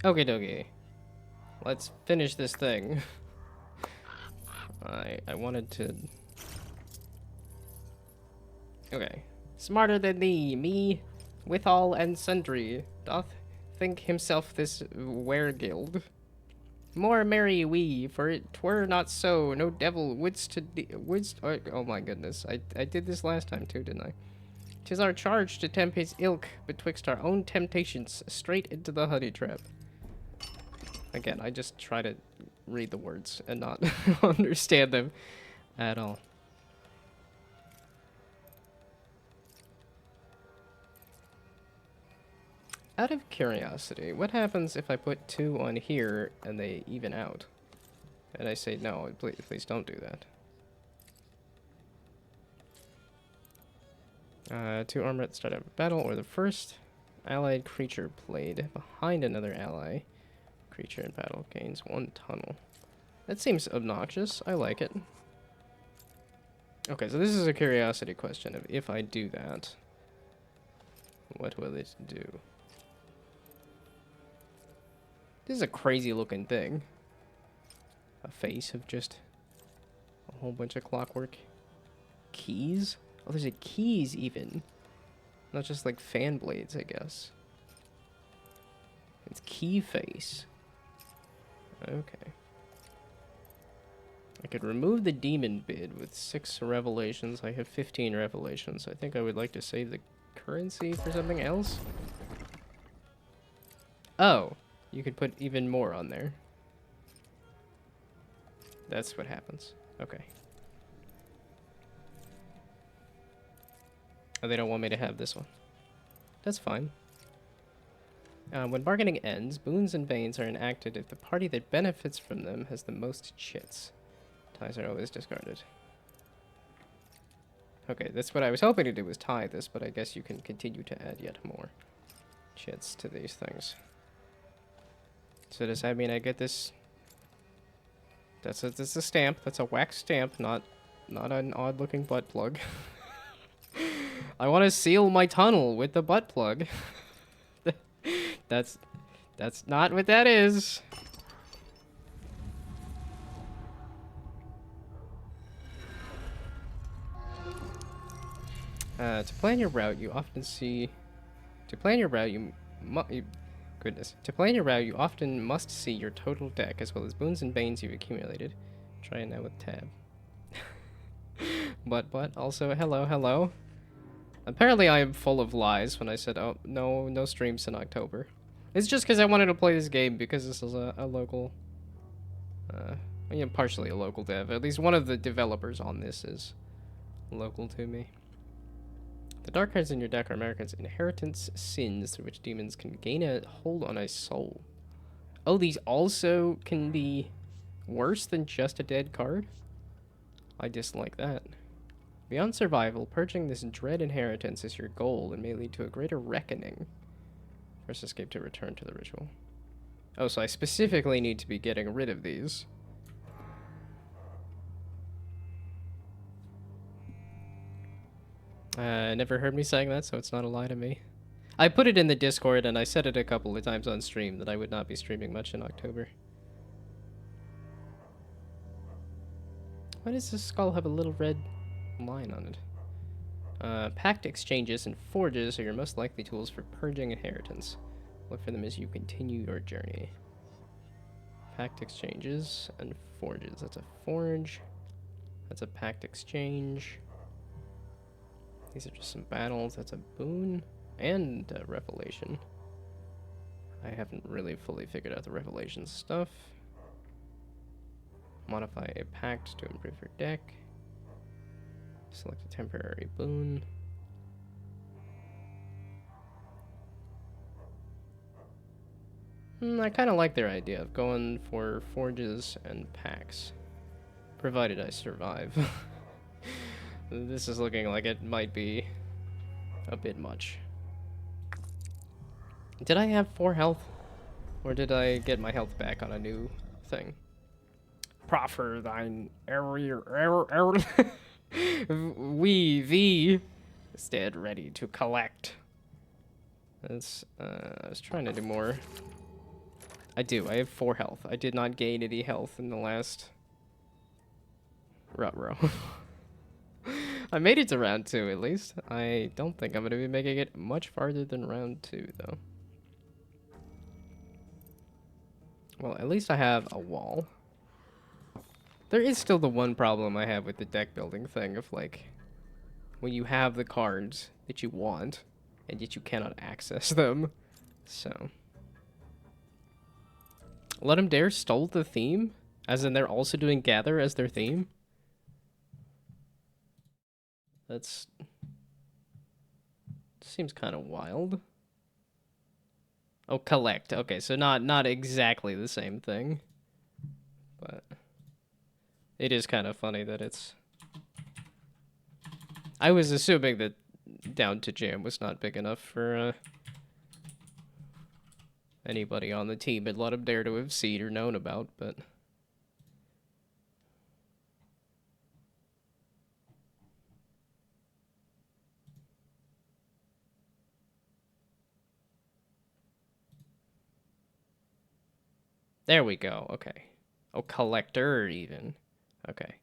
Okay, dokie. Let's finish this thing. I wanted to... Okay. Smarter than thee, me, withal and sundry, doth think himself this were-guild. More merry we, for it twere not so, no devil wouldst to... oh my goodness, I did this last time too, didn't I? 'Tis our charge to tempt his ilk betwixt our own temptations, straight into the honey trap. Again, I just try to read the words and not understand them at all. Out of curiosity, what happens if I put 2 on here and they even out? And I say, no, please don't do that. 2 armor at the start of a battle, or the first allied creature played behind another ally creature in battle gains 1 tunnel. That seems obnoxious. I like it. Okay, so this is a curiosity question of if I do that, what will it do? This is a crazy looking thing. A face of just a whole bunch of clockwork keys. Oh, there's a keys even. Not just like fan blades, I guess. It's key face. Okay. I could remove the demon bid with 6 revelations. I have 15 revelations. I think I would like to save the currency for something else. Oh, you could put even more on there. That's what happens. Okay. Oh, they don't want me to have this one. That's fine. When bargaining ends, boons and banes are enacted if the party that benefits from them has the most chits. Ties are always discarded. Okay, that's what I was hoping to do, was tie this, but I guess you can continue to add yet more chits to these things. So does that mean I get this? That's a stamp. That's a wax stamp, not an odd-looking butt plug. I want to seal my tunnel with the butt plug. That's not what that is. To plan your route, you often see... To plan your route, goodness. To plan your route, you often must see your total deck, as well as boons and banes you've accumulated. Try it now with tab. But, also, hello. Apparently I am full of lies when I said, oh, no streams in October. It's just because I wanted to play this game because this is a local... partially a local dev. At least one of the developers on this is local to me. The dark cards in your deck are America's inheritance sins through which demons can gain a hold on a soul. Oh, these also can be worse than just a dead card? I dislike that. Beyond survival, purging this dread inheritance is your goal and may lead to a greater reckoning. First escape to return to the ritual. Oh, so I specifically need to be getting rid of these. Never heard me saying that, so it's not a lie to me. I put it in the Discord, and I said it a couple of times on stream that I would not be streaming much in October. Why does this skull have a little red line on it? Pact exchanges and forges are your most likely tools for purging inheritance. Look for them as you continue your journey. Pact exchanges and forges. That's a forge. That's a pact exchange. These are just some battles. That's a boon and a revelation. I haven't really fully figured out the Revelations stuff. Modify a pact to improve your deck. Select a temporary boon. I kind of like their idea of going for forges and packs. Provided I survive. This is looking like it might be a bit much. Did I have 4 health? Or did I get my health back on a new thing? Proffer thine error. We thee stand ready to collect. That's I was trying to do more. I have 4 health. I did not gain any health in the last row. I made it to round 2 at least. I don't think I'm gonna be making it much farther than round 2 though. Well, at least I have a wall. There is still the one problem I have with the deck building thing of like, when you have the cards that you want, and yet you cannot access them. So. Let 'em Dare stole the theme? As in they're also doing Gather as their theme? That's... seems kind of wild. Oh, collect. Okay, so not exactly the same thing. But... it is kind of funny that it's... I was assuming that Down to Jam was not big enough for anybody on the team at Let 'em Dare to have seen or known about, but... there we go, okay. Oh, collector even. Okay.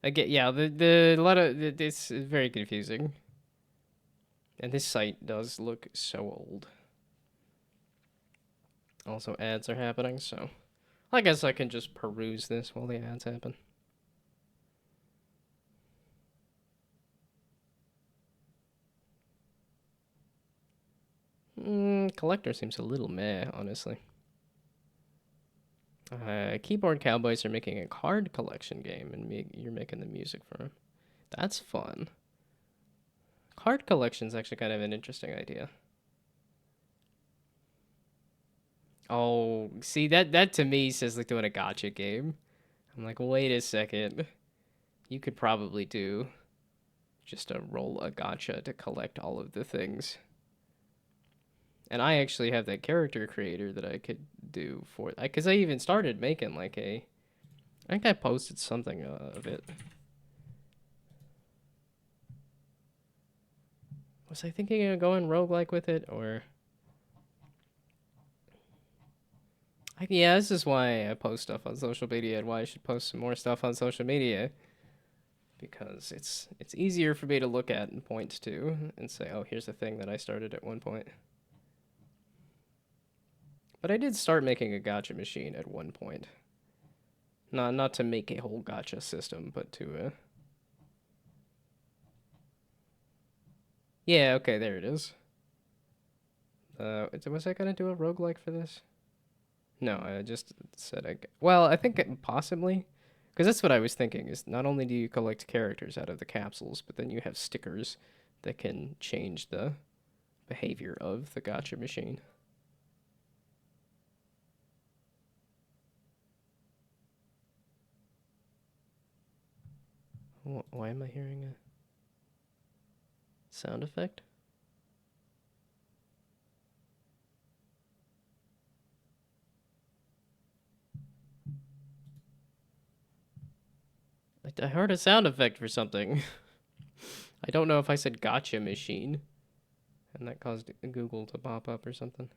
I get, yeah, it's very confusing. And this site does look so old. Also, ads are happening, so I guess I can just peruse this while the ads happen. Collector seems a little meh, honestly. Keyboard Cowboys are making a card collection game, and you're making the music for them. That's fun. Card collection's actually kind of an interesting idea. Oh, see, that to me says like doing a gacha game. I'm like, wait a second. You could probably do just roll a gacha to collect all of the things. And I actually have that character creator that I could do for... because I even started making like a... I think I posted something of it. Was I thinking of going roguelike with it, or... yeah, this is why I post stuff on social media and why I should post some more stuff on social media. Because it's easier for me to look at and point to and say, oh, here's a thing that I started at one point. But I did start making a gacha machine at one point. Not to make a whole gacha system, but to... yeah, okay, there it is. Was I gonna do a roguelike for this? No, I just said well, I think possibly. Because that's what I was thinking, is not only do you collect characters out of the capsules, but then you have stickers that can change the behavior of the gacha machine. Why am I hearing a sound effect? I heard a sound effect for something. I don't know if I said gotcha machine, and that caused Google to pop up or something.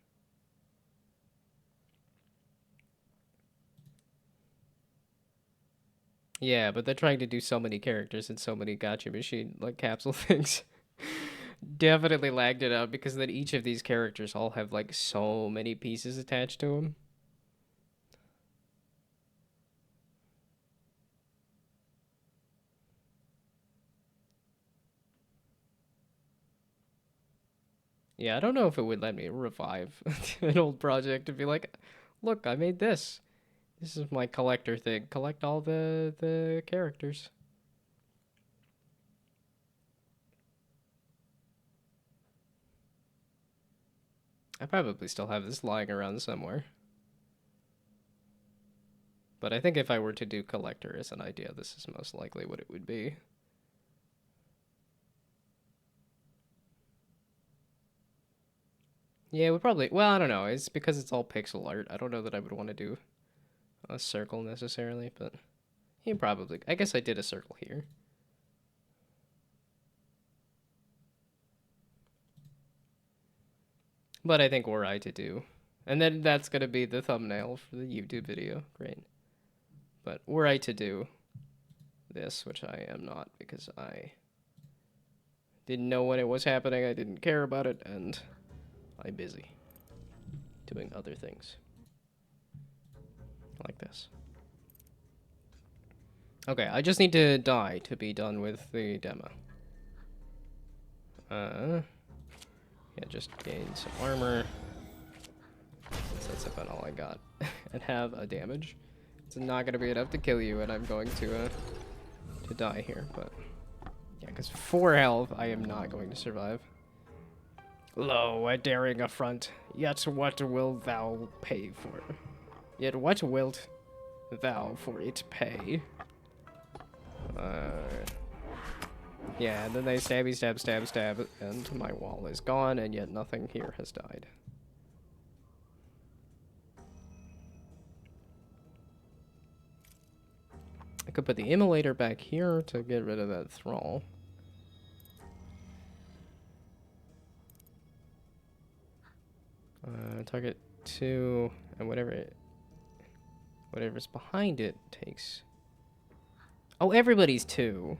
Yeah, but they're trying to do so many characters and so many gotcha machine like capsule things. Definitely lagged it out, because then each of these characters all have like so many pieces attached to them. Yeah, I don't know if it would let me revive an old project and be like, look, I made this. This is my collector thing. Collect all the characters. I probably still have this lying around somewhere. But I think if I were to do collector as an idea, this is most likely what it would be. Yeah, we probably... Well, I don't know. It's because it's all pixel art. I don't know that I would want to do a circle necessarily, but... Yeah, probably. I guess I did a circle here. But I think were I to do... And then that's going to be the thumbnail for the YouTube video. Great. But were I to do this, which I am not because I didn't know when it was happening, I didn't care about it, and I'm busy doing other things. Like this. Okay, I just need to die to be done with the demo. Yeah, just gain some armor. That's about all I got. And have a damage. It's not gonna be enough to kill you, and I'm going to die here, but... Yeah, because 4 health, I am not going to survive. Lo, a daring affront, yet what wilt thou pay for? Yet what wilt thou for it pay? Yeah, and then they stabby stab stab stab, and my wall is gone, and yet nothing here has died. I could put the immolator back here to get rid of that thrall. Target 2, and whatever's behind it takes... Oh, everybody's 2.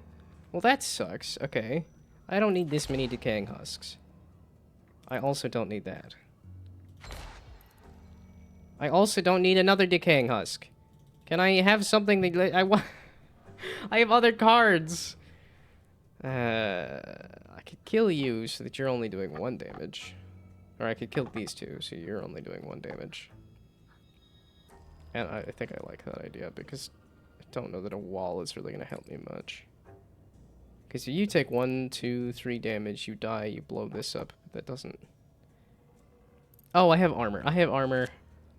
Well, that sucks. Okay. I don't need this many decaying husks. I also don't need that. I also don't need another decaying husk. Can I have something that I want? I have other cards. I could kill you so that you're only doing 1 damage. Or I could kill these 2 so you're only doing 1 damage. And I think I like that idea because I don't know that a wall is really going to help me much. Because you take 1, 2, 3 damage, you die, you blow this up. That doesn't... Oh, I have armor. I have armor.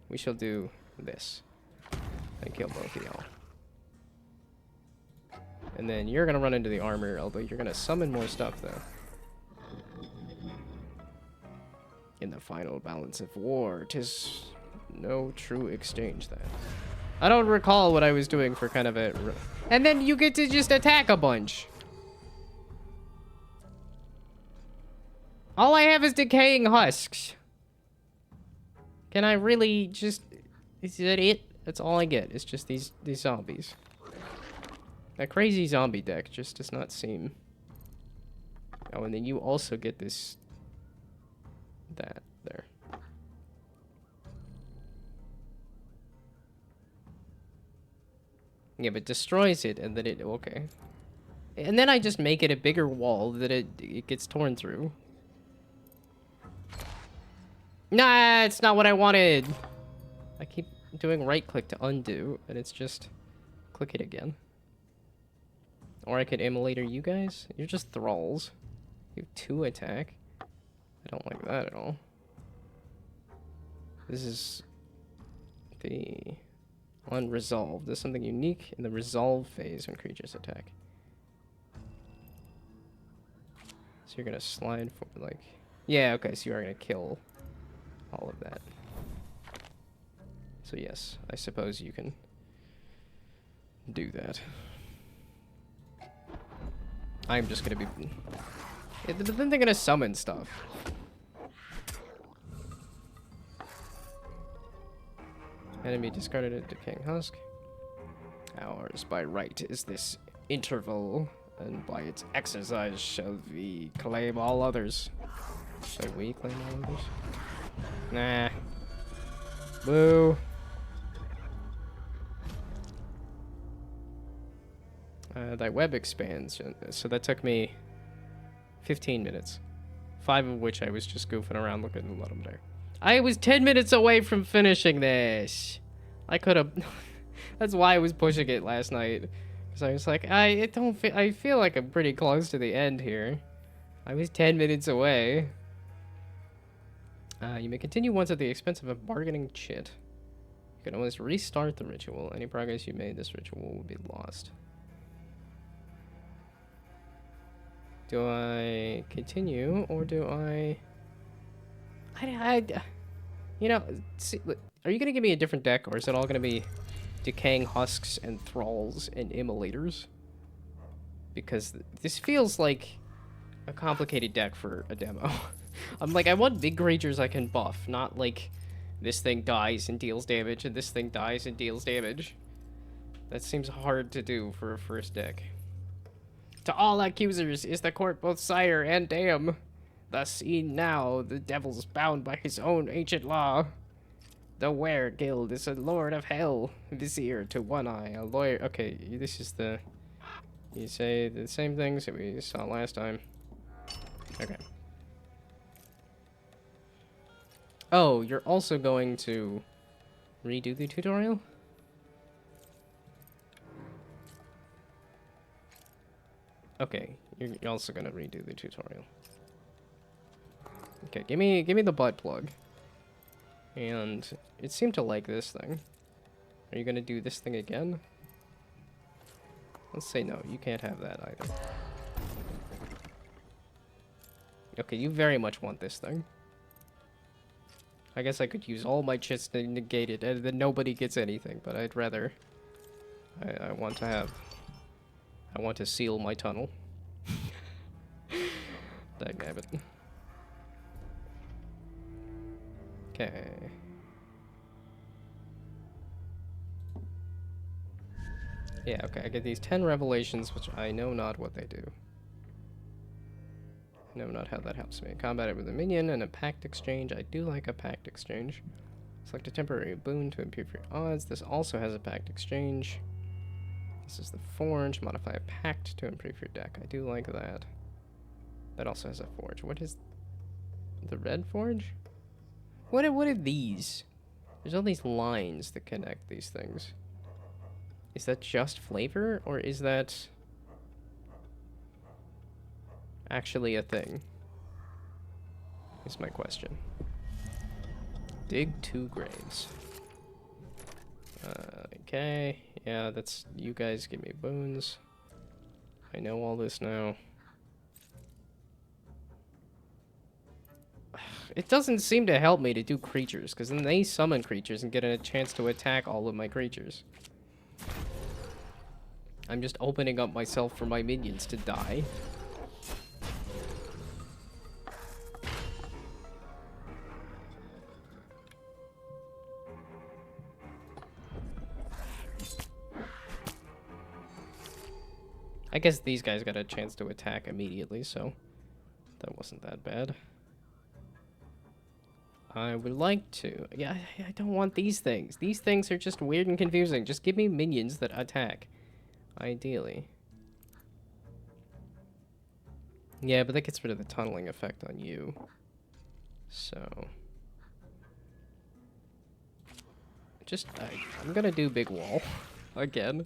We shall do this. And kill both of y'all. And then you're going to run into the armor, although you're going to summon more stuff, though. In the final balance of war, 'tis no true exchange, then. I don't recall what I was doing for kind of a... And then you get to just attack a bunch. All I have is decaying husks. Can I really just... Is that it? That's all I get. It's just these zombies. That crazy zombie deck just does not seem... Oh, and then you also get this... That there. Yeah, but destroys it and then it... Okay. And then I just make it a bigger wall that it gets torn through. Nah, it's not what I wanted. I keep doing right click to undo, and it's just click it again. Or I could immolator you guys. You're just thralls. You have 2 attack. I don't like that at all. This is the unresolved. There's something unique in the resolve phase when creatures attack. So you're gonna slide for like... Yeah, okay, so you are gonna kill all of that. So yes, I suppose you can do that. I'm just gonna be... Yeah, then they're gonna summon stuff. Enemy discarded a decaying husk. Ours by right is this interval, and by its exercise shall we claim all others. Shall we claim all others? Nah. Boo. Thy web expands. So that took me 15 minutes. 5 of which I was just goofing around looking at the bottom there. I was 10 minutes away from finishing this. I could have... That's why I was pushing it last night. Because I was like, I feel like I'm pretty close to the end here. I was 10 minutes away. You may continue once at the expense of a bargaining chit. You can always restart the ritual. Any progress you made, this ritual will be lost. Do I continue, or do I... You know, see, are you going to give me a different deck, or is it all going to be decaying husks and thralls and immolators? Because this feels like a complicated deck for a demo. I'm like, I want big creatures I can buff, not like this thing dies and deals damage, and this thing dies and deals damage. That seems hard to do for a first deck. To all accusers is the court both sire and dam. Thus e'en now the devil's bound by his own ancient law. The Were Guild is a lord of hell, vizier to one eye, a lawyer. Okay, this is the... You say the same things that we saw last time. Okay. Oh, you're also going to redo the tutorial? Okay, you're also gonna redo the tutorial. Okay, give me the butt plug. And it seemed to like this thing. Are you gonna do this thing again? Let's say no, you can't have that either. Okay, you very much want this thing. I guess I could use all my chits to negate it, and then nobody gets anything, but I'd rather... I want to have... I want to seal my tunnel. Dagnabbit. Okay. Yeah, okay, I get these 10 revelations, which I know not what they do. I know not how that helps me. Combat it with a minion and a pact exchange. I do like a pact exchange. Select a temporary boon to improve your odds. This also has a pact exchange. This is the forge. Modify a pact to improve your deck. I do like that. That also has a forge. What is the red forge? What are these? There's all these lines that connect these things. Is that just flavor, or is that actually a thing? Is my question. Dig 2 graves. Okay. Yeah, that's... You guys give me boons. I know all this now. It doesn't seem to help me to do creatures, because then they summon creatures and get a chance to attack all of my creatures. I'm just opening up myself for my minions to die. I guess these guys got a chance to attack immediately, so that wasn't that bad. I would like to... Yeah, I don't want these things. These things are just weird and confusing. Just give me minions that attack. Ideally. Yeah, but that gets rid of the tunneling effect on you. So... Just... I'm gonna do Big Wall. Again.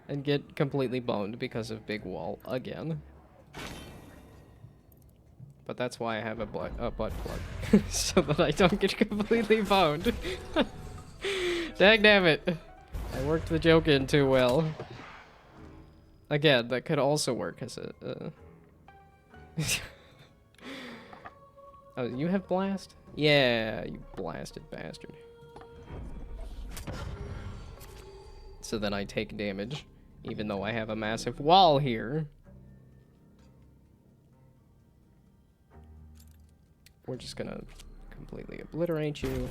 And get completely boned because of Big Wall. Again. But that's why I have a butt plug. So that I don't get completely boned. Dagnabbit. I worked the joke in too well. Again, that could also work as a... Oh, you have blast? Yeah, you blasted bastard. So then I take damage, even though I have a massive wall here. We're just gonna completely obliterate you.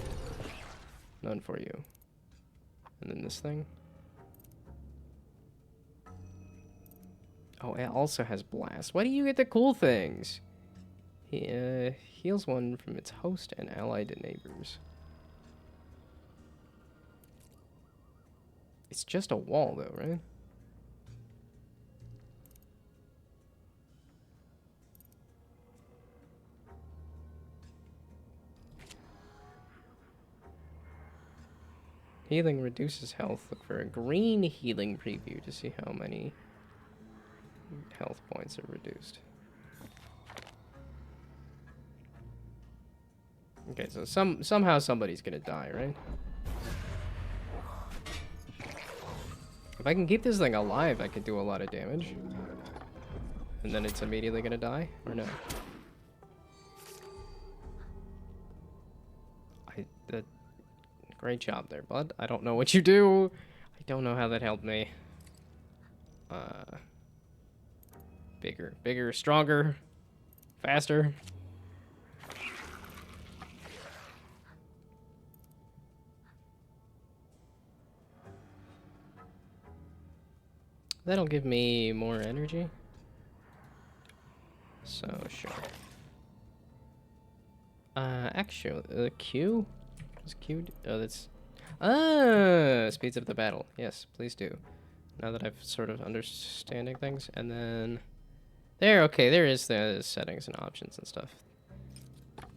None for you. And then this thing. Oh, it also has blast. Why do you get the cool things? He heals one from its host and allied neighbors. It's just a wall though, right? Healing reduces health. Look for a green healing preview to see how many health points are reduced. Okay, so somehow somebody's gonna die, right? If I can keep this thing alive, I could do a lot of damage. And then it's immediately gonna die, or no? Great job there, bud. I don't know what you do. I don't know how that helped me. Bigger, stronger, faster. That'll give me more energy. So, sure. Actually, Q? Is Q? Oh, that's... speeds up the battle. Yes, please do. Now that I've sort of understanding things. And then... There, okay, there is the settings and options and stuff.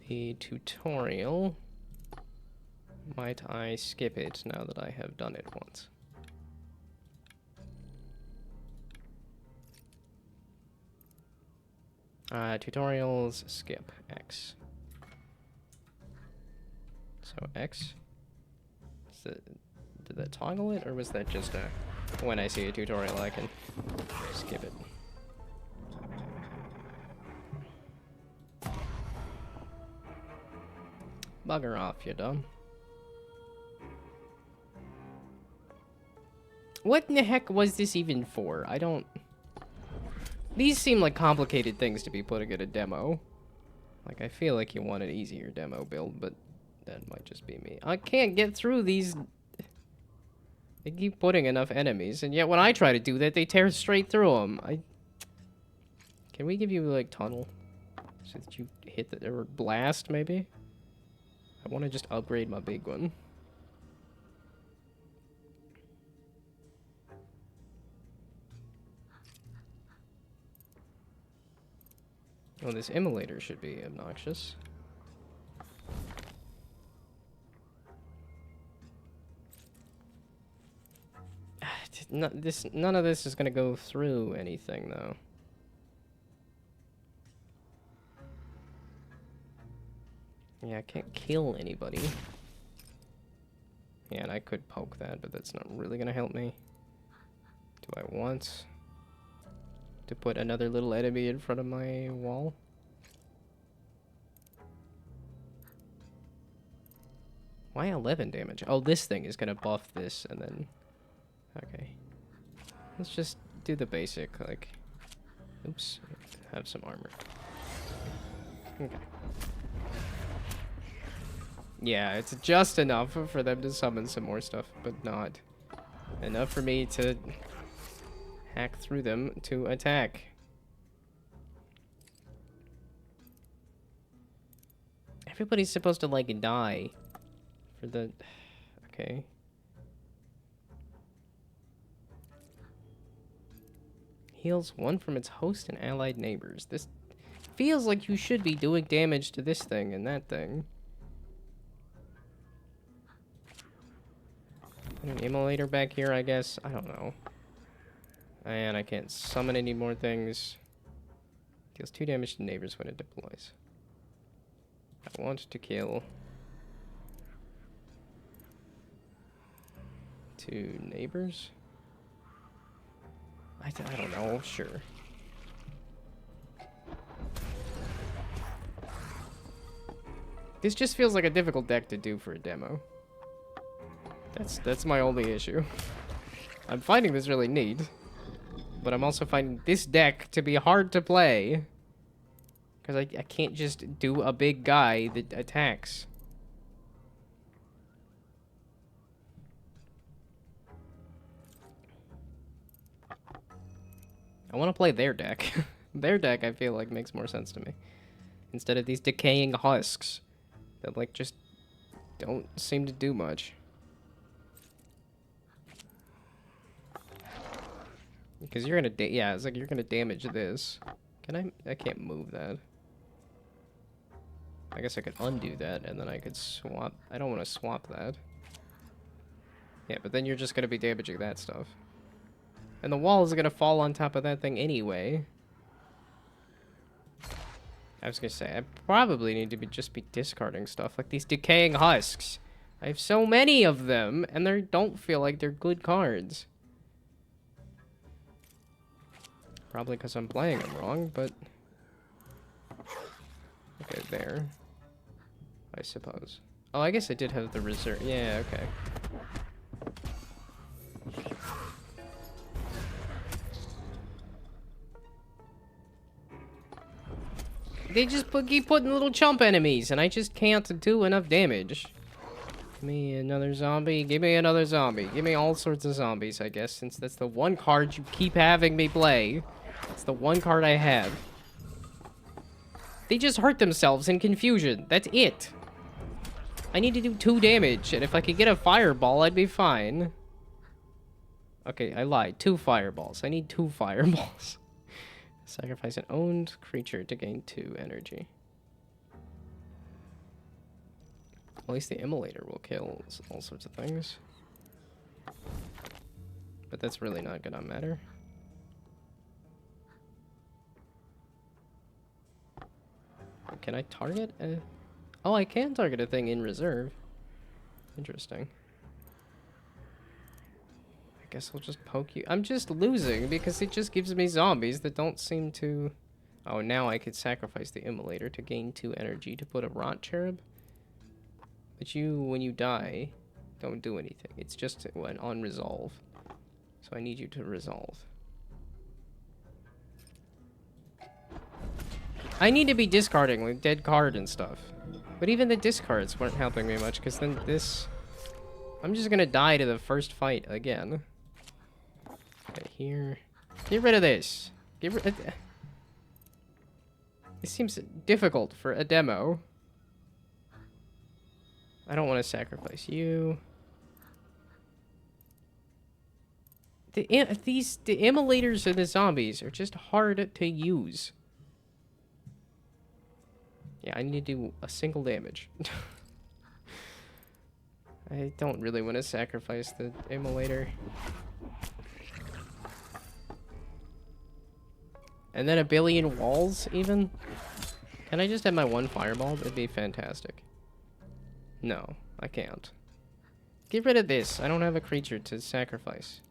The tutorial. Might I skip it now that I have done it once? Tutorials, skip, X. So X. Did that toggle it, or was that just when I see a tutorial I can skip it? Bugger off, you dumb. What in the heck was this even for? I don't... These seem like complicated things to be putting in a demo. Like, I feel like you want an easier demo build, but that might just be me. I can't get through these. They keep putting enough enemies, and yet when I try to do that, they tear straight through them. Can we give you, like, tunnel? So that you hit the... Or blast, maybe? I want to just upgrade my big one. Oh, this immolator should be obnoxious. None of this is gonna go through anything, though. Yeah, I can't kill anybody. Yeah, and I could poke that, but that's not really gonna help me. Do I want to put another little enemy in front of my wall? Why 11 damage? Oh, this thing is gonna buff this, and then... Okay. Let's just do the basic, like... Oops. Have some armor. Okay. Yeah, it's just enough for them to summon some more stuff, but not enough for me to hack through them to attack. Everybody's supposed to, like, die for the... Okay. Heals one from its host and allied neighbors. This feels like you should be doing damage to this thing and that thing. An immolator back here, I guess. I don't know. And I can't summon any more things. Deals 2 damage to neighbors when it deploys. I want to kill 2 neighbors. I don't know. Sure. This just feels like a difficult deck to do for a demo. That's my only issue. I'm finding this really neat, but I'm also finding this deck to be hard to play. Because I can't just do a big guy that attacks. I want to play their deck. Their deck, I feel like, makes more sense to me. Instead of these decaying husks that, like, just don't seem to do much. Because you're gonna yeah, it's like you're gonna damage this. Can I can't move that. I guess I could undo that and then I could swap. I don't want to swap that. Yeah, but then you're just gonna be damaging that stuff. And the wall is gonna fall on top of that thing anyway. I was gonna say, I probably need to just be discarding stuff, like these decaying husks. I have so many of them, and they don't feel like they're good cards. Probably because I'm playing them wrong, but... Okay, there. I suppose. Oh, I guess I did have the reserve. Yeah, okay. They just keep putting little chump enemies, and I just can't do enough damage. Give me another zombie. Give me another zombie. Give me all sorts of zombies, I guess, since that's the one card you keep having me play. It's the one card I have. They just hurt themselves in confusion. That's it. I need to do 2 damage, and if I could get a fireball, I'd be fine. Okay, I lied. 2 fireballs. I need 2 fireballs. Sacrifice an owned creature to gain 2 energy. At least the immolator will kill all sorts of things. But that's really not gonna matter. Can I target a... Oh, I can target a thing in reserve. Interesting. I guess I'll just poke you. I'm just losing because it just gives me zombies that don't seem to... Oh, now I could sacrifice the immolator to gain 2 energy to put a rot cherub. But you, when you die, don't do anything. It's just on resolve. So I need you to resolve. I need to be discarding like dead card and stuff. But even the discards weren't helping me much, because then this... I'm just gonna die to the first fight again. Okay, here. Get rid of this. Get rid of... It seems difficult for a demo. I don't want to sacrifice you. The immolators and the zombies are just hard to use. Yeah, I need to do a single damage. I don't really want to sacrifice the immolator. And then a billion walls, even? Can I just have my 1 fireball? That'd be fantastic. No, I can't. Get rid of this. I don't have a creature to sacrifice.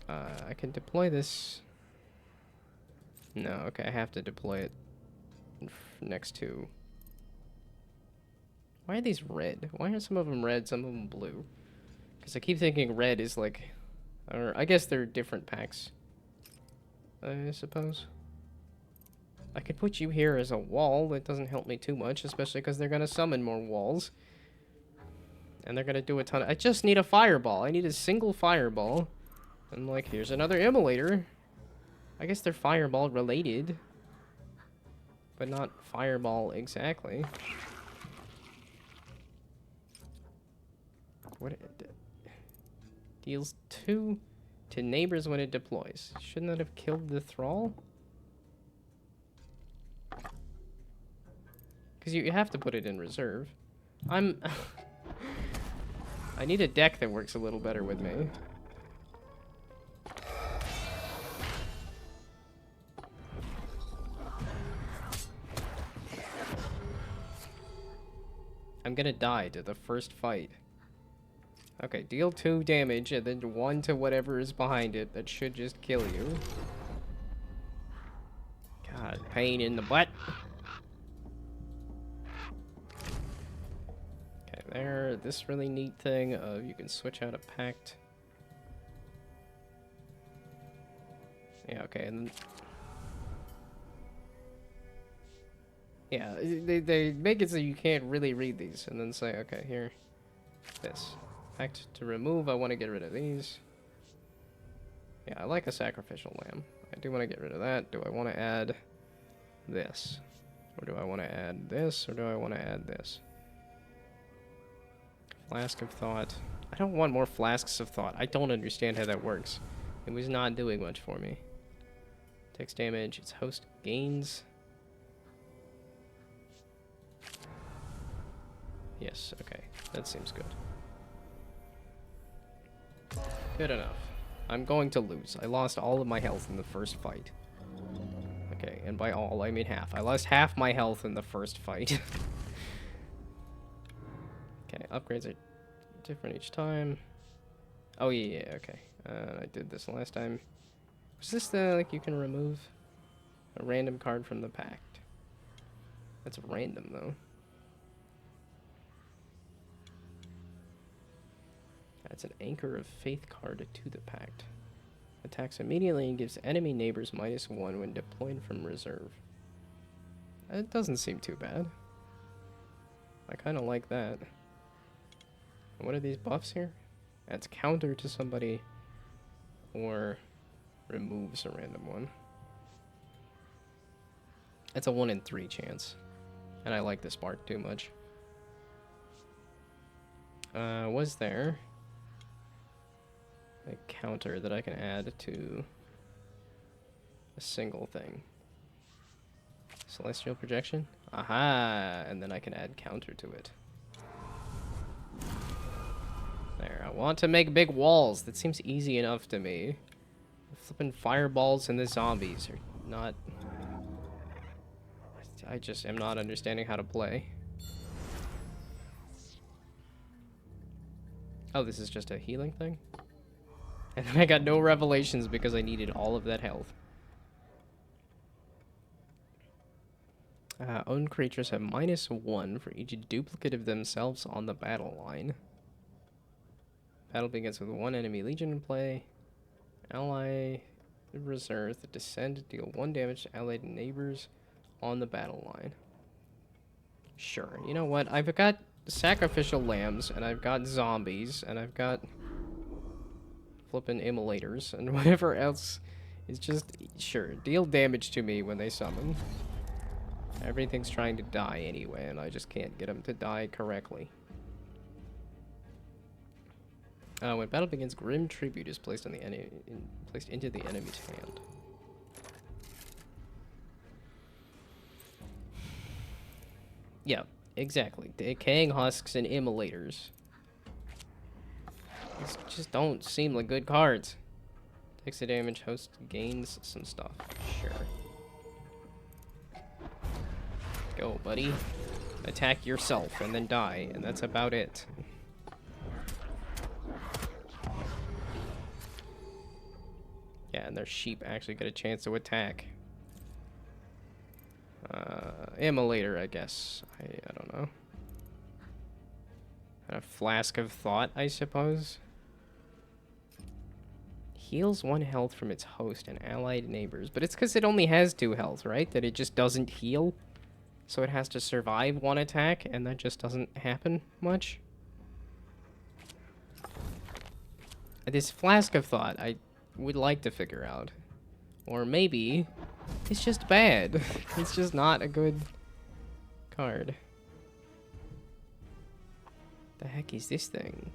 I can deploy this. No, okay, I have to deploy it next to... Why are these red? Why are some of them red, some of them blue? Because I keep thinking red is like... Or I guess they're different packs. I suppose. I could put you here as a wall. It doesn't help me too much, especially because they're going to summon more walls. And they're going to do a ton of... I just need a fireball. I need a single fireball. And like, here's another immolator. I guess they're fireball related. But not fireball exactly. What... Deals 2 to neighbors when it deploys. Shouldn't that have killed the thrall? Because you have to put it in reserve. I need a deck that works a little better with me. I'm gonna die to the first fight. Okay, deal 2 damage and then 1 to whatever is behind it. That should just kill you. God, pain in the butt. Okay, there. This really neat thing of you can switch out a pact. Yeah, okay, and then... Yeah, they make it so you can't really read these, and then say, okay, here, this. Pact to remove, I want to get rid of these. Yeah, I like a sacrificial lamb. I do want to get rid of that. Do I want to add this? Or do I want to add this? Or do I want to add this? Flask of Thought. I don't want more Flasks of Thought. I don't understand how that works. It was not doing much for me. Takes damage. Its host gains. Yes, okay. That seems good. Good enough. I'm going to lose. I lost all of my health in the first fight. Okay, and by all, I mean half. I lost half my health in the first fight. Okay, upgrades are different each time. Oh, yeah, okay. I did this last time. Was this the, like, you can remove a random card from the pact? That's random, though. That's an Anchor of Faith card to the pact. Attacks immediately and gives enemy neighbors -1 when deployed from reserve. It doesn't seem too bad. I kind of like that. What are these buffs here? Adds counter to somebody or removes a random one. It's a 1 in 3 chance. And I like this part too much. Was there a counter that I can add to a single thing? Celestial projection? Aha! And then I can add counter to it. There, I want to make big walls. That seems easy enough to me. The flipping fireballs and the zombies are not... I just am not understanding how to play. Oh, this is just a healing thing? And then I got no revelations because I needed all of that health. Owned creatures have -1 for each duplicate of themselves on the battle line. Battle begins with 1 enemy legion in play. Ally reserve the descend deal 1 damage to allied neighbors on the battle line. Sure. You know what? I've got sacrificial lambs, and I've got zombies, and I've got flippin' immolators, and whatever else is just... Sure, deal damage to me when they summon. Everything's trying to die anyway, and I just can't get them to die correctly. When battle begins, Grim Tribute is placed on the placed into the enemy's hand. Yeah, exactly. Decaying husks and immolators. These just don't seem like good cards. Takes the damage, host gains some stuff. Sure. Go, buddy. Attack yourself and then die, and that's about it. Yeah, and their sheep actually get a chance to attack. Immolator, I guess. I don't know. A Flask of Thought, I suppose. Heals 1 health from its host and allied neighbors. But it's because it only has 2 health, right? That it just doesn't heal. So it has to survive 1 attack, and that just doesn't happen much. This Flask of Thought, I would like to figure out. Or maybe it's just bad. It's just not a good card. The heck is this thing?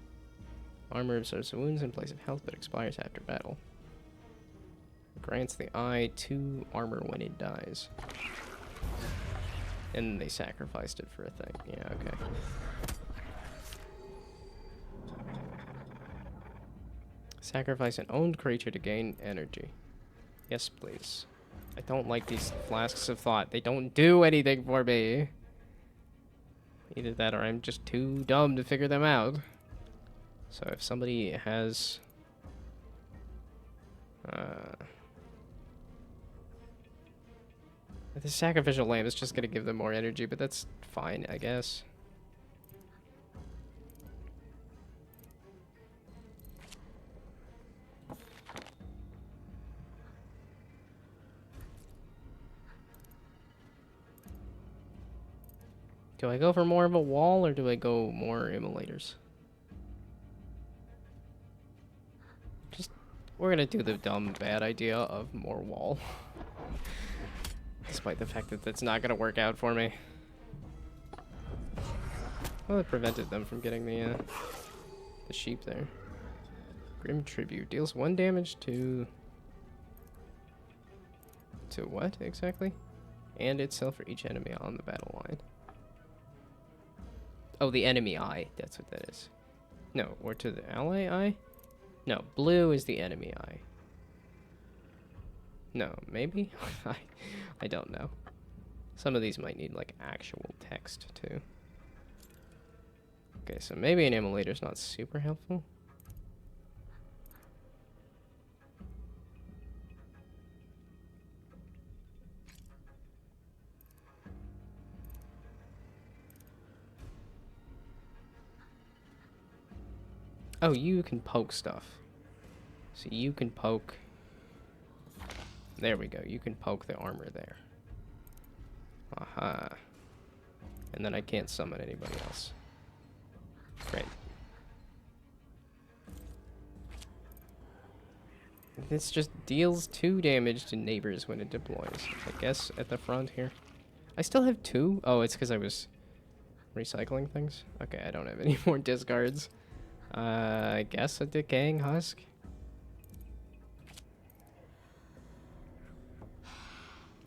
Armor absorbs wounds in place of health, but expires after battle. Grants the eye 2 armor when it dies. And they sacrificed it for a thing. Yeah, okay. Sacrifice an owned creature to gain energy. Yes, please. I don't like these Flasks of Thought. They don't do anything for me. Either that or I'm just too dumb to figure them out. So if somebody has... the Sacrificial Lamb is just going to give them more energy, but that's fine, I guess. Do I go for more of a wall, or do I go more immolators? We're gonna do the dumb, bad idea of more wall. Despite the fact that that's not gonna work out for me. Well, it prevented them from getting the sheep there. Grim Tribute deals 1 damage to... To what, exactly? And itself for each enemy on the battle line. Oh, the enemy eye. That's what that is. No, or to the ally eye? No, blue is the enemy eye. No, maybe? I don't know. Some of these might need, like, actual text, too. Okay, so maybe an immolator's not super helpful. Oh, you can poke stuff. So you can poke... There we go. You can poke the armor there. Aha. And then I can't summon anybody else. Great. This just deals 2 damage to neighbors when it deploys. I guess at the front here. I still have 2? Oh, it's because I was recycling things? Okay, I don't have any more discards. I guess a decaying husk.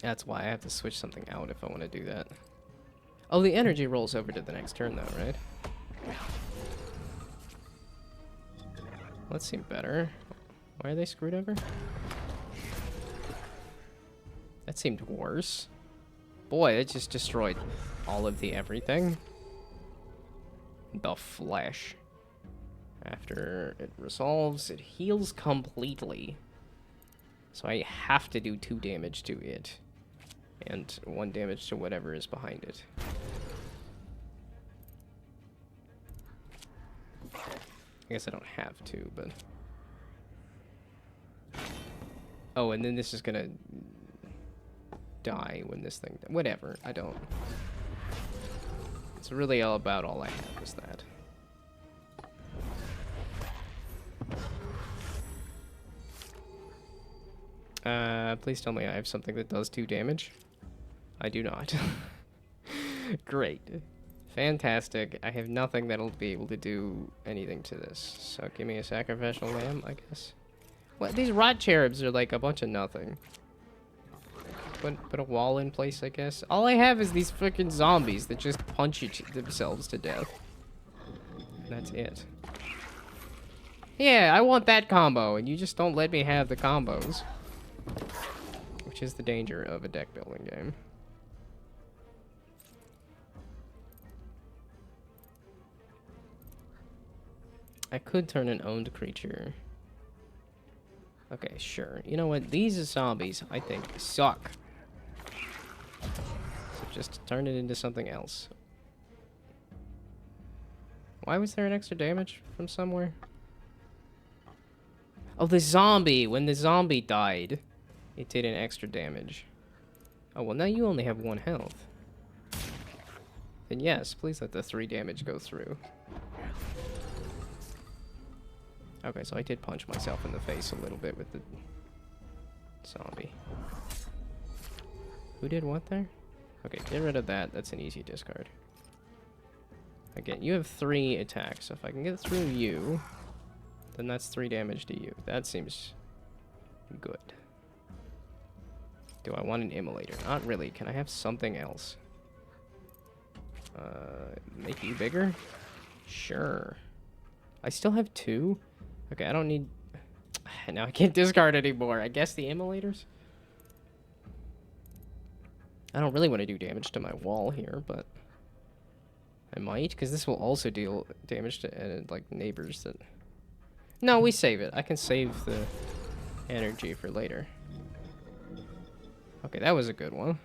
That's why I have to switch something out if I want to do that. Oh, the energy rolls over to the next turn though, right? That seemed better. Why are they screwed over? That seemed worse. Boy, it just destroyed all of the everything. The flesh. After it resolves, it heals completely. So I have to do 2 damage to it. And 1 damage to whatever is behind it. I guess I don't have to, but... Oh, and then this is gonna... die when this thing... Whatever, I don't... It's really all about all I have is that. Please tell me I have something that does 2 damage. I do not. Great. Fantastic. I have nothing that'll be able to do anything to this. So give me a sacrificial lamb, I guess. What? These rot cherubs are like a bunch of nothing. Put a wall in place, I guess. All I have is these freaking zombies that just punch themselves to death. And that's it. Yeah, I want that combo, and you just don't let me have the combos. Which is the danger of a deck building game. I could turn an owned creature. Okay, sure. You know what? These zombies, I think, suck. So just turn it into something else. Why was there an extra damage from somewhere? Oh, the zombie! When the zombie died, it did an extra damage. Oh, well, now you only have 1 health. Then yes, please let the 3 damage go through. Okay, so I did punch myself in the face a little bit with the zombie. Who did what there? Okay, get rid of that. That's an easy discard. Again, you have 3 attacks, so if I can get through you, then that's 3 damage to you. That seems good. Do I want an immolator? Not really. Can I have something else? Make you bigger? Sure. I still have 2? Okay, I don't need... Now I can't discard anymore. I guess the immolators? I don't really want to do damage to my wall here, but... I might, because this will also deal damage to, like, neighbors that... No, we save it. I can save the energy for later. Okay, that was a good one.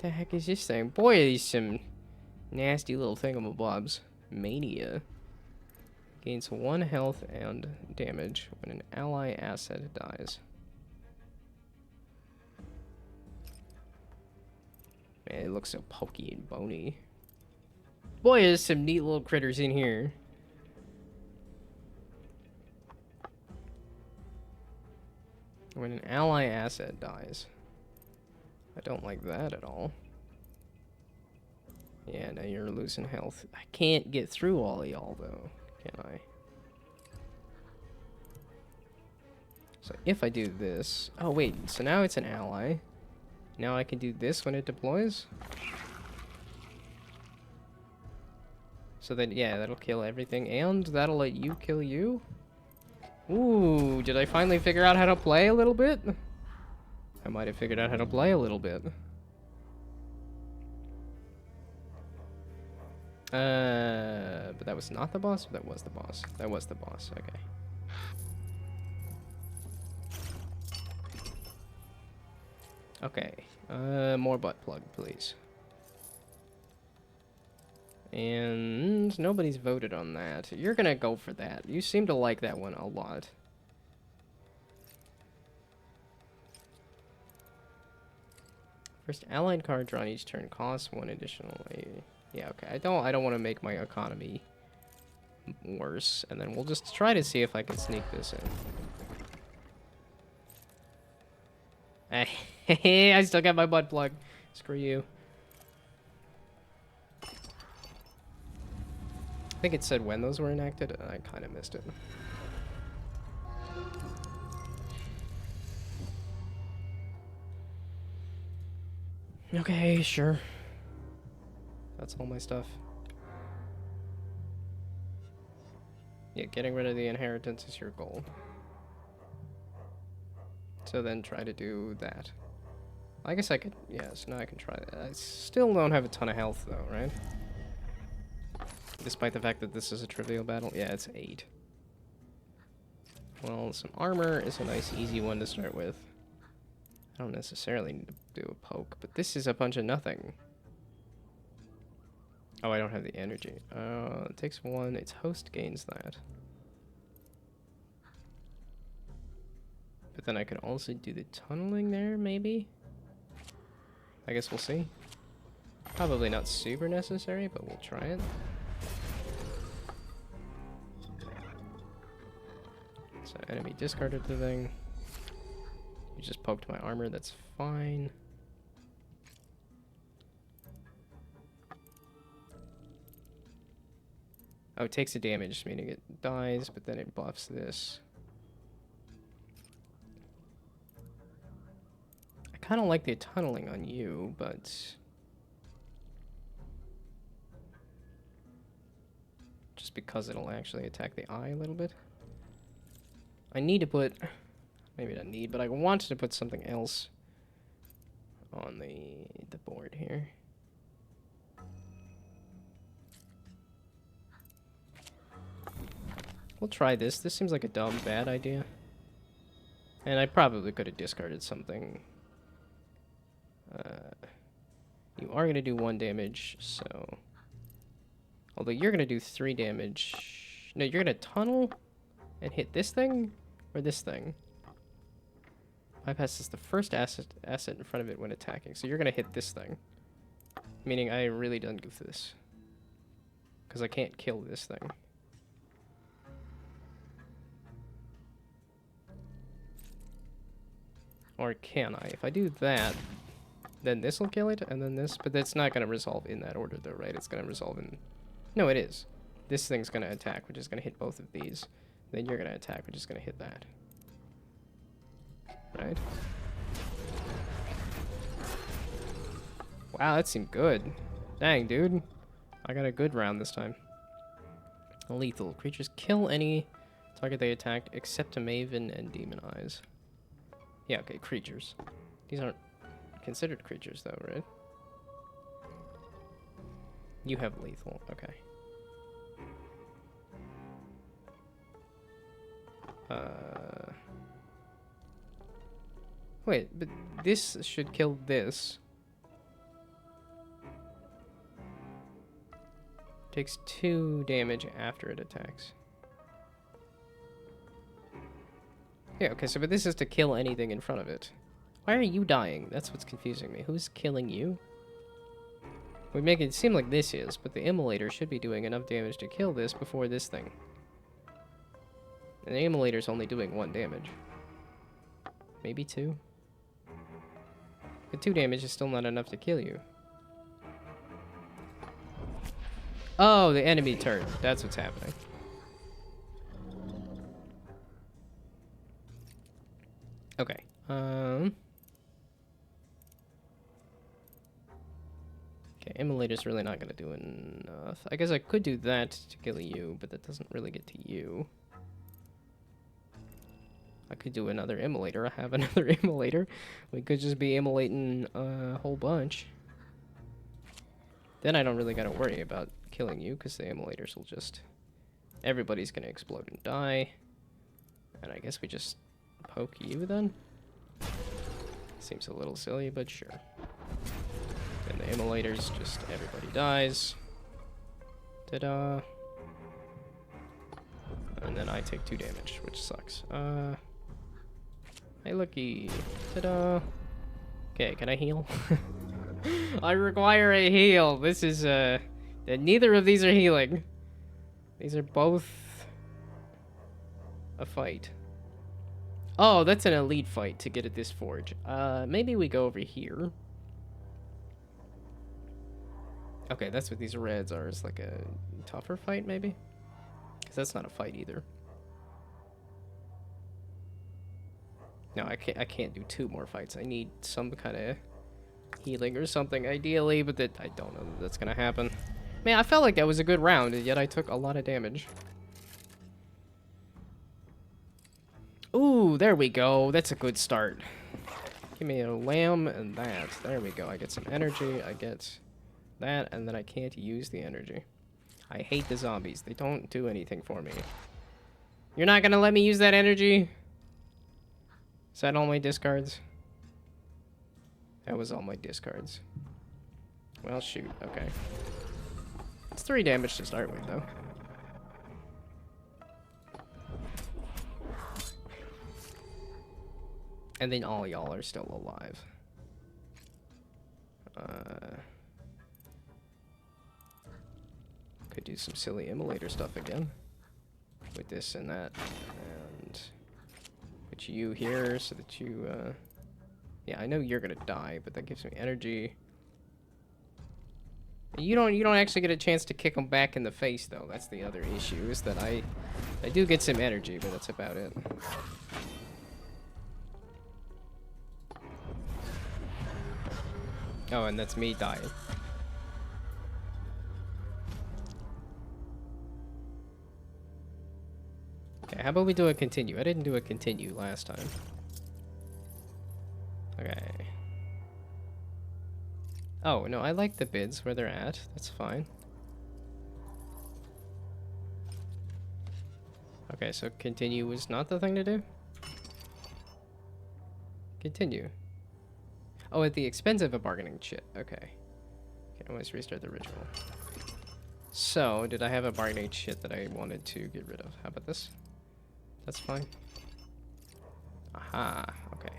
The heck is this thing? Boy, are these some nasty little thingamabobs. Mania. Gains 1 health and damage when an ally asset dies. Man, it looks so pokey and bony. Boy, there's some neat little critters in here. When an ally asset dies. I don't like that at all. Yeah, now you're losing health. I can't get through all of y'all, though. Can I? So if I do this... Oh, wait. So now it's an ally. Now I can do this when it deploys? So then, yeah, that'll kill everything, and that'll let you kill you. Ooh, did I finally figure out how to play a little bit? I might have figured out how to play a little bit. But that was not the boss, or that was the boss? That was the boss, okay. Okay, more butt plug, please. And nobody's voted on that. You're gonna go for that. You seem to like that one a lot. First allied card drawn each turn costs one additionally. Yeah, okay. I don't want to make my economy worse, and then we'll just try to see if I can sneak this in. Hey, I still got my butt plug. Screw you. I think it said when those were enacted, and I kind of missed it. Okay, sure. That's all my stuff. Yeah, getting rid of the inheritance is your goal. So then try to do that. I guess I could, yeah, so now I can try that. I still don't have a ton of health though, right? Despite the fact that this is a trivial battle. Yeah, it's 8. Well, some armor is a nice easy one to start with. I don't necessarily need to do a poke, but this is a bunch of nothing. Oh, I don't have the energy. It takes 1. Its host gains that. But then I could also do the tunneling there, maybe? I guess we'll see. Probably not super necessary, but we'll try it. So enemy discarded the thing. You just poked my armor, that's fine. Oh, it takes a damage, meaning it dies, but then it buffs this. I kind of like the tunneling on you, but... just because it'll actually attack the eye a little bit. I need to put... maybe not need, but I wanted to put something else on the board here. We'll try this. This seems like a dumb, bad idea. And I probably could have discarded something. You are going to do 1 damage, so... although you're going to do 3 damage. No, you're going to tunnel and hit this thing? Or this thing? Bypasses the first asset in front of it when attacking. So you're going to hit this thing. Meaning I really done goof this. Because I can't kill this thing. Or can I? If I do that, then this will kill it, and then this. But that's not going to resolve in that order, though, right? It's going to resolve in... no, it is. This thing's going to attack, which is going to hit both of these. Then you're going to attack, which is going to hit that. Right? Wow, that seemed good. Dang, dude. I got a good round this time. Lethal. Creatures kill any target they attacked except a Maven and Demon Eyes. Yeah, okay, creatures. These aren't considered creatures, though, right? You have lethal. Okay. Wait, but this should kill this. Takes 2 damage after it attacks. Yeah, okay, so but this is to kill anything in front of it. Why are you dying? That's what's confusing me. Who's killing you? We make it seem like this is, but the immolator should be doing enough damage to kill this before this thing. And the immolator's only doing 1 damage. Maybe 2? But 2 damage is still not enough to kill you. Oh, the enemy turn. That's what's happening. Okay. Okay, immolator's really not gonna do enough. I guess I could do that to kill you, but that doesn't really get to you. I could do another immolator. I have another immolator. We could just be immolating a whole bunch. Then I don't really gotta worry about killing you, because the immolators will just... Everybody's gonna explode and die. And I guess we just poke you then? Seems a little silly, but sure. And the immolators, just everybody dies. Ta-da! And then I take 2 damage, which sucks. Hey, looky. Ta-da! Okay, can I heal? I require a heal. This is, neither of these are healing. These are both a fight. Oh, that's an elite fight to get at this forge. Maybe we go over here. Okay, that's what these reds are. It's like a tougher fight, maybe? Because that's not a fight either. No, I can't do 2 more fights. I need some kind of healing or something, ideally, but that I don't know that that's gonna happen. Man, I felt like that was a good round, and yet I took a lot of damage. Ooh, there we go. That's a good start. Give me a lamb and that. There we go. I get some energy. I get that, and then I can't use the energy. I hate the zombies. They don't do anything for me. You're not gonna let me use that energy? Is that all my discards? That was all my discards. Well, shoot. Okay. It's 3 damage to start with, though. And then all y'all are still alive. Could do some silly immolator stuff again. With this and that. And put you here so that you, yeah, I know you're gonna die, but that gives me energy. You don't actually get a chance to kick them back in the face, though. That's the other issue, is that I do get some energy, but that's about it. Oh, and that's me dying. Okay, how about we do a continue? I didn't do a continue last time. Okay. Oh, no, I like the bids where they're at. That's fine. Okay, so continue was not the thing to do? Continue. Oh, at the expense of a bargaining chip. Okay. Can always restart the ritual. So, did I have a bargaining chit that I wanted to get rid of? How about this? That's fine. Aha, okay.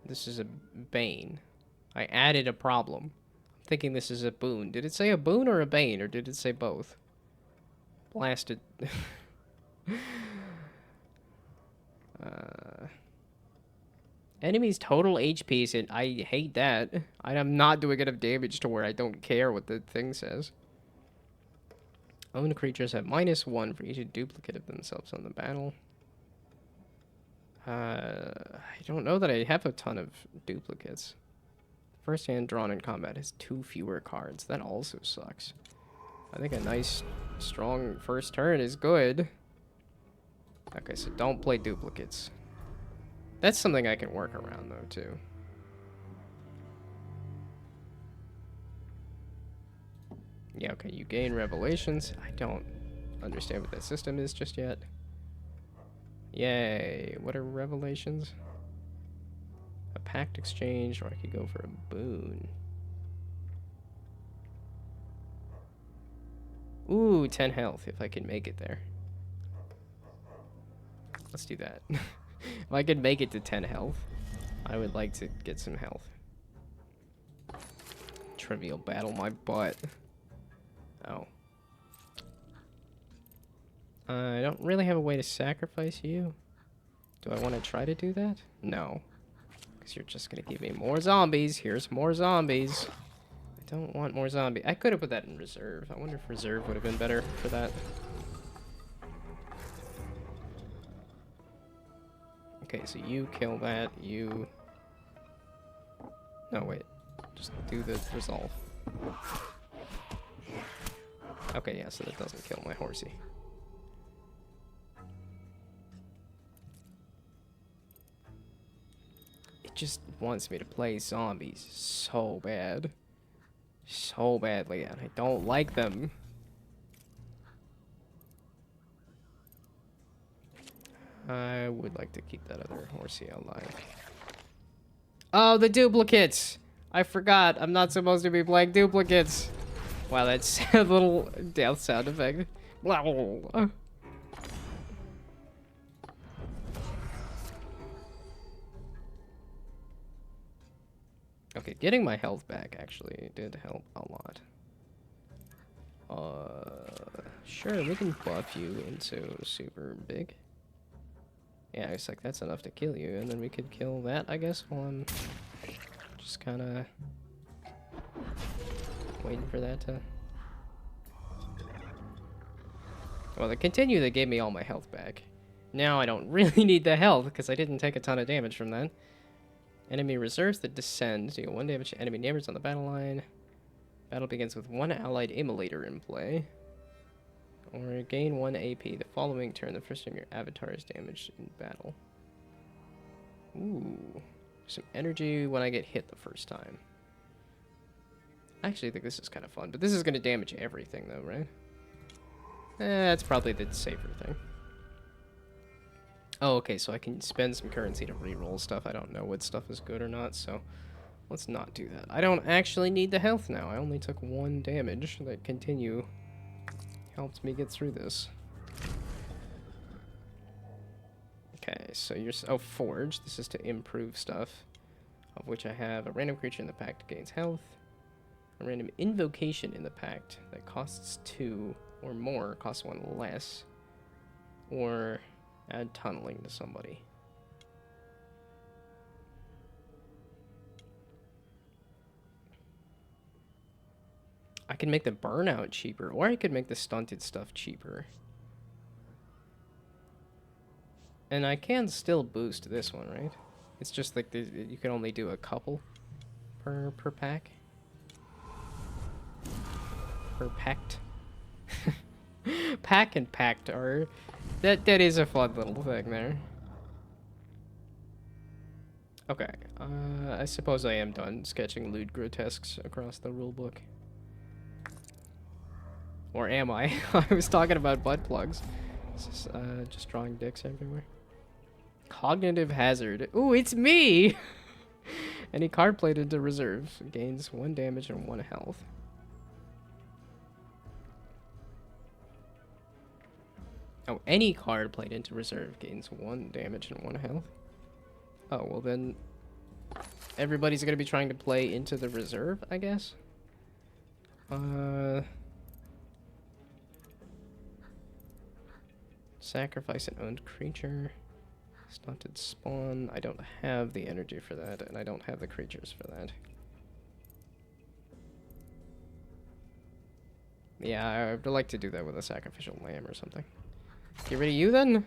This is a bane. I added a problem. I'm thinking this is a boon. Did it say a boon or a bane, or did it say both? Blasted. Enemy's total HP is it. I hate that. I'm not doing enough damage to where I don't care what the thing says. Owned creatures have -1 for each duplicate of themselves on the battle. I don't know that I have a ton of duplicates. First hand drawn in combat has 2 fewer cards. That also sucks. I think a nice, strong first turn is good. Okay, so don't play duplicates. That's something I can work around, though, too. Yeah, okay, you gain revelations. I don't understand what that system is just yet. Yay, what are revelations? A pact exchange, or I could go for a boon. Ooh, 10 health, if I can make it there. Let's do that. If I could make it to 10 health, I would like to get some health. Trivial battle my butt. Oh. I don't really have a way to sacrifice you. Do I want to try to do that? No. Because you're just going to give me more zombies. Here's more zombies. I don't want more zombies. I could have put that in reserve. I wonder if reserve would have been better for that. Okay, so you kill that, you... No, wait. Just do the resolve. Okay, yeah, so that doesn't kill my horsey. It just wants me to play zombies so bad. So badly, and I don't like them. I would like to keep that other horsey alive. Oh, the duplicates! I forgot. I'm not supposed to be playing duplicates. Wow, that's a little death sound effect. Okay, getting my health back actually did help a lot. Sure, we can buff you into super big. Yeah, it's like that's enough to kill you, and then we could kill that, I guess, while I'm just kind of waiting for that to... Well, the continue that gave me all my health back. Now I don't really need the health, because I didn't take a ton of damage from that. Enemy reserves that descend. Deal 1 damage to enemy neighbors on the battle line. Battle begins with 1 allied immolator in play. Or gain 1 AP. The following turn, the first time your avatar is damaged in battle. Ooh. Some energy when I get hit the first time. I actually think this is kind of fun, but this is going to damage everything though, right? That's probably the safer thing. Oh, okay, so I can spend some currency to reroll stuff. I don't know what stuff is good or not, so let's not do that. I don't actually need the health now. I only took 1 damage. That continue helped me get through this. Okay, so you're... Oh, Forge. This is to improve stuff, of which I have a random creature in the pact gains health, a random invocation in the pact that costs 2 or more, costs 1 less, or add tunneling to somebody. I can make the burnout cheaper, or I could make the stunted stuff cheaper. And I can still boost this one, right? It's just like you can only do a couple per pack. Per pact. Pack and pact are... That is a fun little thing there. Okay, I suppose I am done sketching lewd grotesques across the rulebook. Or am I? I was talking about butt plugs. Just drawing dicks everywhere. Cognitive hazard. Ooh, it's me! Any card played into reserve gains 1 damage and 1 health. Oh, any card played into reserve gains 1 damage and 1 health. Oh, well then... Everybody's gonna be trying to play into the reserve, I guess? Sacrifice an owned creature. Stunted spawn. I don't have the energy for that, and I don't have the creatures for that. Yeah, I'd like to do that with a sacrificial lamb or something. Get rid of you, then?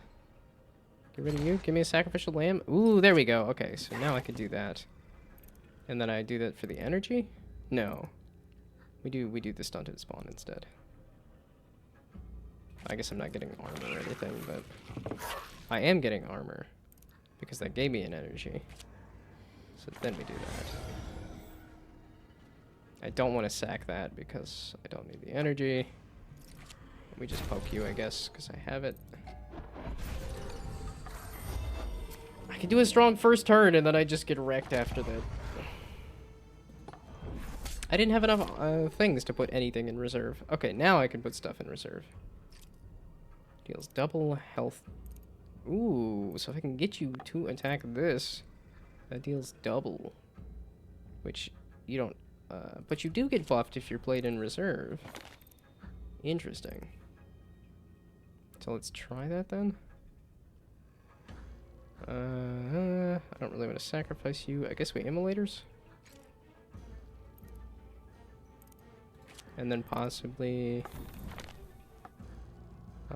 Get rid of you? Give me a sacrificial lamb? Ooh, there we go. Okay, so now I can do that. And then I do that for the energy? No. We do the stunted spawn instead. I guess I'm not getting armor or anything, but I am getting armor because that gave me an energy. So then we do that. I don't want to sack that because I don't need the energy. We just poke you, I guess, because I have it. I can do a strong first turn and then I just get wrecked after that. I didn't have enough things to put anything in reserve. Okay, now I can put stuff in reserve. Deals double health. Ooh, so if I can get you to attack this, that deals double. Which you don't... but you do get buffed if you're played in reserve. Interesting. So let's try that then. I don't really want to sacrifice you. I guess we immolators? And then possibly...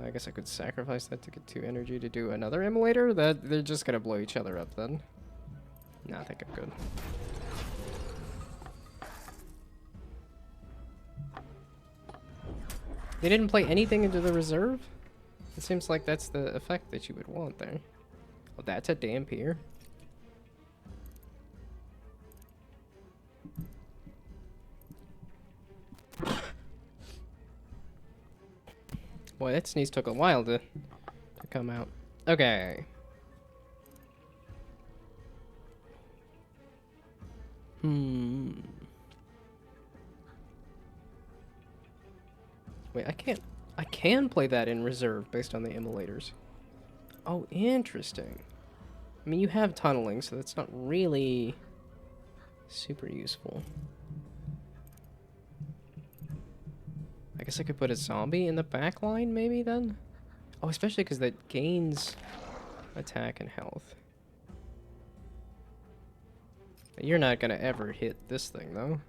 I guess I could sacrifice that to get 2 energy to do another immolator? That they're just gonna blow each other up then. Nah, I think I'm good. They didn't play anything into the reserve? It seems like that's the effect that you would want there. Oh, that's a Dampier. Boy, that sneeze took a while to come out. Okay. Wait, I can play that in reserve based on the immolators. Oh, interesting. I mean, you have tunneling, so that's not really super useful. I guess I could put a zombie in the back line, maybe, then? Oh, especially because that gains attack and health. You're not gonna ever hit this thing, though.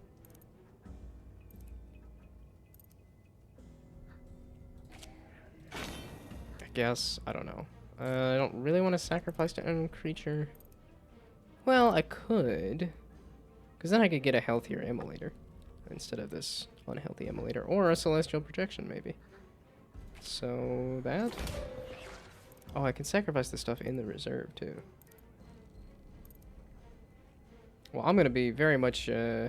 I guess. I don't know. I don't really want to sacrifice to an creature. Well, I could. Because then I could get a healthier immolator instead of this unhealthy immolator. Or a celestial projection, maybe. So, that. Oh, I can sacrifice the stuff in the reserve, too. Well, I'm going to be very much... Oh,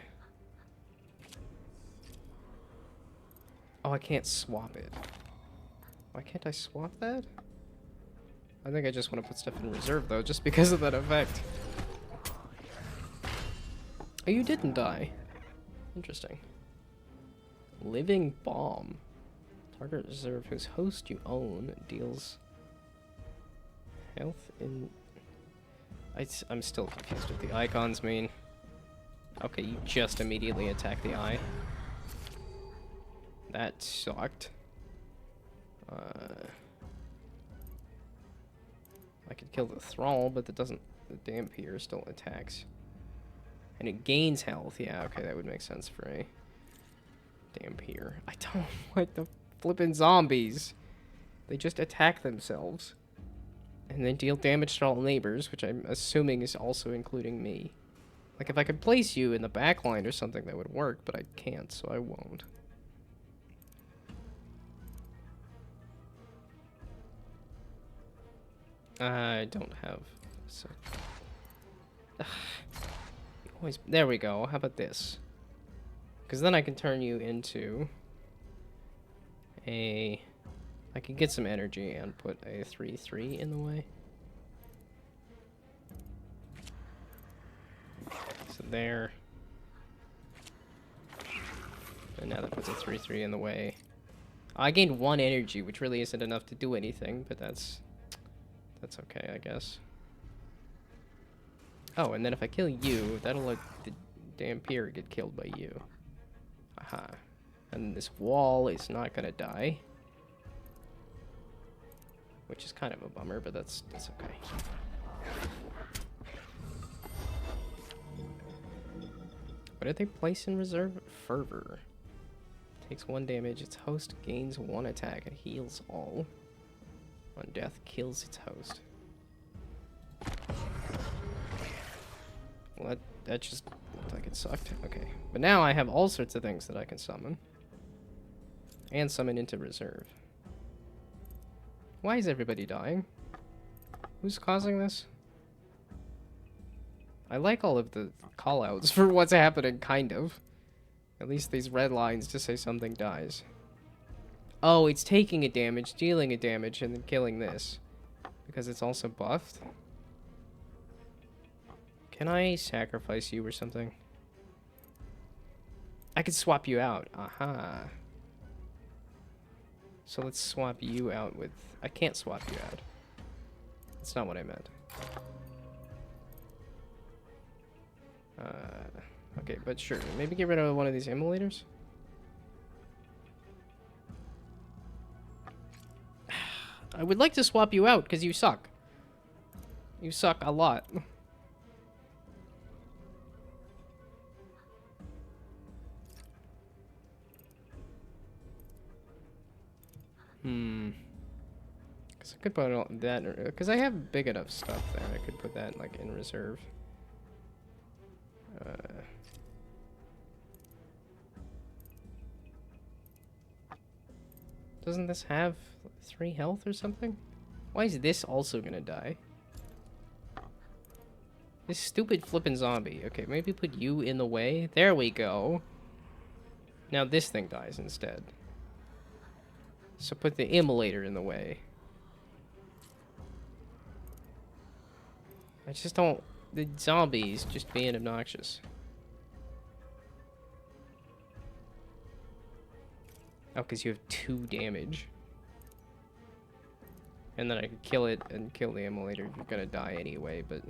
I can't swap it. Why can't I swap that? I think I just want to put stuff in reserve, though, just because of that effect. Oh, you didn't die. Interesting. Living Bomb. Target reserve whose host you own deals health in... I'm still confused what the icons mean. Okay, you just immediately attack the eye. That sucked. I could kill the Thrall, but that doesn't... The Dampier still attacks. And it gains health. Yeah, okay, that would make sense for a Dampier. I don't like the flippin' zombies. They just attack themselves. And then deal damage to all neighbors, which I'm assuming is also including me. Like, if I could place you in the back line or something, that would work, but I can't, so I won't. I don't have... So. Always, there we go. How about this? Because then I can turn you into a... I can get some energy and put a 3/3 in the way. So there. And now that puts a 3/3 in the way. I gained 1 energy, which really isn't enough to do anything, but that's okay, I guess. Oh, and then if I kill you, that'll let the Dampier get killed by you. Aha. And this wall is not gonna die. Which is kind of a bummer, but that's okay. What did they place in reserve? Fervor. Takes 1 damage. Its host gains 1 attack and heals all. On death, kills its host. Well, that just looked like it sucked. Okay. But now I have all sorts of things that I can summon. And summon into reserve. Why is everybody dying? Who's causing this? I like all of the callouts for what's happening, kind of. At least these red lines to say something dies. Oh, it's taking a damage, dealing a damage, and then killing this. Because it's also buffed? Can I sacrifice you or something? I could swap you out. Aha. So let's swap you out with... I can't swap you out. That's not what I meant. Okay, but sure. Maybe get rid of one of these immolators? I would like to swap you out, because you suck. You suck a lot. So I could put all that, because I have big enough stuff there. I could put that, like, in reserve. Doesn't this have 3 health or something? Why is this also gonna die? This stupid flippin' zombie. Okay, maybe put you in the way. There we go. Now this thing dies instead. So put the immolator in the way. I just don't... The zombies just being obnoxious. Oh, because you have 2 damage. And then I could kill it and kill the immolator. You're gonna die anyway, but...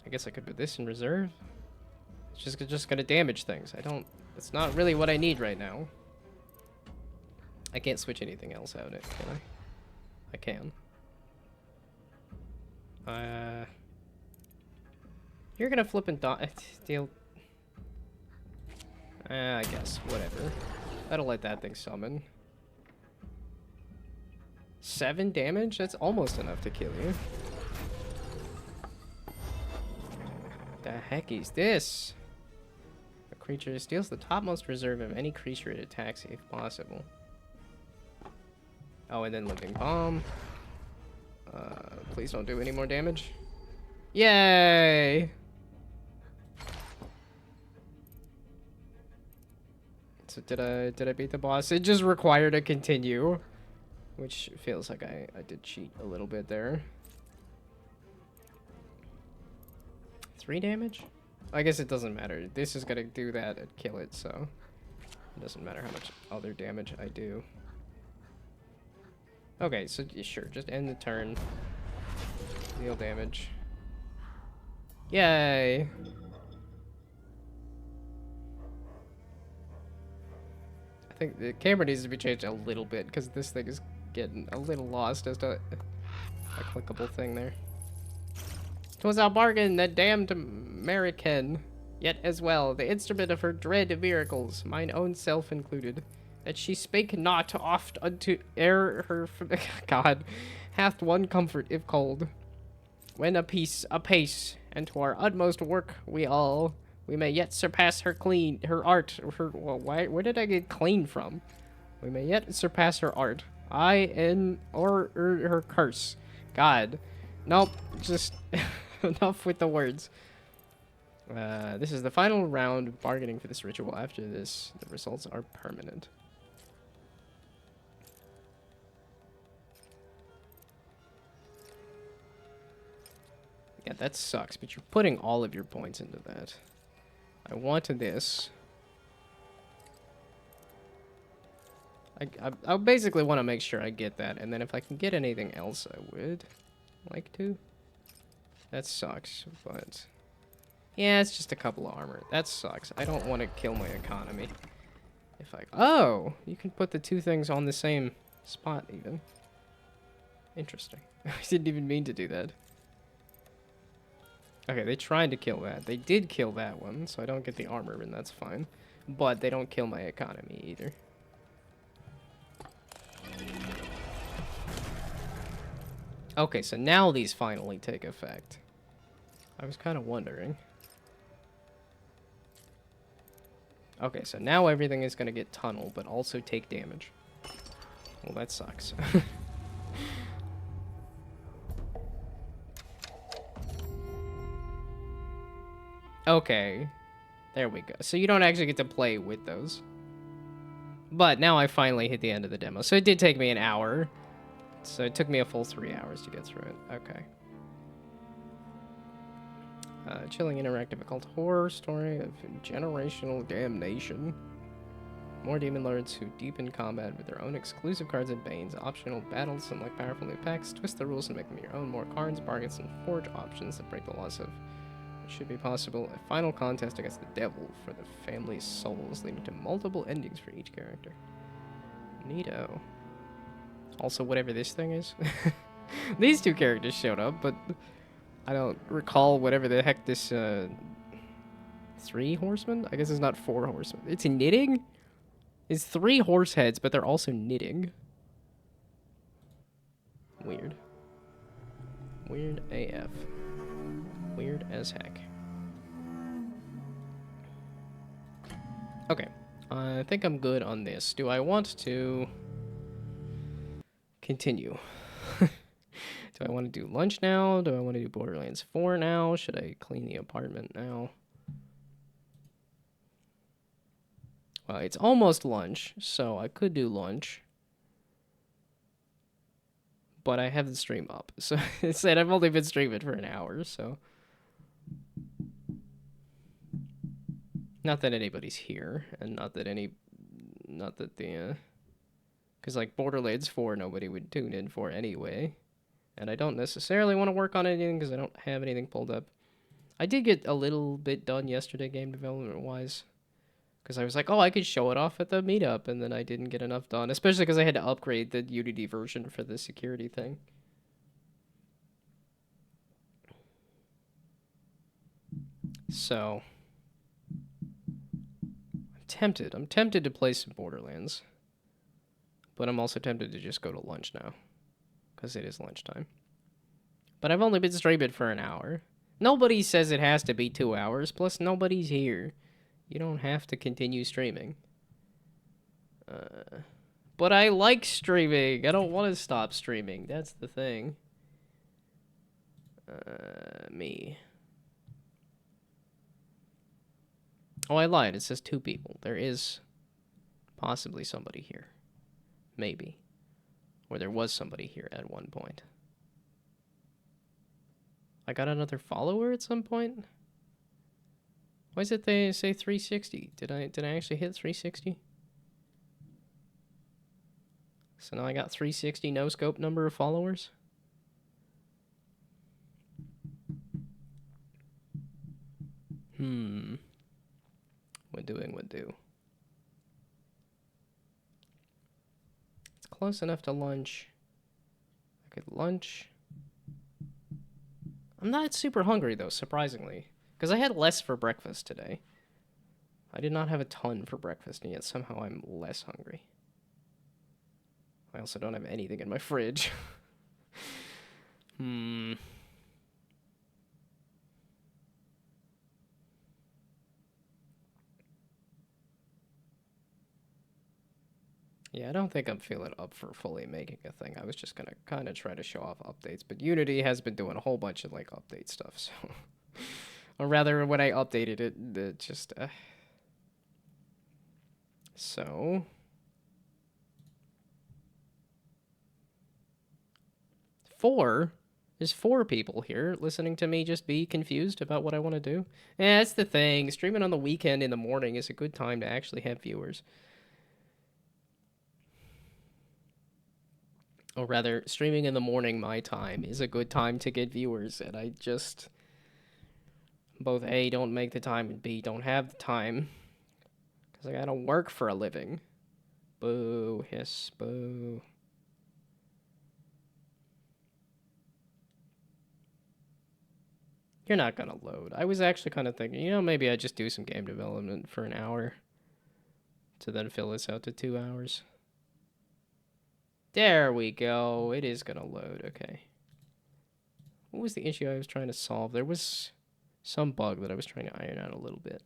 I guess I could put this in reserve. It's just gonna damage things. I don't... It's not really what I need right now. I can't switch anything else out, can I? I can. You're gonna flip and deal... I guess, whatever. That'll let that thing summon. 7 damage? That's almost enough to kill you. The heck is this? A creature steals the topmost reserve of any creature it attacks if possible. Oh, and then living bomb. Please don't do any more damage. Yay! So did I beat the boss? It just required a continue, which feels like I did cheat a little bit there. 3 damage? I guess it doesn't matter. This is gonna do that and kill it, so it doesn't matter how much other damage I do. Okay, so sure, just end the turn. Deal damage. Yay! I think the camera needs to be changed a little bit because this thing is getting a little lost as to a clickable thing there. 'Twas our bargain, that damned American, yet as well the instrument of her dread miracles, mine own self included, that she spake not oft unto ere her God hath one comfort if cold. When apace, and to our utmost work we may yet surpass her art, well, where did I get clean from? We may yet surpass her art, or her curse. God. Nope, just enough with the words. This is the final round of bargaining for this ritual. After this, the results are permanent. Yeah, that sucks, but you're putting all of your points into that. I wanted this. I basically want to make sure I get that, and then if I can get anything else, I would like to. That sucks, but... Yeah, it's just a couple of armor. That sucks. I don't want to kill my economy. If I... Oh! You can put the 2 things on the same spot, even. Interesting. I didn't even mean to do that. Okay, they tried to kill that. They did kill that one, so I don't get the armor, and that's fine. But they don't kill my economy, either. Okay, so now these finally take effect. I was kind of wondering. Okay, so now everything is going to get tunnel, but also take damage. Well, that sucks. Okay. There we go. So you don't actually get to play with those. But now I finally hit the end of the demo. So it did take me an hour. So it took me a full 3 hours to get through it. Okay. Chilling interactive occult horror story of generational damnation. More demon lords who deepen combat with their own exclusive cards and banes, optional battles, and like powerful new packs. Twist the rules and make them your own. More cards, bargains, and forge options that break the laws of what should be possible. A final contest against the devil for the family's souls, leading to multiple endings for each character. Neato. Also, whatever this thing is. These 2 characters showed up, but I don't recall whatever the heck this 3 horsemen? I guess it's not 4 horsemen. It's knitting? It's 3 horse heads, but they're also knitting. Weird. Weird AF. Weird as heck. Okay. I think I'm good on this. Do I want to continue? Do I want to do lunch now? Do I want to do Borderlands 4 now? Should I clean the apartment now? Well, it's almost lunch, so I could do lunch. But I have the stream up. So it said I've only been streaming for an hour, so. Not that anybody's here, and not that the, because like Borderlands 4 nobody would tune in for anyway. And I don't necessarily want to work on anything because I don't have anything pulled up. I did get a little bit done yesterday game development wise. Because I was like, oh, I could show it off at the meetup, and then I didn't get enough done. Especially because I had to upgrade the Unity version for the security thing. So, I'm tempted to play some Borderlands. But I'm also tempted to just go to lunch now. Because it is lunchtime. But I've only been streaming for an hour. Nobody says it has to be 2 hours, plus nobody's here. You don't have to continue streaming. But I like streaming. I don't want to stop streaming. That's the thing. Me. Oh, I lied. It says 2 people. There is possibly somebody here. Maybe. Or there was somebody here at one point. I got another follower at some point? Why is it they say 360? Did I actually hit 360? So now I got 360 no scope number of followers? Would do. It's close enough to lunch. I could lunch. I'm not super hungry though, surprisingly. Because I had less for breakfast today. I did not have a ton for breakfast, and yet somehow I'm less hungry. I also don't have anything in my fridge. Yeah, I don't think I'm feeling up for fully making a thing. I was just gonna kind of try to show off updates, but Unity has been doing a whole bunch of like update stuff, so. Or rather, when I updated it just. So. There's 4 people here listening to me just be confused about what I want to do. Yeah, that's the thing. Streaming on the weekend in the morning is a good time to actually have viewers. Or rather, streaming in the morning my time is a good time to get viewers, and I just both A, don't make the time, and B, don't have the time. Because I gotta work for a living. Boo, hiss, boo. You're not gonna load. I was actually kind of thinking, you know, maybe I just do some game development for an hour. To then fill this out to 2 hours. There we go. It is gonna load. Okay. What was the issue I was trying to solve? There was some bug that I was trying to iron out a little bit.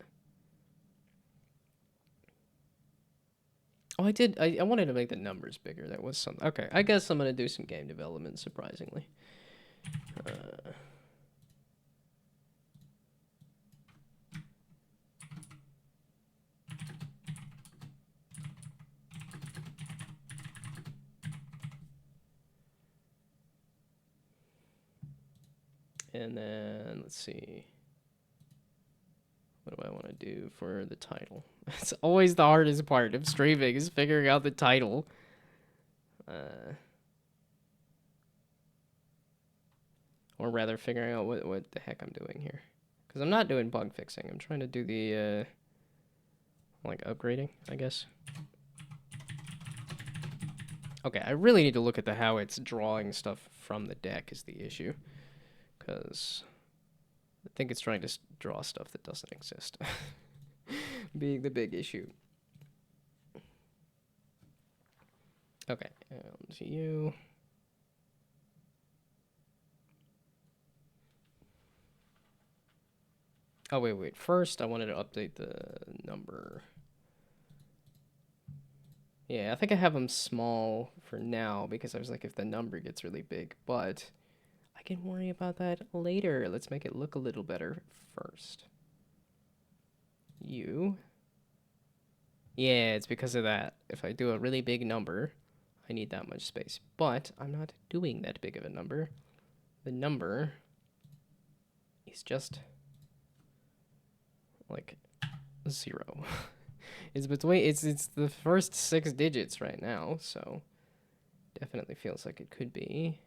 Oh, I did. I wanted to make the numbers bigger. That was something. Okay, I guess I'm gonna do some game development, surprisingly. And then, let's see. What do I want to do for the title? It's always the hardest part of streaming is figuring out the title. Or rather, figuring out what the heck I'm doing here. Because I'm not doing bug fixing. I'm trying to do the, like, upgrading, I guess. Okay, I really need to look at how it's drawing stuff from the deck is the issue. Because I think it's trying to draw stuff that doesn't exist. Being the big issue. Okay, and you. Oh, wait. First, I wanted to update the number. Yeah, I think I have them small for now because I was like, if the number gets really big, but I can worry about that later. Let's make it look a little better first. You. Yeah, it's because of that. If I do a really big number, I need that much space. But I'm not doing that big of a number. The number is just like 0. It's between it's the first 6 digits right now, so definitely feels like it could be.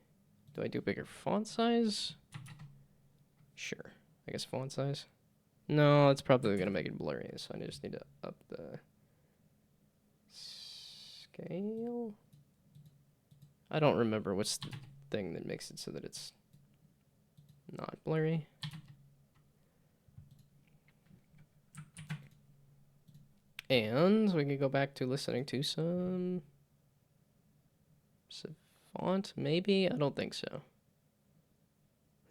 Do I do bigger font size? Sure. I guess font size. No, it's probably gonna make it blurry, so I just need to up the scale. I don't remember what's the thing that makes it so that it's not blurry. And we can go back to listening to some Savant, maybe? I don't think so.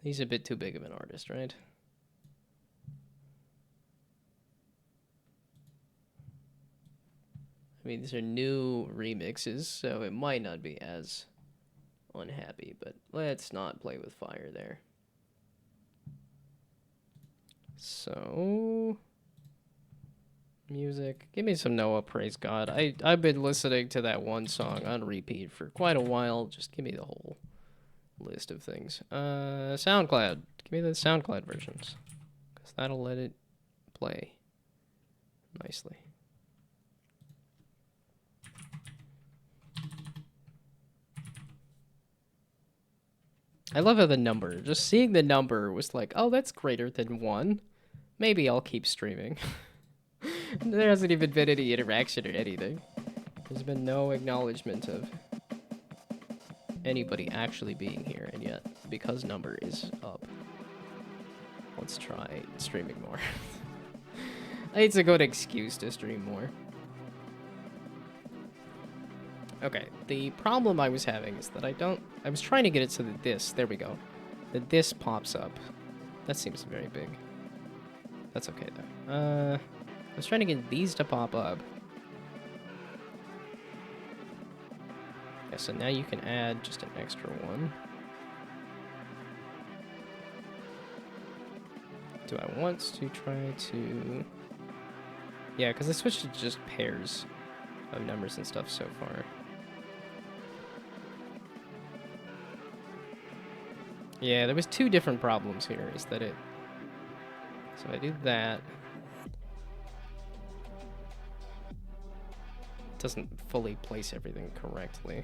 He's a bit too big of an artist, right? I mean, these are new remixes, so it might not be as unhappy, but let's not play with fire there. So, music. Give me some Noah, praise God. I've been listening to that one song on repeat for quite a while. Just give me the whole list of things. SoundCloud. Give me the SoundCloud versions, because that'll let it play nicely. I love how the number, just seeing the number was like, oh, that's greater than 1. Maybe I'll keep streaming. There hasn't even been any interaction or anything. There's been no acknowledgement of anybody actually being here, and yet, because number is up, let's try streaming more. It's a good excuse to stream more. Okay, the problem I was having is that I was trying to get it so that there we go, that this pops up. That seems very big. That's okay though. I was trying to get these to pop up. Yeah, so now you can add just an extra one. Do I want to try to... Yeah, because I switched to just pairs of numbers and stuff so far. Yeah, there was 2 different problems here, is that it... So I do that. It doesn't fully place everything correctly.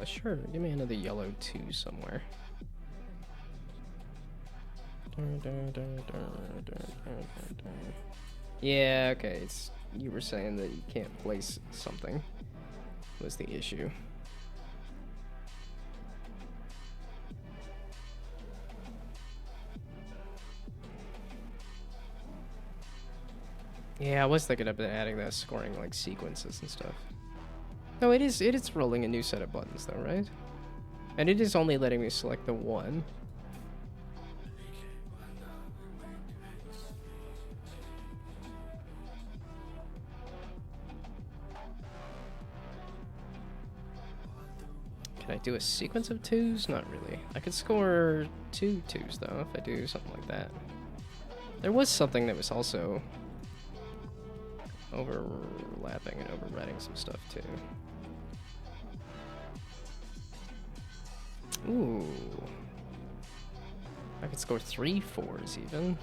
Sure, give me another yellow 2 somewhere. Yeah, okay, you were saying that you can't place something was the issue. Yeah, I was thinking about adding that scoring like sequences and stuff. No, it is rolling a new set of buttons though, right? And it is only letting me select the one. Can I do a sequence of 2s? Not really. I could score 2 2s though if I do something like that. There was something that was also overlapping and overwriting some stuff too. Ooh. I could score 3 4s even.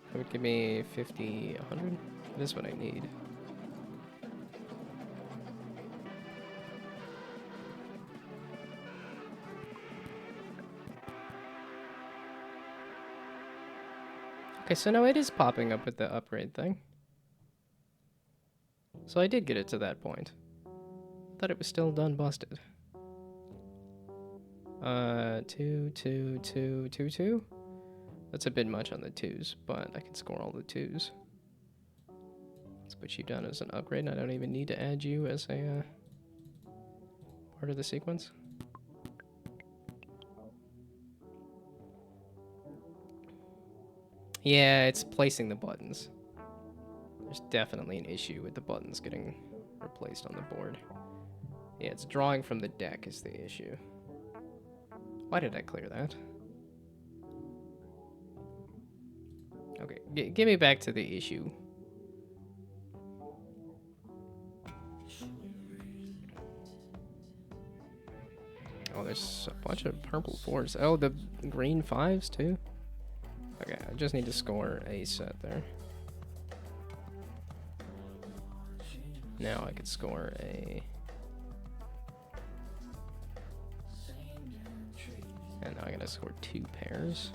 That would give me 50, 100. That is what I need. Okay, so now it is popping up with the upgrade thing. So I did get it to that point. Thought it was still done busted. 2 2 2 2 2. That's a bit much on the 2s, but I can score all the 2s. Let's put you down as an upgrade, and I don't even need to add you as a part of the sequence. Yeah, it's placing the buttons. There's definitely an issue with the buttons getting replaced on the board. Yeah, it's drawing from the deck is the issue. Why did I clear that? Okay, give me back to the issue. Oh, there's a bunch of purple 4s. Oh, the green 5s too? Okay, I just need to score a set there. Now I could score a... And now I gotta score 2 pairs.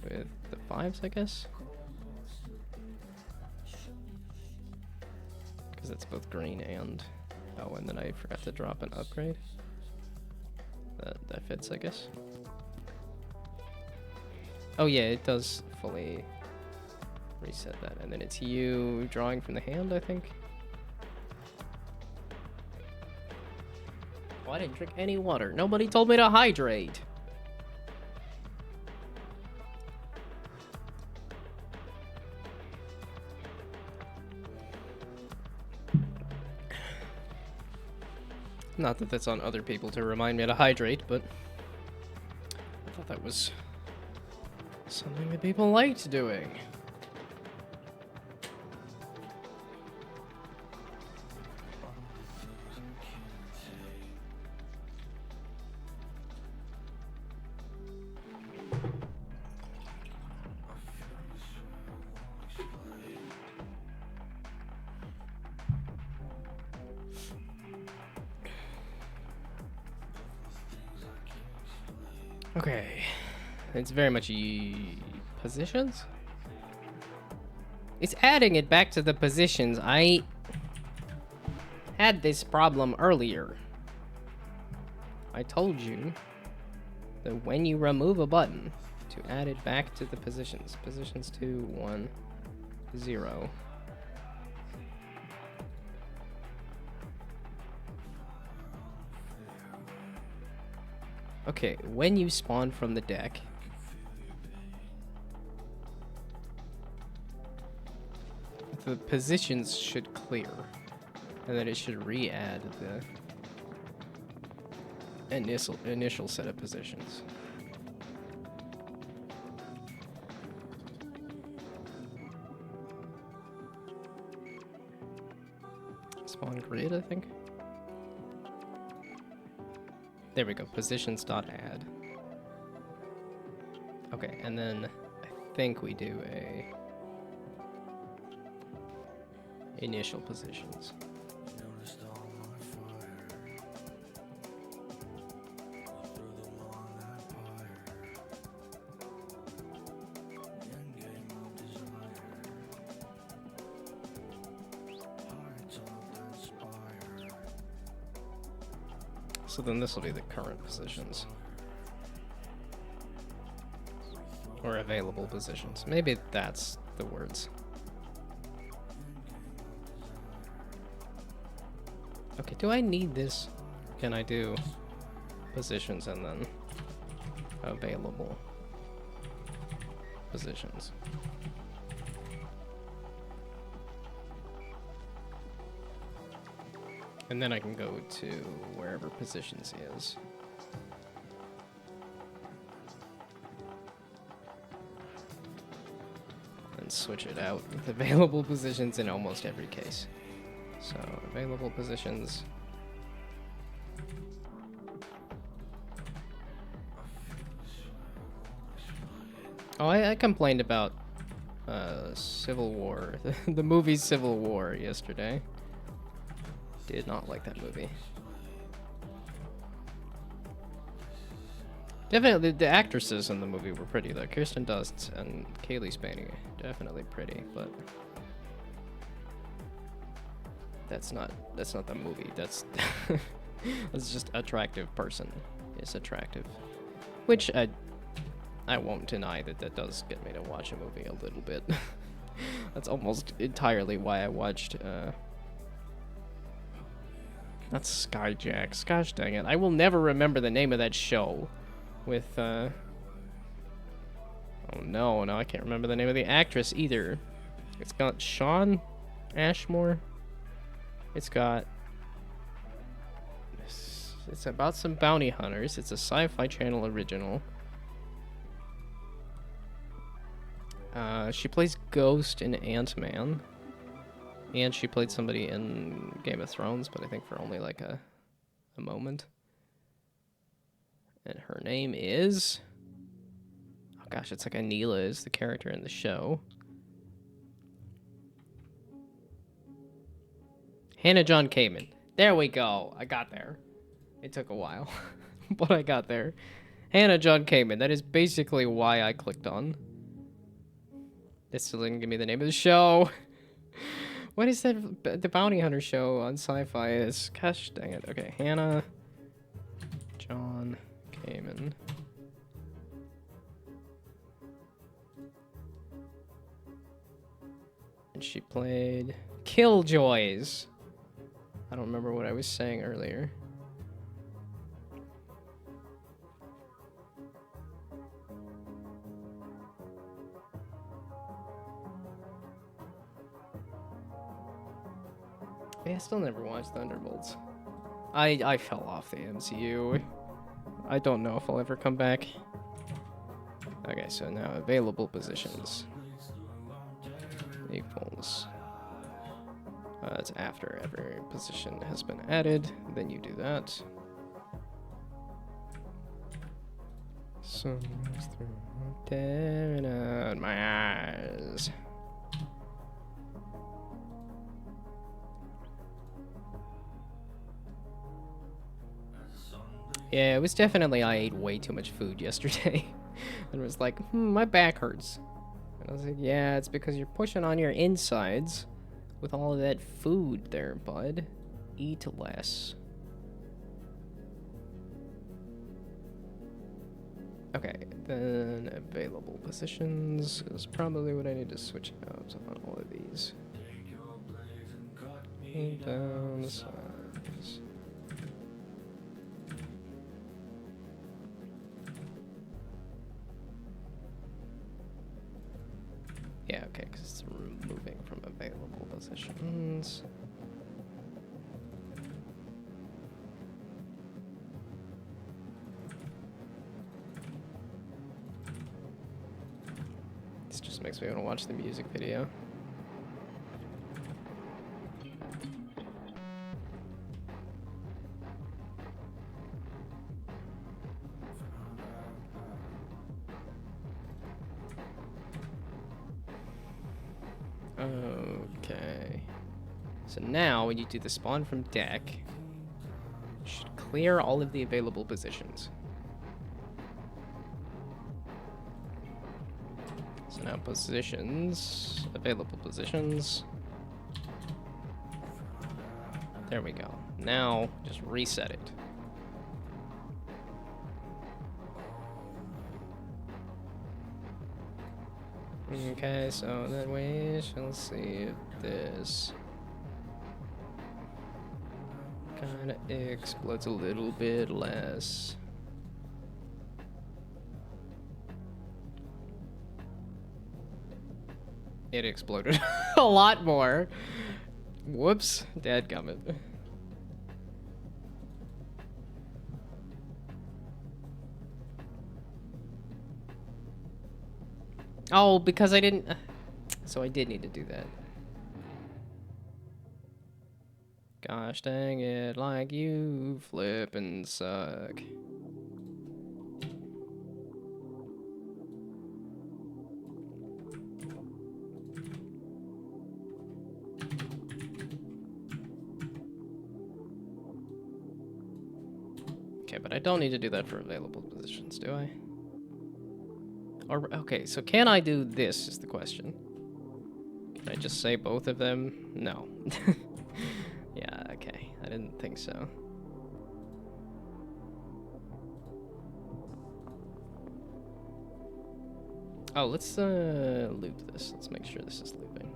With the 5s, I guess? Because it's both green and... Oh, and then I forgot to drop an upgrade. That fits, I guess. Oh yeah, it does fully reset that. And then it's you drawing from the hand, I think. Oh, I didn't drink any water. Nobody told me to hydrate. Not that that's on other people to remind me to hydrate, but I thought that was something that people liked doing. Okay, it's very much positions. It's adding it back to the positions. I had this problem earlier. I told you that when you remove a button, to add it back to the positions. Positions 2, 1, 0. Okay, when you spawn from the deck, the positions should clear, and then it should re-add the initial set of positions. Spawn grid, I think. There we go, positions.add. Okay, and then I think we do a initial positions. So then this will be the current positions. Or available positions. Maybe that's the words. Okay, do I need this? Can I do positions and then available positions? And then I can go to wherever positions is. And switch it out with available positions in almost every case. So, available positions. Oh, I complained about Civil War, the movie Civil War yesterday. Did not like that movie. Definitely, the actresses in the movie were pretty though. Kirsten Dunst and Kaylee Spaney, definitely pretty, but that's not the movie. That's that's just attractive person is attractive, which I won't deny that does get me to watch a movie a little bit. That's almost entirely why I watched That's Skyjacks. Gosh dang it. I will never remember the name of that show. With, Oh no, I can't remember the name of the actress either. It's got Sean Ashmore. It's got... It's about some bounty hunters. It's a Sci-Fi Channel original. She plays Ghost in Ant-Man. And she played somebody in Game of Thrones, but I think for only like a moment. And her name is... Oh gosh, it's like Anila is the character in the show. Hannah John Kamen. There we go. I got there. It took a while, but I got there. Hannah John Kamen. That is basically why I clicked on. This still didn't give me the name of the show. What is that? The Bounty Hunter show on Sci-Fi is... Gosh dang it. Okay, Hannah John Kamen. And she played Killjoys. I don't remember what I was saying earlier. I still never watched Thunderbolts. I fell off the MCU. I don't know if I'll ever come back. Okay, so now available positions equals... it's after every position has been added. Then you do that. Sunrise through tearing out my eyes. Yeah, it was definitely I ate way too much food yesterday. And it was like, my back hurts. And I was like, yeah, it's because you're pushing on your insides with all of that food there, bud. Eat less. Okay, then available positions is probably what I need to switch out on all of these. Down the sides. Yeah, okay, because it's removing from available positions. This just makes me want to watch the music video. Okay. So now, when you do the spawn from deck, you should clear all of the available positions. So now positions, available positions. There we go. Now, just reset it. Okay, so then we shall see if this kind of explodes a little bit less. It exploded a lot more. Whoops, dadgummit. Oh, because I didn't... So I did need to do that. Gosh dang it, like you flippin' suck. Okay, but I don't need to do that for available positions, do I? Or, okay, so can I do this is the question. Can I just say both of them? No. Yeah, okay. I didn't think so. Oh, let's loop this. Let's make sure this is looping.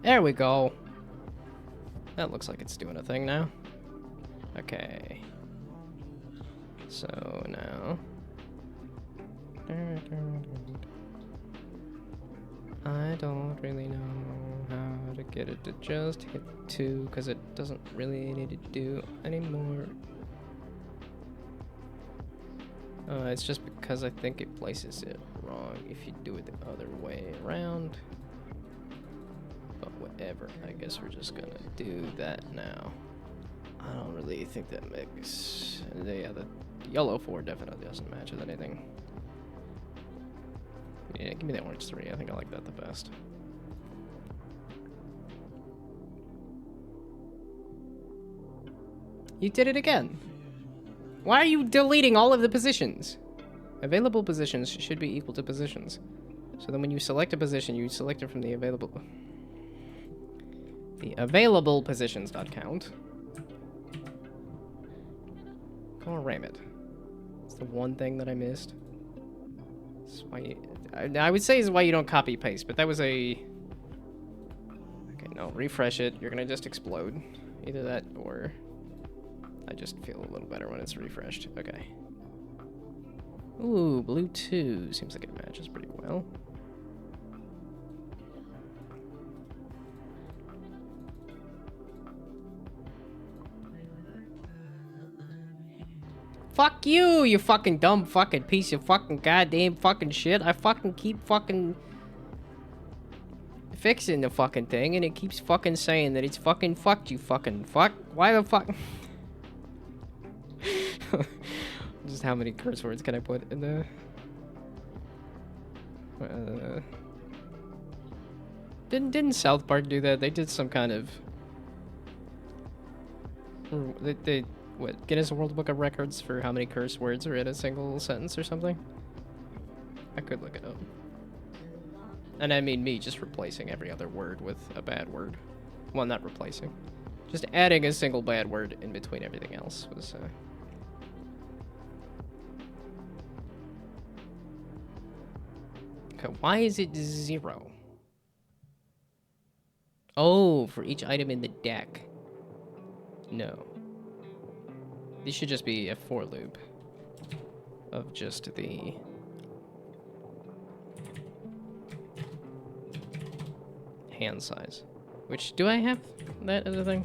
There we go. That looks like it's doing a thing now. Okay. So now... I don't really know how to get it to just hit 2, because it doesn't really need to do anymore. It's just because I think it places it wrong if you do it the other way around. But whatever, I guess we're just gonna do that now. I don't really think that makes... Yeah, the yellow 4 definitely doesn't match with anything. Yeah, give me that orange 3. I think I like that the best. You did it again. Why are you deleting all of the positions? Available positions should be equal to positions. So then when you select a position, you select it from the available... The available positions.count. Come on, ram it. It's the one thing that I missed. That's why you... I would say is why you don't copy paste, but that was a... Okay, no, refresh it. You're gonna just explode. Either that or... I just feel a little better when it's refreshed. Okay. Ooh, blue 2. Seems like it matches pretty well. Fuck you, you fucking dumb fucking piece of fucking goddamn fucking shit. I fucking keep fucking fixing the fucking thing and it keeps fucking saying that it's fucking fucked, you fucking fuck. Why the fuck? Just how many curse words can I put in the... Didn't South Park do that? They did some kind of... They what, Guinness World Book of Records for how many curse words are in a single sentence or something? I could look it up. And I mean me just replacing every other word with a bad word. Well, not replacing. Just adding a single bad word in between everything else was... Okay, why is it 0? Oh, for each item in the deck. No. This should just be a for loop of just the hand size. Which, do I have that as a thing?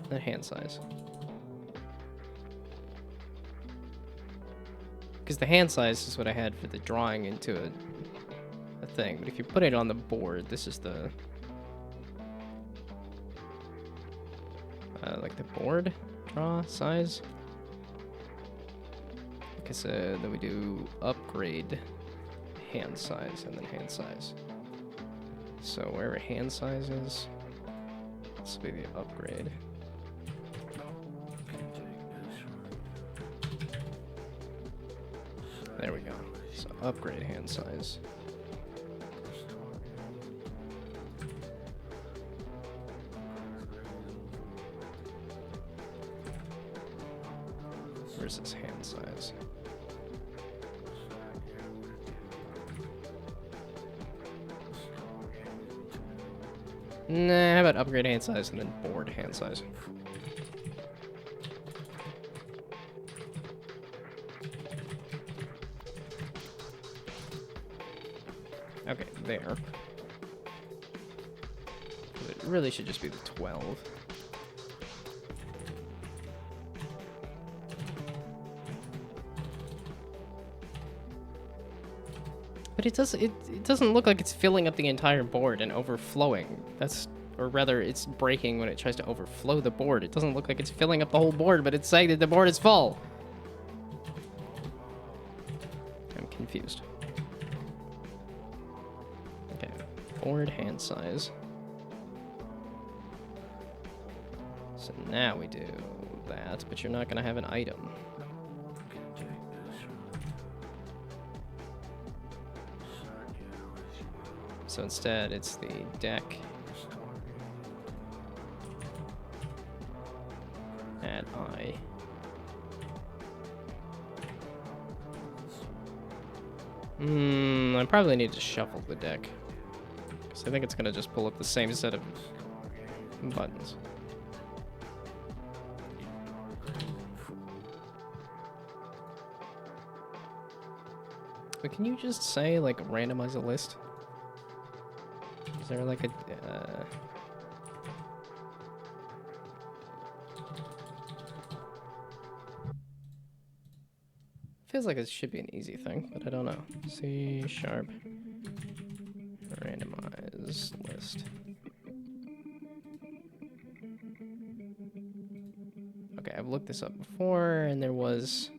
The hand size. Because the hand size is what I had for the drawing into a thing. But if you put it on the board, this is the... like the board draw size. Because then we do upgrade hand size and then hand size. So wherever hand size is, this will be the upgrade. There we go. So upgrade hand size. Versus hand size. Nah, how about upgrade hand size and then board hand size? Okay, there. It really should just be the 12. But it doesn't look like it's filling up the entire board and overflowing. Or rather, it's breaking when it tries to overflow the board. It doesn't look like it's filling up the whole board, but it's saying that the board is full. I'm confused. Okay, board hand size. So now we do that, but you're not gonna have an item. So instead, it's the deck at I. I probably need to shuffle the deck. So I think it's gonna just pull up the same set of buttons. But can you just say, like, randomize a list? Is there, like, a... Feels like it should be an easy thing, but I don't know. C# randomize list. Okay, I've looked this up before, and there was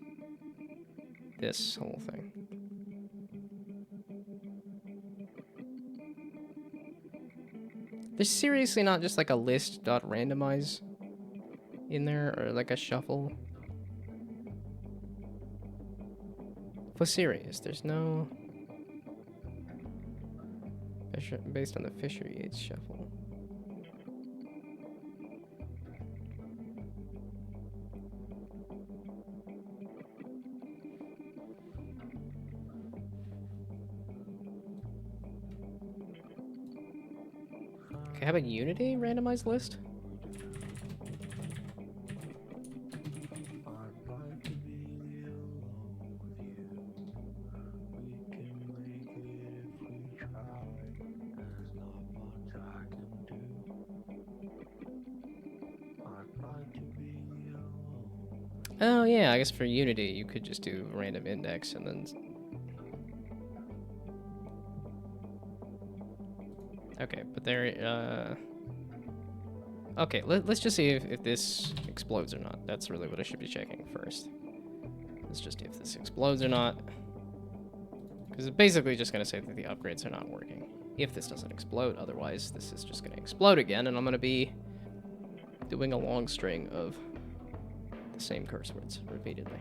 this whole thing. There's seriously not just like a list.randomize in there, or like a shuffle? For serious, there's no... based on the Fisher-Yates shuffle. Okay, how about Unity randomized list? Oh yeah, I guess for Unity you could just do random index and then... Okay, but there, okay, let's just see if this explodes or not. That's really what I should be checking first. Let's just see if this explodes or not. Because it's basically just going to say that the upgrades are not working. If this doesn't explode, otherwise this is just going to explode again, and I'm going to be doing a long string of the same curse words repeatedly.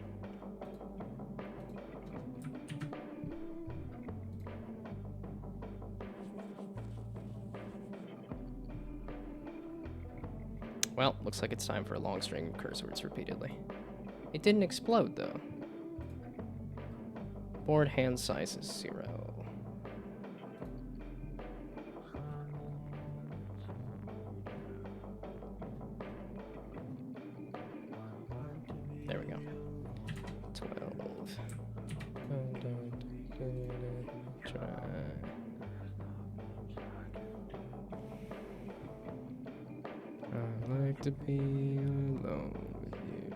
Well, looks like it's time for a long string of curse words repeatedly. It didn't explode, though. Board hand size is 0. There we go. 12. Try. I like to be alone with you.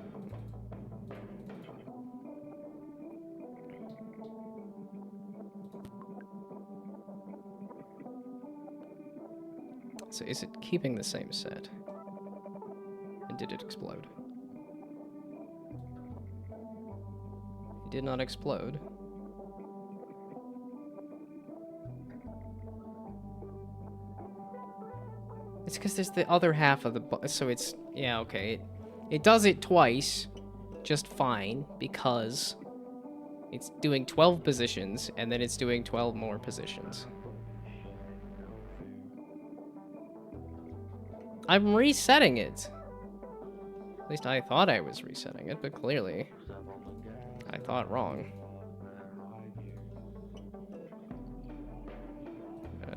So is it keeping the same set? And did it explode? It did not explode. It's because there's the other half of the... So it's... Yeah, okay. It does it twice just fine because it's doing 12 positions and then it's doing 12 more positions. I'm resetting it. At least I thought I was resetting it, but clearly I thought wrong.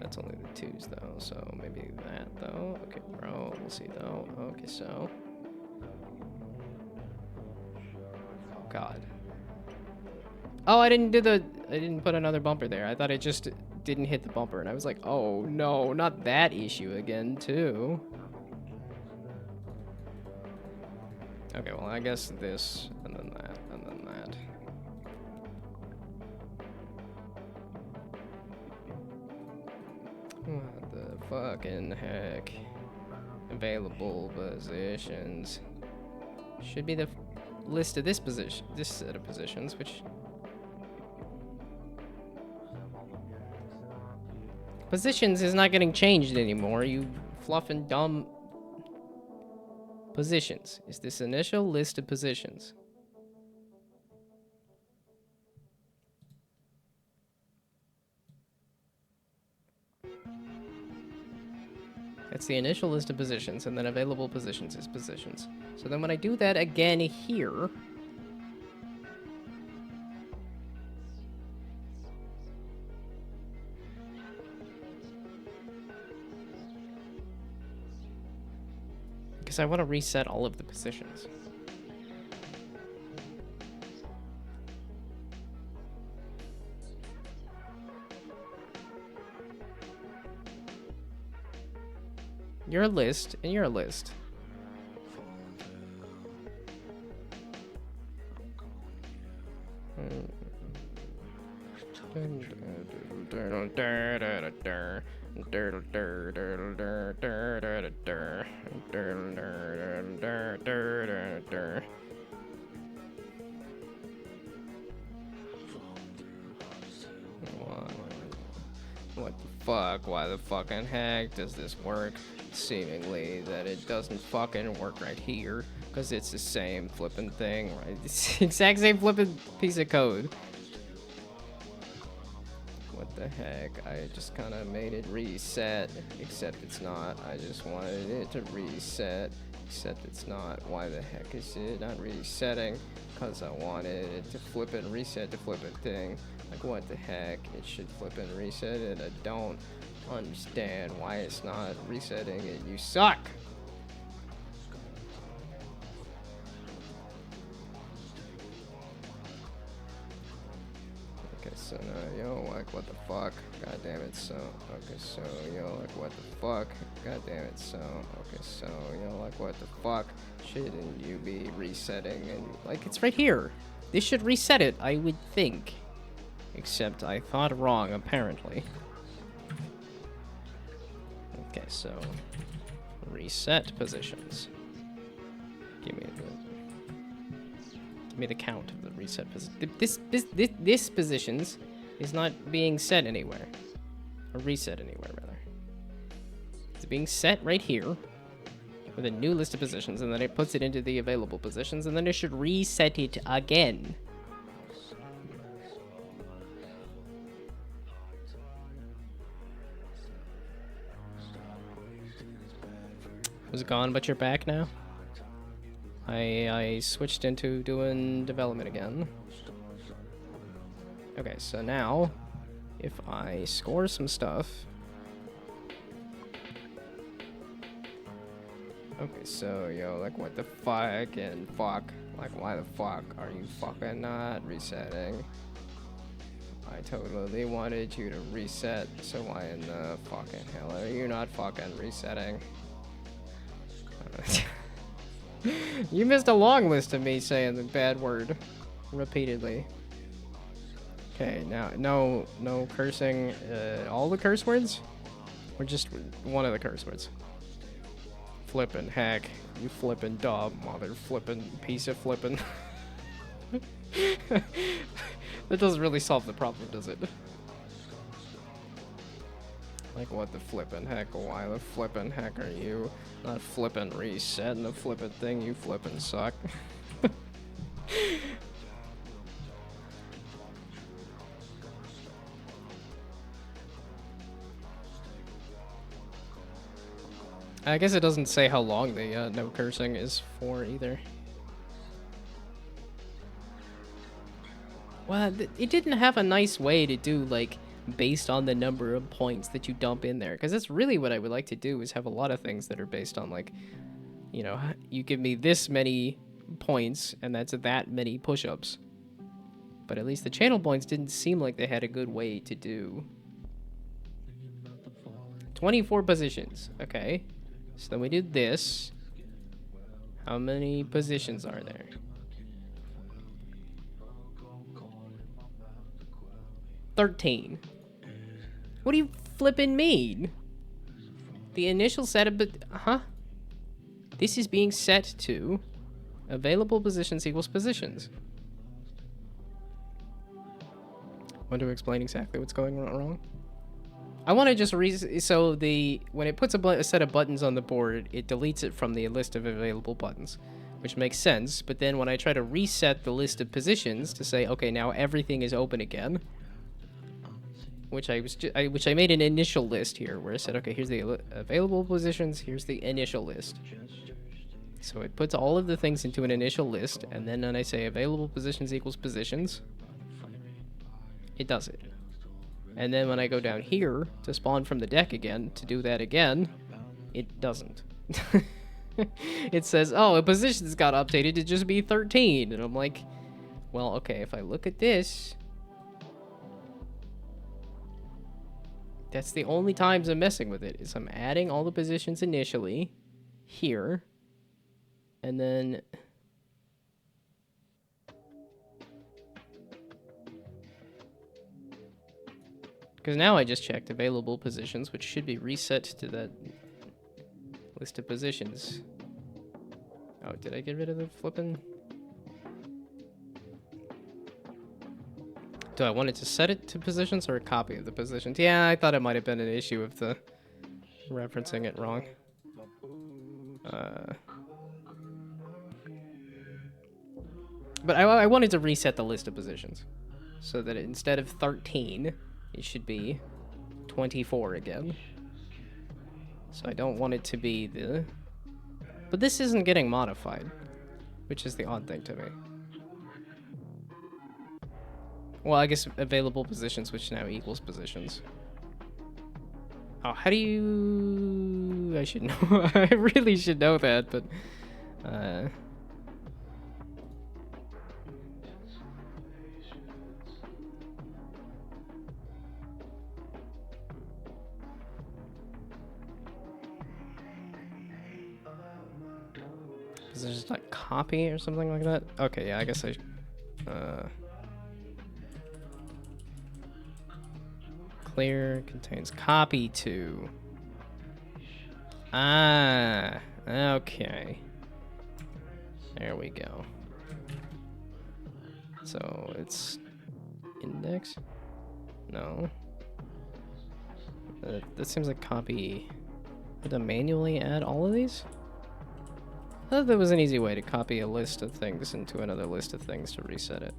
It's only the 2s though, so maybe that though. Okay, bro, we'll see though. Okay, so. Oh god. Oh, I didn't put another bumper there. I thought it just didn't hit the bumper, and I was like, oh no, not that issue again too. Okay, well I guess this, and then that, and then that. What the fucking heck? Available positions. Should be the list of this position, this set of positions, which... Positions is not getting changed anymore, you fluffing dumb... Positions. Is this initial list of positions? That's the initial list of positions, and then available positions is positions. So then when I do that again here... Because I want to reset all of the positions. You're a list, and you're a list. What the fuck? Why the fucking heck does this work? Seemingly that it doesn't fucking work right here, because it's the same flipping thing, right? It's the exact same flipping piece of code. What the heck? I just kind of made it reset, except it's not. I just wanted it to reset, except it's not. Why the heck is it not resetting? Because I wanted it to flip and reset the flipping thing. Like, what the heck? It should flip and reset it. I don't understand why it's not resetting it. You suck! Okay, so now, yo, like, what the fuck? God damn it, so. Okay, so, yo, like, what the fuck? God damn it, so. Okay, so, yo, like, what the fuck? Shouldn't you be resetting? And, like, it's right here. This should reset it, I would think. Except I thought wrong, apparently. Okay, so reset positions. Give me the count of the reset position. This positions is not being set anywhere, or reset anywhere rather. It's being set right here with a new list of positions, and then it puts it into the available positions, and then it should reset it again. Was it gone, but you're back now? I switched into doing development again. Okay, so now, if I score some stuff... Okay, so, yo, like, what the fuck and fuck? Like, why the fuck are you fucking not resetting? I totally wanted you to reset, so why in the fucking hell are you not fucking resetting? You missed a long list of me saying the bad word repeatedly. Okay, now no cursing all the curse words, or just one of the curse words. Flippin' heck, you flippin' dog, mother flippin' piece of flippin'. That doesn't really solve the problem, does it? Like, what the flippin' heck? Why the flippin' heck are you not flippin' resetting the flippin' thing? You flippin' suck. I guess it doesn't say how long the no cursing is for either. Well, it didn't have a nice way to do, like, based on the number of points that you dump in there. Because that's really what I would like to do, is have a lot of things that are based on, like, you know, you give me this many points, and that's that many push-ups. But at least the channel points didn't seem like they had a good way to do. 24 positions. Okay. So then we did this. How many positions are there? 13. What do you flippin' mean? The initial setup, huh? This is being set to available positions equals positions. Want to explain exactly what's going wrong? I want to just so when it puts a set of buttons on the board, it deletes it from the list of available buttons, which makes sense. But then when I try to reset the list of positions to say, okay, now everything is open again, which I made an initial list here where I said, okay, here's the available positions, here's the initial list. So it puts all of the things into an initial list, and then when I say available positions equals positions, it does it. And then when I go down here to spawn from the deck again, to do that again, it doesn't. It says, oh, a position's got updated to just be 13. And I'm like, well, okay, if I look at this, that's the only times I'm messing with it, is I'm adding all the positions initially here. And then... because now I just checked available positions, which should be reset to that list of positions. Oh, did I get rid of the flippin'? Do I want it to set it to positions or a copy of the positions? Yeah, I thought it might have been an issue of the referencing it wrong. But I wanted to reset the list of positions so that instead of 13, it should be 24 again. So I don't want it to be the... but this isn't getting modified, which is the odd thing to me. Well, I guess available positions, which now equals positions. Oh, how do you... I should know. I really should know that, but... is there just like copy or something like that? Okay, yeah, I guess I... clear contains copy to... ah, okay. There we go. So it's index? No. That seems like copy. Would I manually add all of these? I thought there was an easy way to copy a list of things into another list of things to reset it.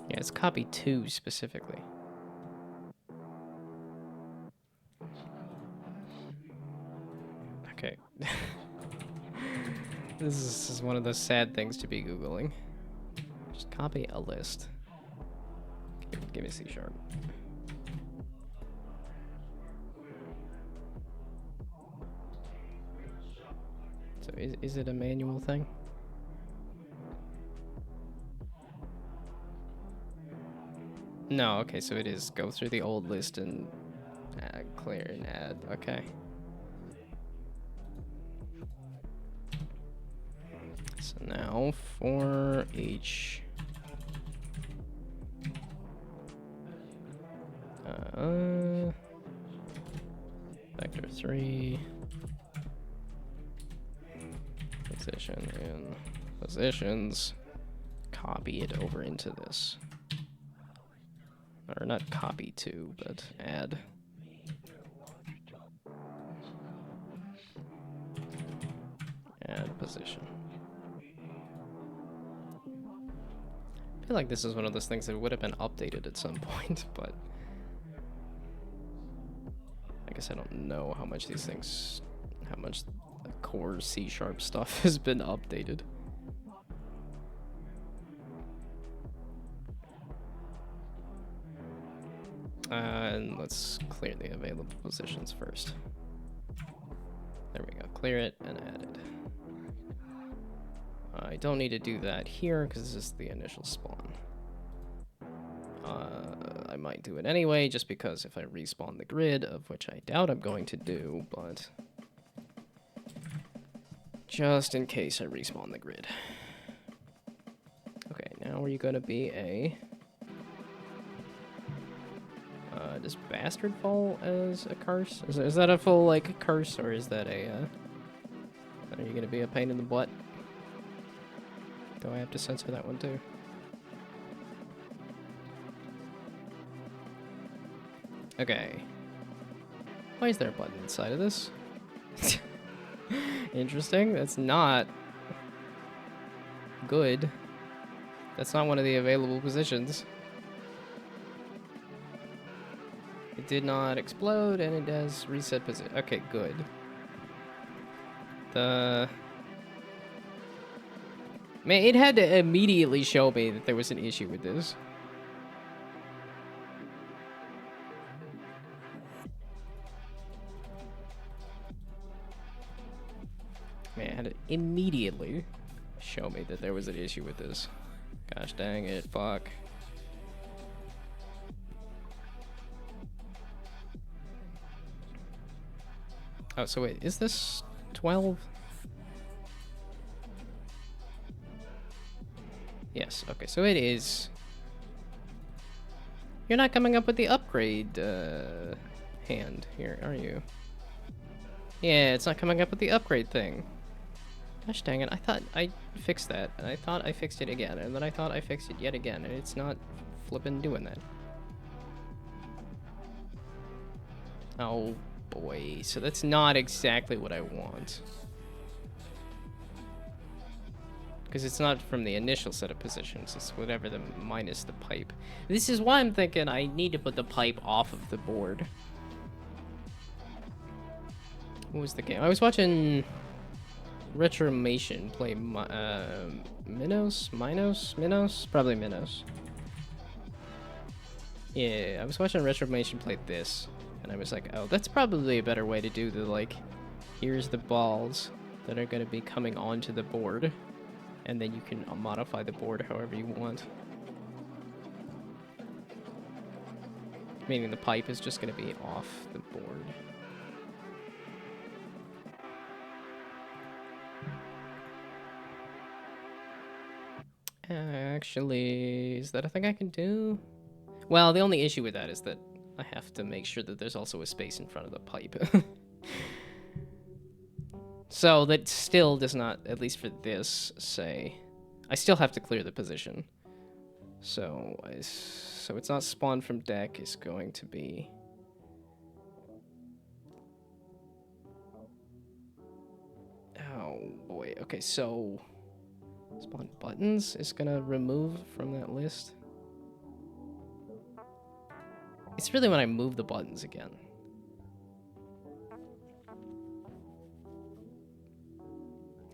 Yeah, it's copy to specifically. Okay. This is one of those sad things to be Googling. Just copy a list. Give me C#. So is it a manual thing? No, okay, so it is go through the old list and clear and add, okay. So now for each vector 3 position in positions, copy it over into this. Or not copy to, but add. Add position. I feel like this is one of those things that would have been updated at some point, but I guess I don't know how much these things, how much the core C# stuff has been updated. And let's clear the available positions first. There we go. Clear it and add it. I don't need to do that here because this is the initial spawn. I might do it anyway, just because if I respawn the grid, of which I doubt I'm going to do, but just in case I respawn the grid. Okay, now are you going to be a... does Bastard fall as a curse? Is that a full, like, curse, or is that a, are you going to be a pain in the butt? Do I have to censor that one, too? Okay. Why is there a button inside of this? Interesting. That's not good. That's not one of the available positions. It did not explode, and it does reset position. Okay, good. Man, it had to immediately show me that there was an issue with this. Man, it had to immediately show me that there was an issue with this. Gosh dang it, fuck. Oh, so wait, is this 12? Yes, okay, so it is. You're not coming up with the upgrade hand here, are you? Yeah, it's not coming up with the upgrade thing. Gosh dang it, I thought I fixed that, and I thought I fixed it again, and then I thought I fixed it yet again, and it's not flippin' doing that. Oh boy, so that's not exactly what I want. Because it's not from the initial set of positions, it's whatever the minus the pipe. This is why I'm thinking I need to put the pipe off of the board. What was the game? I was watching Retromation play Minos? Probably Minos. Yeah, I was watching Retromation play this, and I was like, oh, that's probably a better way to do the, like, here's the balls that are going to be coming onto the board, and then you can modify the board however you want. Meaning the pipe is just going to be off the board. Actually, is that a thing I can do? Well, the only issue with that is that I have to make sure that there's also a space in front of the pipe. So that still does not, at least for this, say... I still have to clear the position. So it's not spawned from deck, it's going to be... Oh boy, okay, so... Spawn buttons is gonna remove from that list. It's really when I move the buttons again.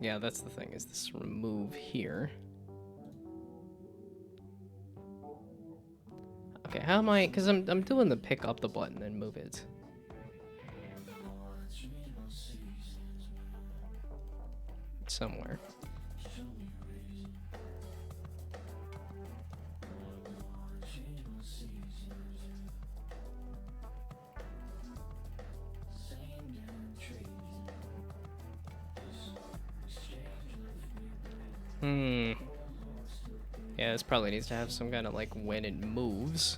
Yeah, that's the thing, is this remove here. Okay, how am I, because I'm doing the pick up the button and move it. Somewhere. Yeah, this probably needs to have some kind of, like, when it moves,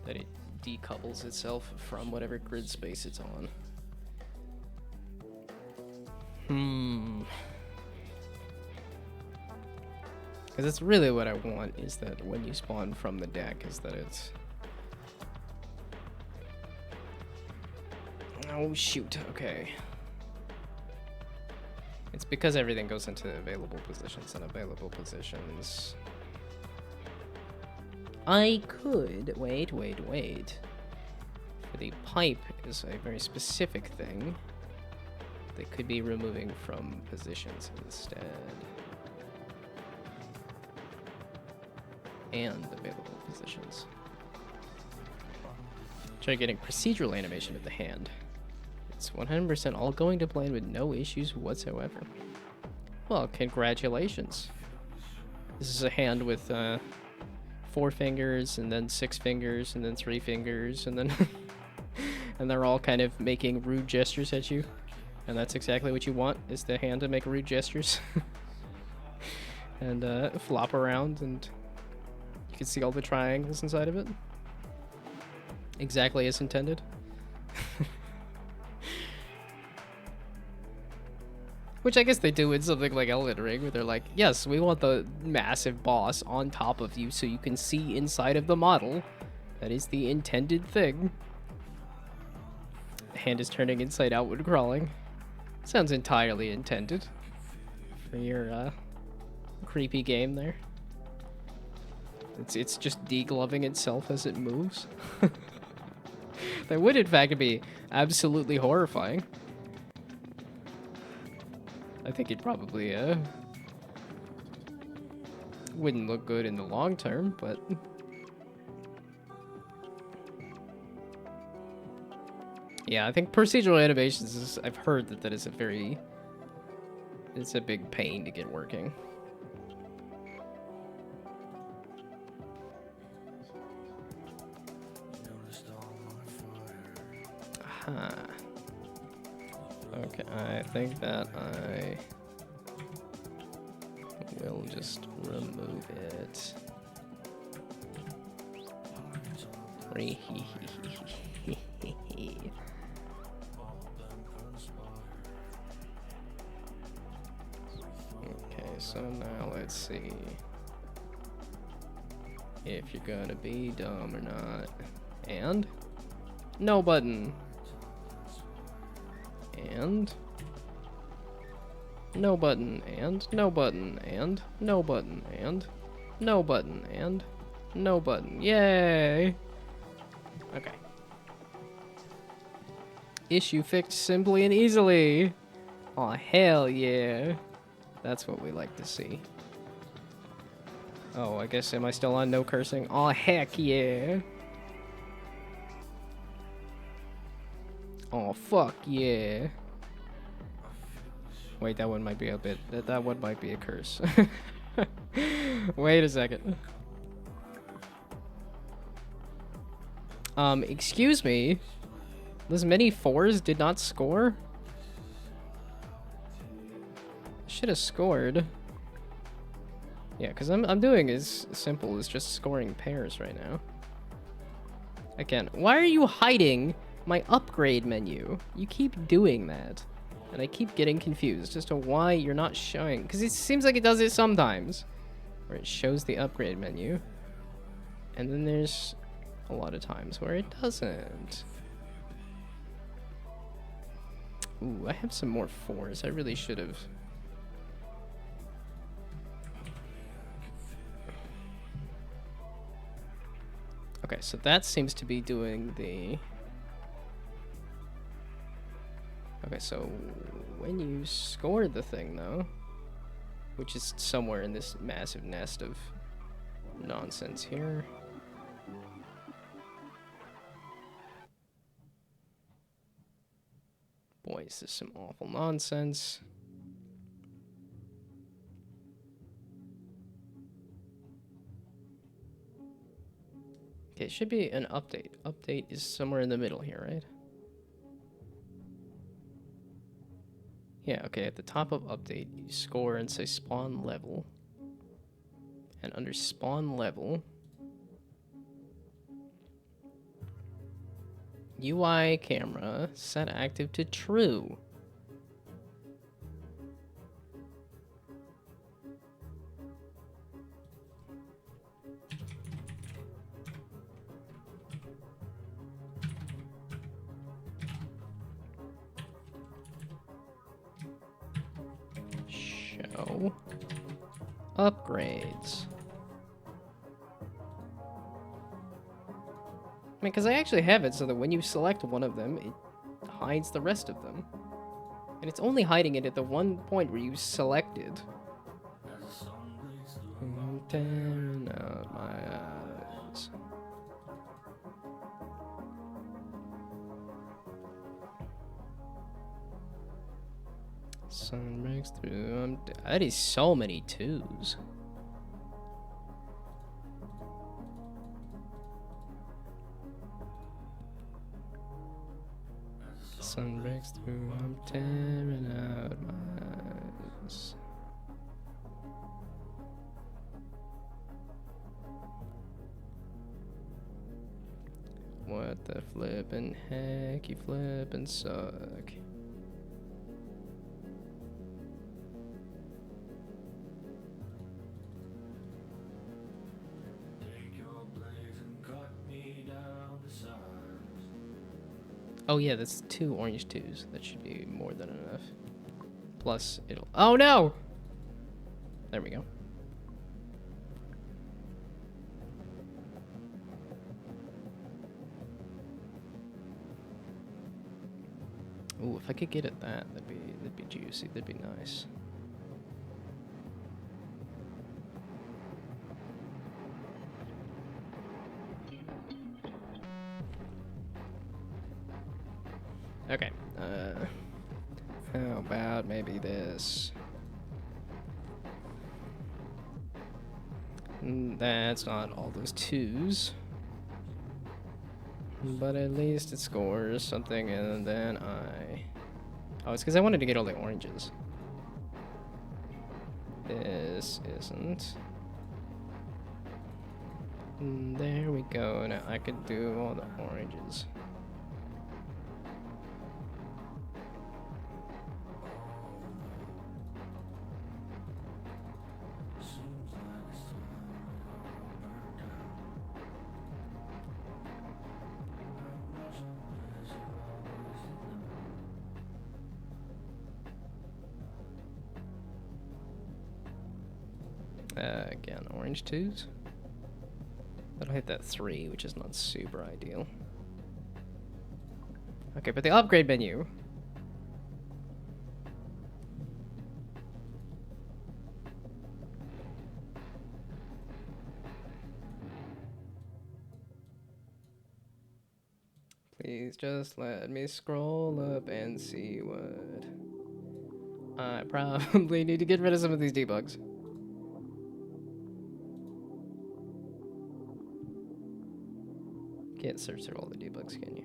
that it decouples itself from whatever grid space it's on. Because that's really what I want, is that when you spawn from the deck, is that it's... Oh, shoot, okay. It's because everything goes into available positions, and available positions... I could... Wait. For the pipe is a very specific thing. They could be removing from positions instead. And available positions. Try getting procedural animation of the hand. It's 100% all going to plan with no issues whatsoever. Well, congratulations. This is a hand with 4 fingers, and then 6 fingers, and then 3 fingers, and then... and they're all kind of making rude gestures at you. And that's exactly what you want, is the hand to make rude gestures. And flop around, and you can see all the triangles inside of it. Exactly as intended. Which I guess they do in something like Elden Ring, where they're like, yes, we want the massive boss on top of you so you can see inside of the model. That is the intended thing. The hand is turning inside out when crawling. Sounds entirely intended for your creepy game there. It's just degloving itself as it moves. That would in fact be absolutely horrifying. I think it probably wouldn't look good in the long term, but yeah, I think procedural animations is, I've heard that that is a very, it's a big pain to get working. Aha. Okay, I think that I will just remove it. Okay, so now let's see if you're gonna be dumb or not. And no button. And no button, and no button, and no button, and no button, and no button. Yay! Okay. Issue fixed simply and easily. Aw, hell yeah. That's what we like to see. Oh, I guess, am I still on no cursing? Aw, heck yeah. Oh, fuck yeah. Wait, that one might be a bit... That one might be a curse. Wait a second. Excuse me? Those many 4s did not score? Should have scored. Yeah, because I'm doing as simple as just scoring pairs right now. Again, why are you hiding my upgrade menu? You keep doing that. And I keep getting confused as to why you're not showing. Because it seems like it does it sometimes. Where it shows the upgrade menu. And then there's a lot of times where it doesn't. Ooh, I have some more 4s. I really should have. Okay, so that seems to be doing the... Okay, so when you score the thing, though, which is somewhere in this massive nest of nonsense here. Boy, is this some awful nonsense. Okay, it should be an update. Update is somewhere in the middle here, right? Yeah, okay, at the top of update, you score and say spawn level. And under spawn level, UI camera set active to true. Show upgrades. I mean, because I actually have it so that when you select one of them, it hides the rest of them. And it's only hiding it at the one point where you selected. I'm tearing out my eyes. Sun breaks through. That is so many 2s. Sun breaks through, I'm tearing out my eyes. What the flippin' heck, you flippin' suck. Oh yeah, that's 2 orange 2s. That should be more than enough. Plus, it'll... Oh no! There we go. Ooh, if I could get at that, that'd be juicy. That'd be nice. Okay. How about maybe this? That's not all those twos. But at least it scores something, and then I... Oh, it's because I wanted to get all the oranges. This isn't. There we go. Now I could do all the oranges. Again, orange twos. That'll hit that 3, which is not super ideal. Okay, but the upgrade menu. Please just let me scroll up and see what... I probably need to get rid of some of these debugs. Can't search through all the debugs, can you?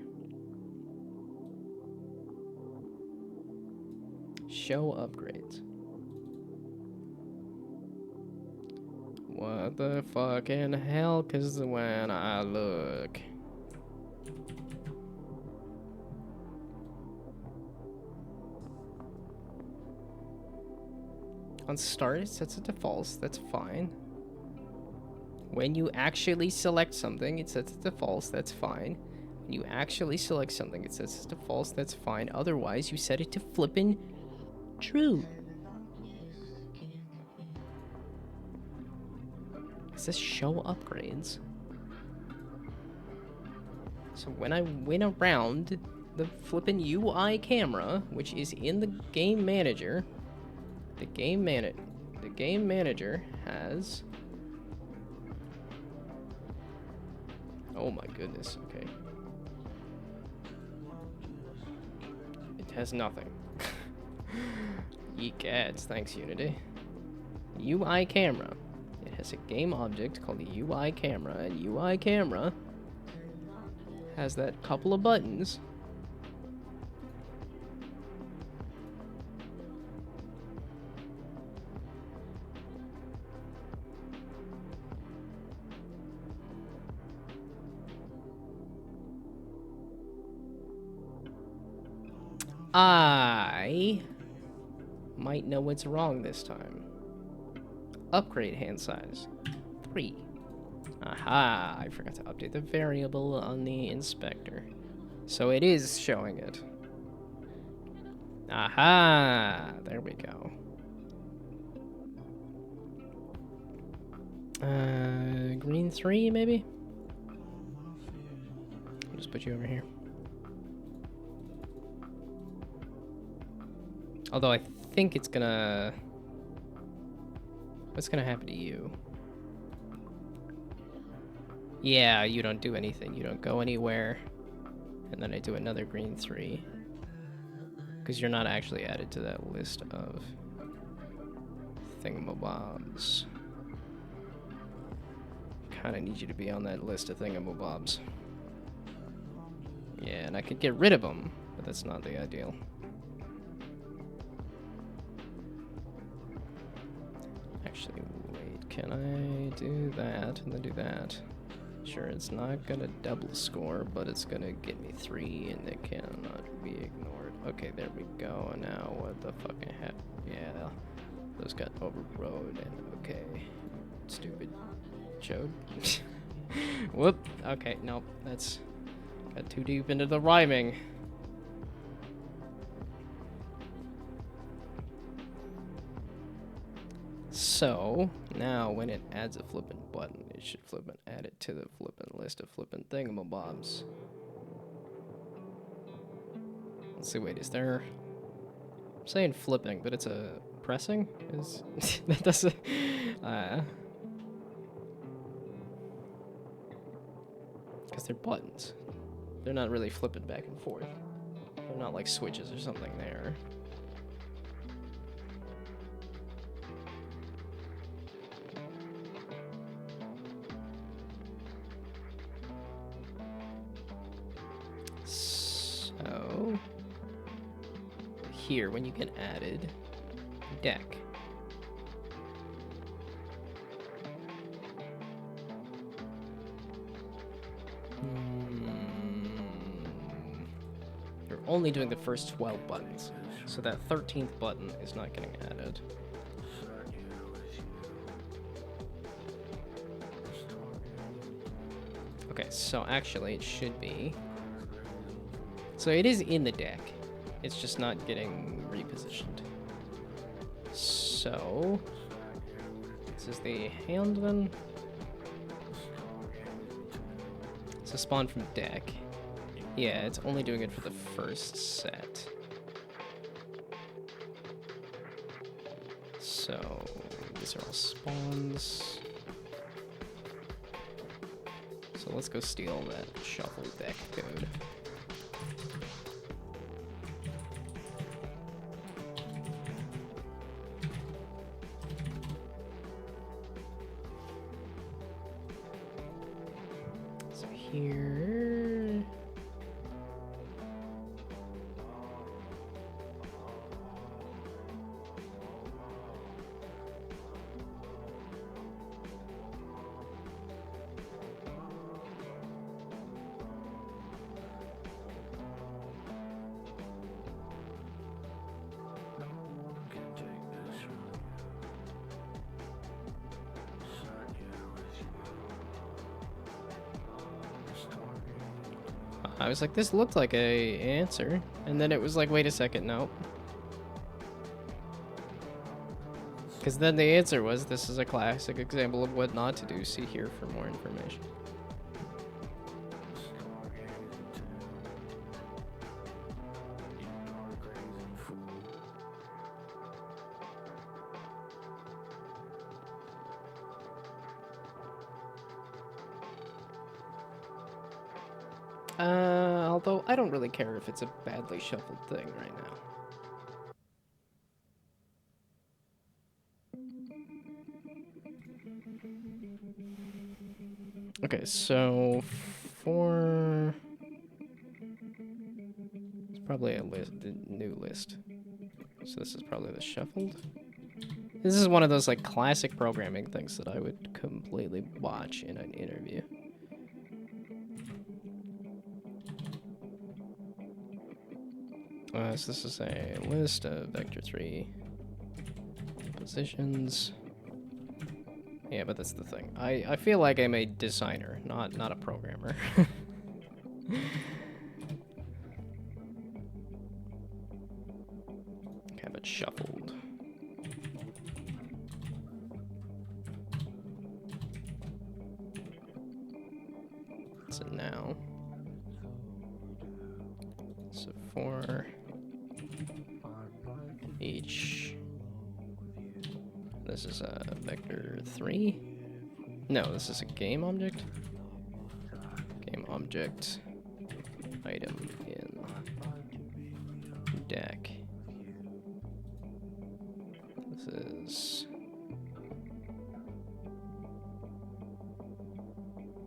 Show upgrades. What the fucking hell? 'Cause when I look... On start, it sets it to false. That's fine. When you actually select something, it sets it to false. That's fine. When you actually select something, it sets it to false. That's fine. Otherwise, you set it to flippin' true. It says show upgrades. So when I went around the flippin' UI camera, which is in the game manager, the game manager has... Oh my goodness, okay. It has nothing. Yeek ads, thanks Unity. UI camera. It has a game object called the UI camera, and UI camera has that couple of buttons. I might know what's wrong this time. Upgrade hand size. 3. Aha, I forgot to update the variable on the inspector. So it is showing it. Aha, there we go. Green 3 maybe? I'll just put you over here. Although I think it's gonna... What's gonna happen to you? Yeah, you don't do anything. You don't go anywhere. And then I do another green 3. Because you're not actually added to that list of thingamabobs. Kinda need you to be on that list of thingamabobs. Yeah, and I could get rid of them, but that's not the ideal. Actually, wait, can I do that and then do that? Sure, it's not gonna double score, but it's gonna get me 3 and it cannot be ignored. Okay, there we go. And now what the fucking heck? Yeah, those got overrode and okay. Stupid chode. Whoop. Okay, nope, that's got too deep into the rhyming. So, now when it adds a flippin' button, it should flippin' add it to the flippin' list of flippin' thingamabobs. Let's see, wait, is there... I'm saying flipping, but it's a pressing? Is that doesn't... Because they're buttons. They're not really flipping back and forth. They're not like switches or something there. So... Here, when you get added, deck. You're only doing the first 12 buttons, so that 13th button is not getting added. Okay, so actually it should be... So it is in the deck. It's just not getting repositioned. So... This is the hand then. So spawn from deck. Yeah, it's only doing it for the first set. So these are all spawns. So let's go steal that shuffle deck code. So here. I was like, this looked like a answer, and then it was like, wait a second, no. Because then the answer was, this is a classic example of what not to do. See here for more information. Although I don't really care if it's a badly shuffled thing right now. Okay, so for... It's probably a list, the new list. So this is probably the shuffled. This is one of those like classic programming things that I would completely watch in an interview. So this is a list of vector 3 positions. Yeah, but that's the thing. I feel like I'm a designer, not a programmer. Okay, but shuffled. So now. So for each, this is a vector 3. No, this is a game object. Game object item in deck. This is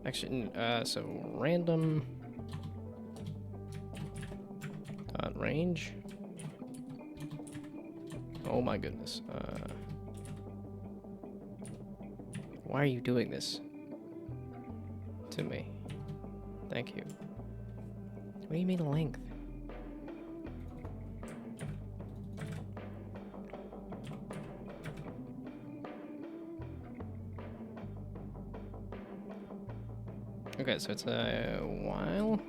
actually so random dot range. Oh my goodness. Why are you doing this to me? Thank you. What do you mean length? Okay, so it's a while.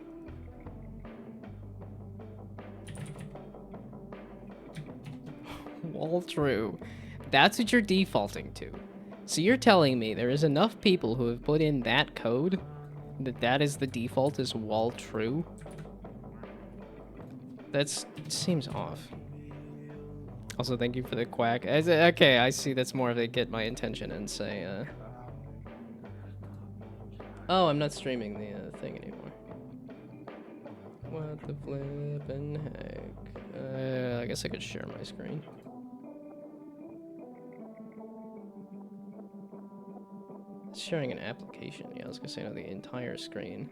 Wall true. That's what you're defaulting to. So you're telling me there is enough people who have put in that code that is the default is wall true? seems off. Also, thank you for the quack. Okay, I see. That's more of they get my attention and say, oh, I'm not streaming the thing anymore. What the flippin' heck? I guess I could share my screen. It's sharing an application. Yeah, I was gonna say no, the entire screen.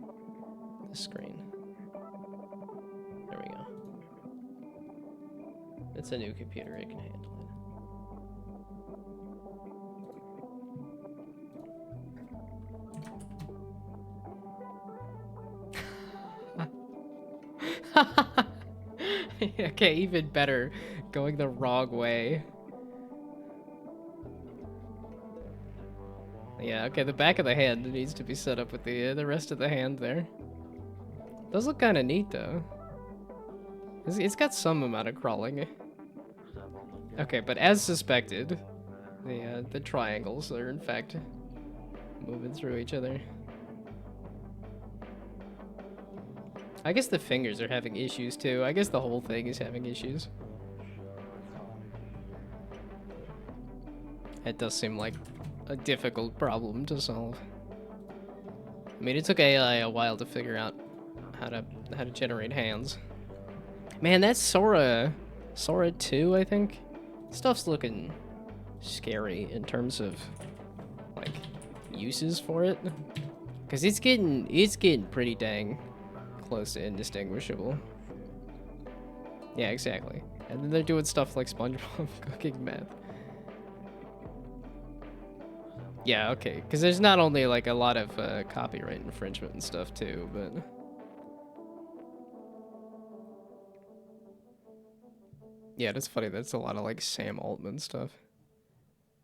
This screen. There we go. It's a new computer. It can handle it. Okay, even better. Going the wrong way. Yeah, okay, the back of the hand needs to be set up with the rest of the hand there. Does look kind of neat, though. It's got some amount of crawling. Okay, but as suspected, the triangles are, in fact, moving through each other. I guess the fingers are having issues, too. I guess the whole thing is having issues. It does seem like a difficult problem to solve. I mean, it took AI a while to figure out how to generate hands. Man, that's Sora 2, I think. Stuff's looking scary in terms of like uses for it, because it's getting pretty dang close to indistinguishable. Yeah, exactly. And then they're doing stuff like SpongeBob cooking meth. Yeah, okay, because there's not only like a lot of copyright infringement and stuff too, but yeah, that's funny. That's a lot of like Sam Altman stuff.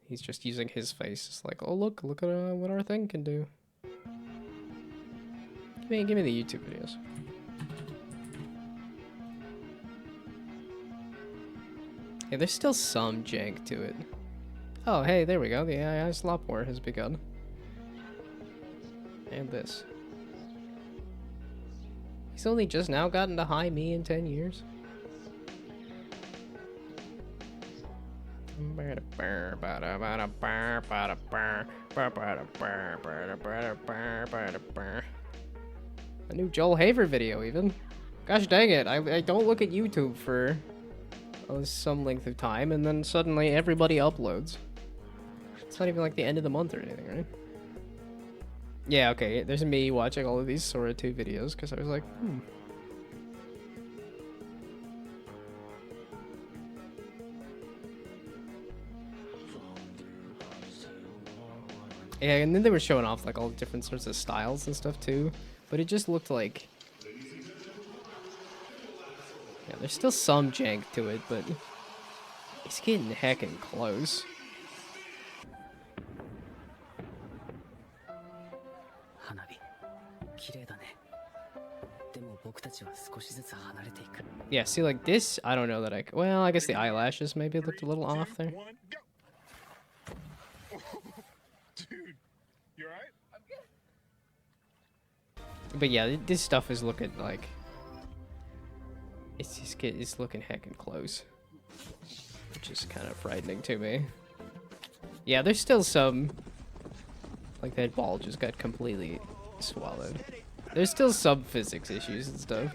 He's just using his face. It's like, oh look at what our thing can do. Give me the YouTube videos. Yeah, there's still some jank to it. Oh, hey, there we go. The AI slop war has begun. And this. He's only just now gotten to high me in 10 years. A new Joel Haver video, even. Gosh dang it, I don't look at YouTube for some length of time, and then suddenly everybody uploads. It's not even like the end of the month or anything, right? Yeah, okay, there's me watching all of these Sora 2 videos, because I was like, Yeah, and then they were showing off like all the different sorts of styles and stuff too, but it just looked like, yeah, there's still some jank to it, but it's getting heckin' close. Yeah, see, like this, I don't know that I. Well, I guess the eyelashes maybe looked a little off there. Dude, you alright? I'm good. But yeah, this stuff is looking like it's looking heckin' close, which is kind of frightening to me. Yeah, there's still some, like that ball just got completely swallowed. There's still some physics issues and stuff.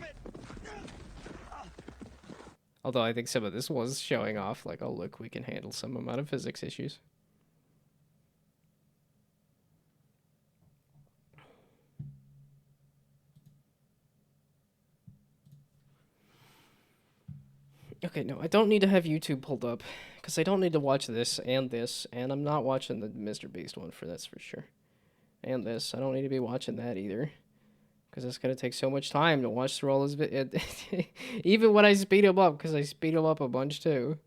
Although I think some of this was showing off, like, oh look, we can handle some amount of physics issues. Okay, no, I don't need to have YouTube pulled up, because I don't need to watch this, and I'm not watching the Mr. Beast one that's for sure. And this, I don't need to be watching that either, because it's going to take so much time to watch through all his videos. Even when I speed him up, because I speed him up a bunch too.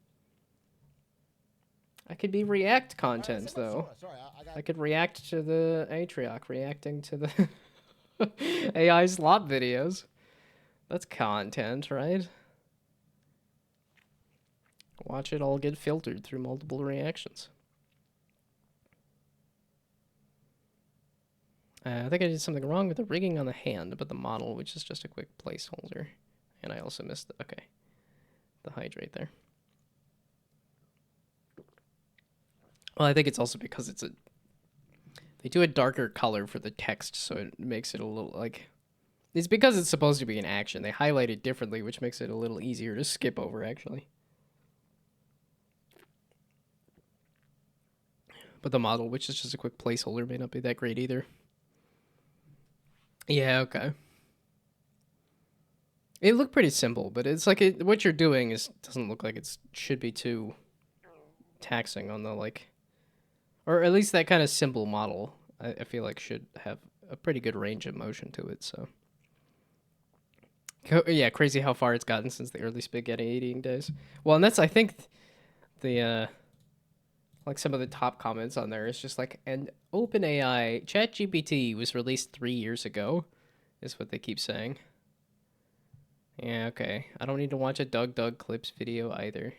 I could be React content, though. I could react to the Atrioc, reacting to the AI slop videos. That's content, right? Watch it all get filtered through multiple reactions. I think I did something wrong with the rigging on the hand, but the model, which is just a quick placeholder. And I also missed the hydrate there. Well, I think it's also because they do a darker color for the text, so it makes it a little like, it's because it's supposed to be an action. They highlight it differently, which makes it a little easier to skip over, actually. But the model, which is just a quick placeholder, may not be that great either. Yeah, okay. It looked pretty simple, but it's like what you're doing doesn't look like it should be too taxing on the like, or at least that kind of simple model. I feel like should have a pretty good range of motion to it. So yeah, crazy how far it's gotten since the early spaghetti eating days. Well, and that's I think the like some of the top comments on there is just like, and OpenAI ChatGPT was released 3 years ago, is what they keep saying. Yeah, okay. I don't need to watch a Doug Clips video either.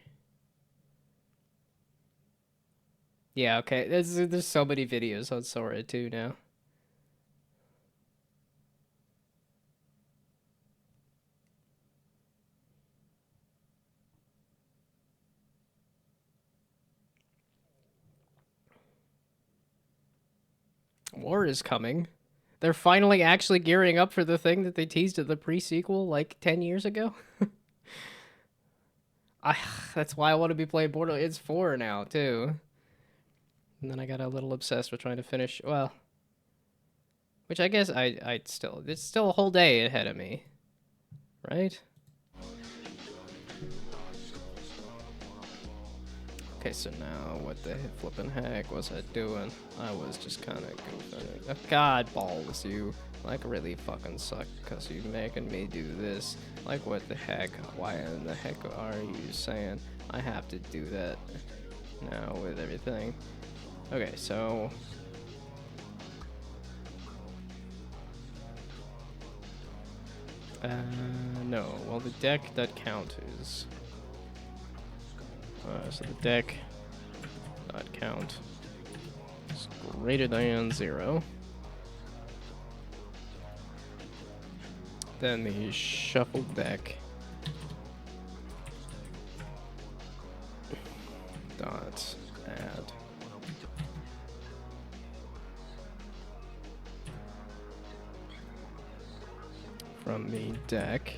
Yeah, okay. There's so many videos on Sora too now. War is coming. They're finally actually gearing up for the thing that they teased at the pre-sequel like 10 years ago. That's why I want to be playing Borderlands 4 now, too. And then I got a little obsessed with trying to finish, well, which I guess it's still a whole day ahead of me, right? Okay, so now what the flippin' heck was I doing? I was just kind of goofing it. Oh, God balls, you like really fucking suck because you making me do this. Like what the heck? Why in the heck are you saying I have to do that now with everything? Okay, so no. Well, the deck.count is so the deck.count is greater than 0. Then the shuffled deck dot add from the deck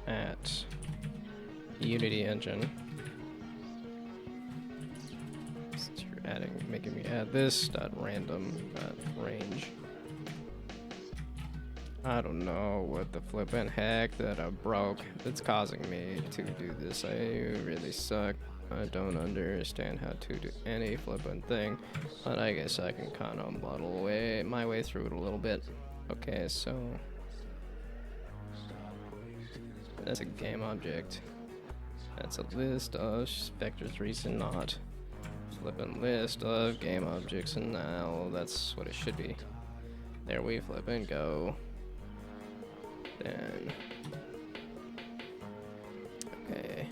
at Unity engine. So you're making me add this dot random dot range. I don't know what the flippin' heck that I broke that's causing me to do this. I really suck. I don't understand how to do any flippin' thing, but I guess I can kind of muddle my way through it a little bit. Okay, so that's a game object. That's a list of vectors, reason not. Flippin' list of game objects, and now that's what it should be. There we flippin' go. Then okay,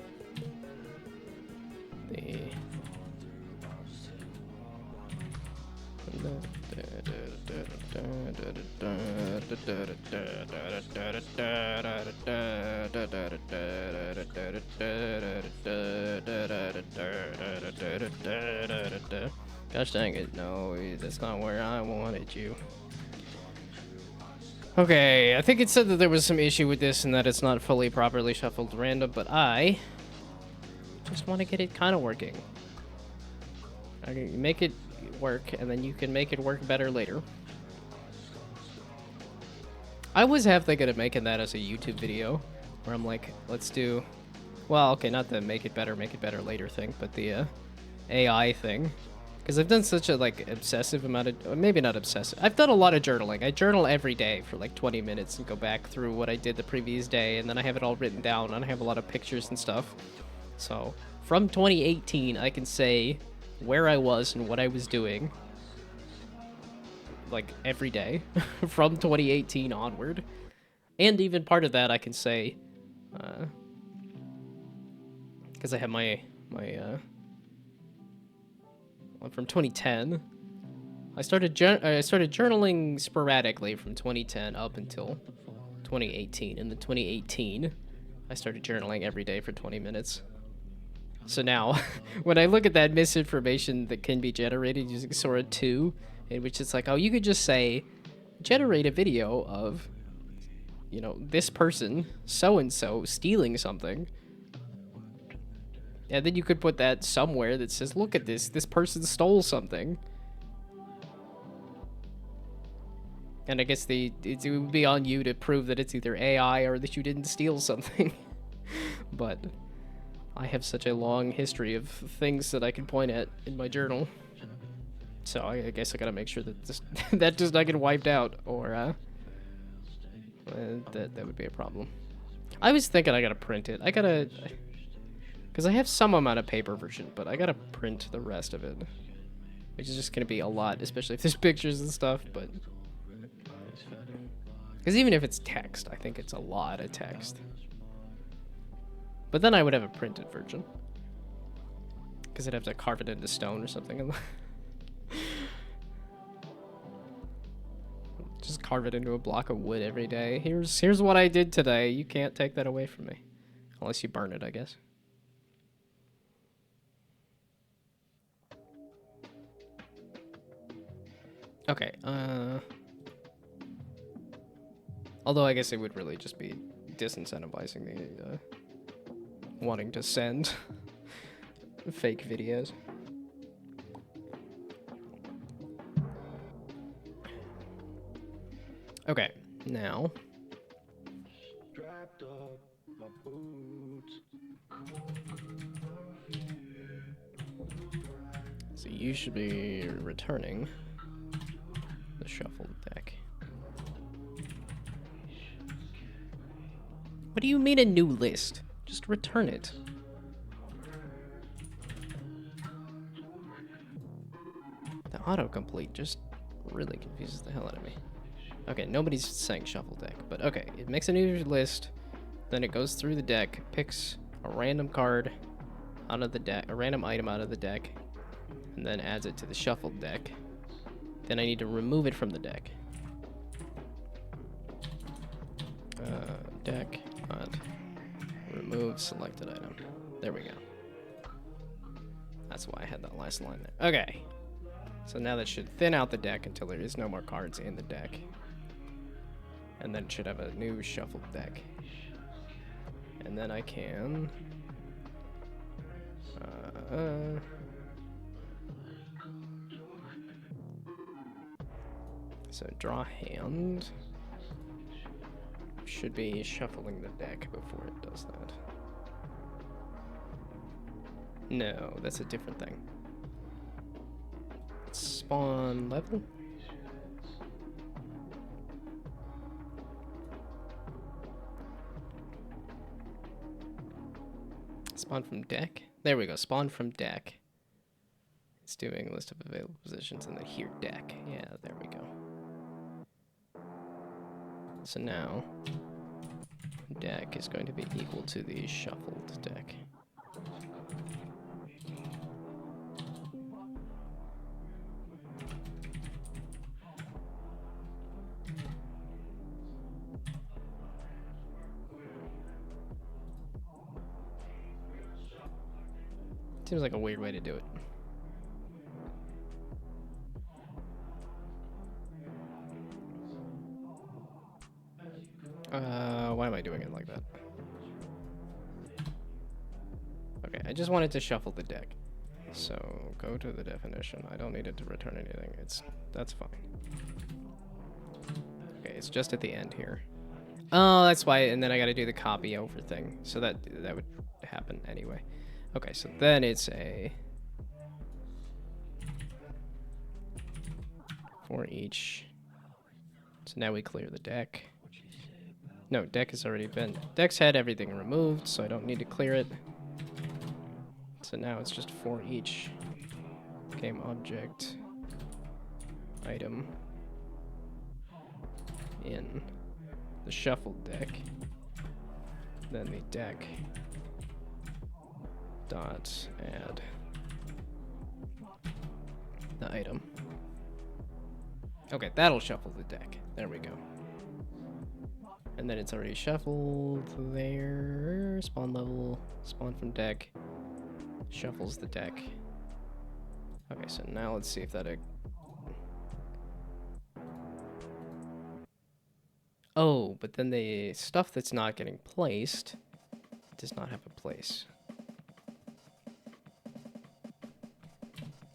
gosh dang it, no, that's not where I wanted you. Okay, I think it said that there was some issue with this and that it's not fully properly shuffled random, but I just want to get it kind of working. Okay, you make it work, and then you can make it work better later. I was half thinking of making that as a YouTube video, where I'm like, let's do, well, okay, not the make it better later thing, but the AI thing. Because I've done such a like obsessive amount of, maybe not obsessive, I've done a lot of journaling. I journal every day for like 20 minutes and go back through what I did the previous day, and then I have it all written down, and I have a lot of pictures and stuff. So from 2018, I can say where I was and what I was doing like every day from 2018 onward. And even part of that I can say, because I have my one from 2010. I started journaling sporadically from 2010 up until 2018. In the 2018, I started journaling every day for 20 minutes. So now, when I look at that misinformation that can be generated using Sora 2, in which it's like, oh, you could just say, generate a video of, you know, this person, so-and-so, stealing something. And then you could put that somewhere that says, look at this person stole something. And I guess it would be on you to prove that it's either AI or that you didn't steal something. But I have such a long history of things that I can point at in my journal. So I guess I gotta make sure that this, that does not get wiped out, or that would be a problem. I was thinking I gotta print it. I gotta, because I have some amount of paper version, but I gotta print the rest of it, which is just gonna be a lot, especially if there's pictures and stuff. But because even if it's text, I think it's a lot of text. But then I would have a printed version, because I'd have to carve it into stone or something. Just carve it into a block of wood every day. Here's what I did today. You can't take that away from me. Unless you burn it, I guess. Okay, although I guess it would really just be disincentivizing the, wanting to send fake videos. Okay, now. Strapped up my boots. So you should be returning the shuffled deck. What do you mean a new list? Just return it. The autocomplete just really confuses the hell out of me. Okay, nobody's saying shuffle deck, but okay, it makes a new list, then it goes through the deck, picks a random card out of the deck, a random item out of the deck, and then adds it to the shuffled deck. Then I need to remove it from the deck. Deck, remove selected item. There we go. That's why I had that last line there. Okay. So now that should thin out the deck until there is no more cards in the deck. And then it should have a new shuffled deck. And then I can... so draw hand. Should be shuffling the deck before it does that. No, that's a different thing. Spawn level? Spawn from deck? There we go, spawn from deck. It's doing a list of available positions and then here deck. Yeah, there we go. So now, deck is going to be equal to the shuffled deck. Seems like a weird way to do it. Why am I doing it like that? Okay, I just wanted to shuffle the deck. So go to the definition. I don't need it to return anything. That's fine. Okay, it's just at the end here. Oh, that's why, and then I gotta do the copy over thing. So that would happen anyway. Okay, so then it's a for each. So now we clear the deck. No, deck has already been. Deck's had everything removed, so I don't need to clear it. So now it's just for each game object item in the shuffled deck. Then the deck dot add the item. Okay, that'll shuffle the deck. There we go. And then it's already shuffled there. Spawn level, spawn from deck. Shuffles the deck. Okay, so now let's see if that... Oh, but then the stuff that's not getting placed does not have a place.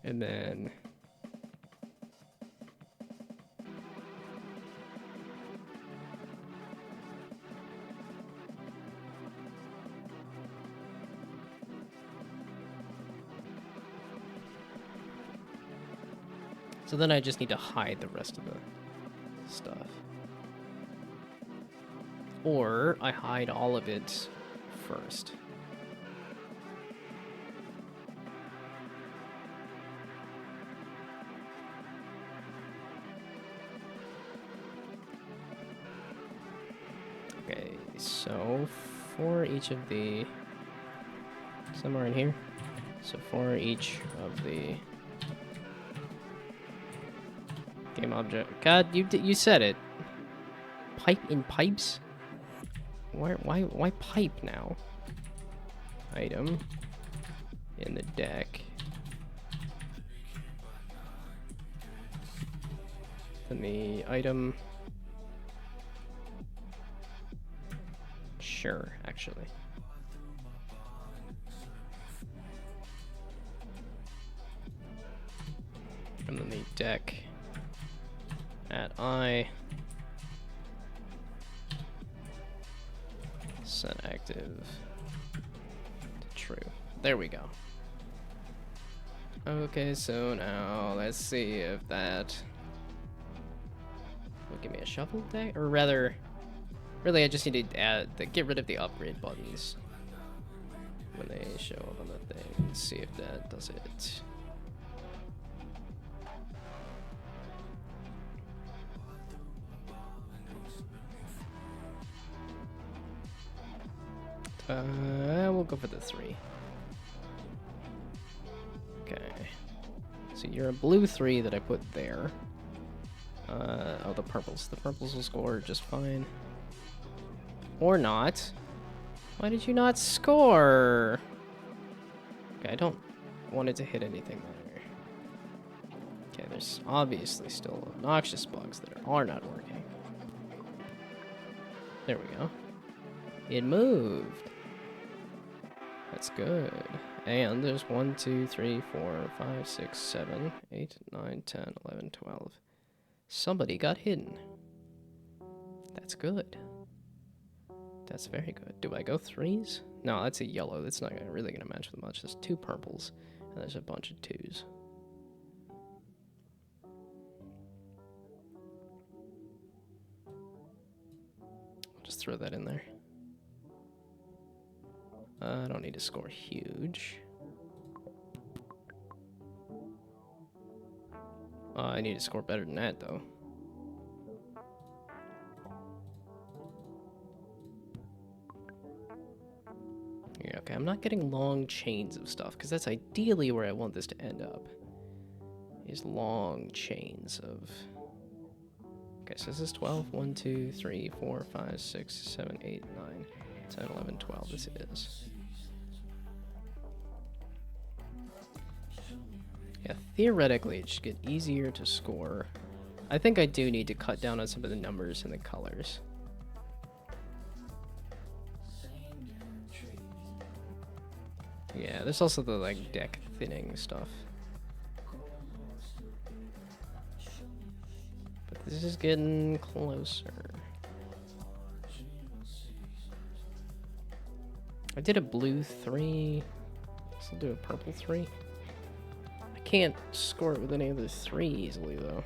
And then... So then I just need to hide the rest of the stuff. Or I hide all of it first. Okay, so for each of the... Somewhere in here. So for each of the... Game object. God, you said it. Pipe in pipes? Why pipe now? Item in the deck. Then the item. Sure, actually. And then the deck at I. Set active to true. There we go. Okay, so now let's see if that will give me a shuffle deck, or rather, really I just need to get rid of the upgrade buttons when they show up on the thing. Let's see if that does it. We'll go for the 3. Okay. So you're a blue 3 that I put there. Oh, the purples. The purples will score just fine. Or not. Why did you not score? Okay, I don't want it to hit anything there. Okay, there's obviously still obnoxious bugs that are not working. There we go. It moved. That's good. And there's 1, 2, 3, 4, 5, 6, 7, 8, 9, 10, 11, 12. Somebody got hidden. That's good. That's very good. Do I go 3s? No, that's a yellow. That's not really going to match with much. There's 2 purples, and there's a bunch of 2s. I'll just throw that in there. I don't need to score huge. I need to score better than that, though. Yeah, okay, I'm not getting long chains of stuff, because that's ideally where I want this to end up. Is long chains of... Okay, so this is 12. 1, 2, 3, 4, 5, 6, 7, 8, 9, 10, 11, 12. This is. Yeah, theoretically, it should get easier to score. I think I do need to cut down on some of the numbers and the colors. Yeah, there's also the, like, deck thinning stuff. But this is getting closer. I did a blue 3. I'll do a purple 3. I can't score it with any of the 3 easily, though.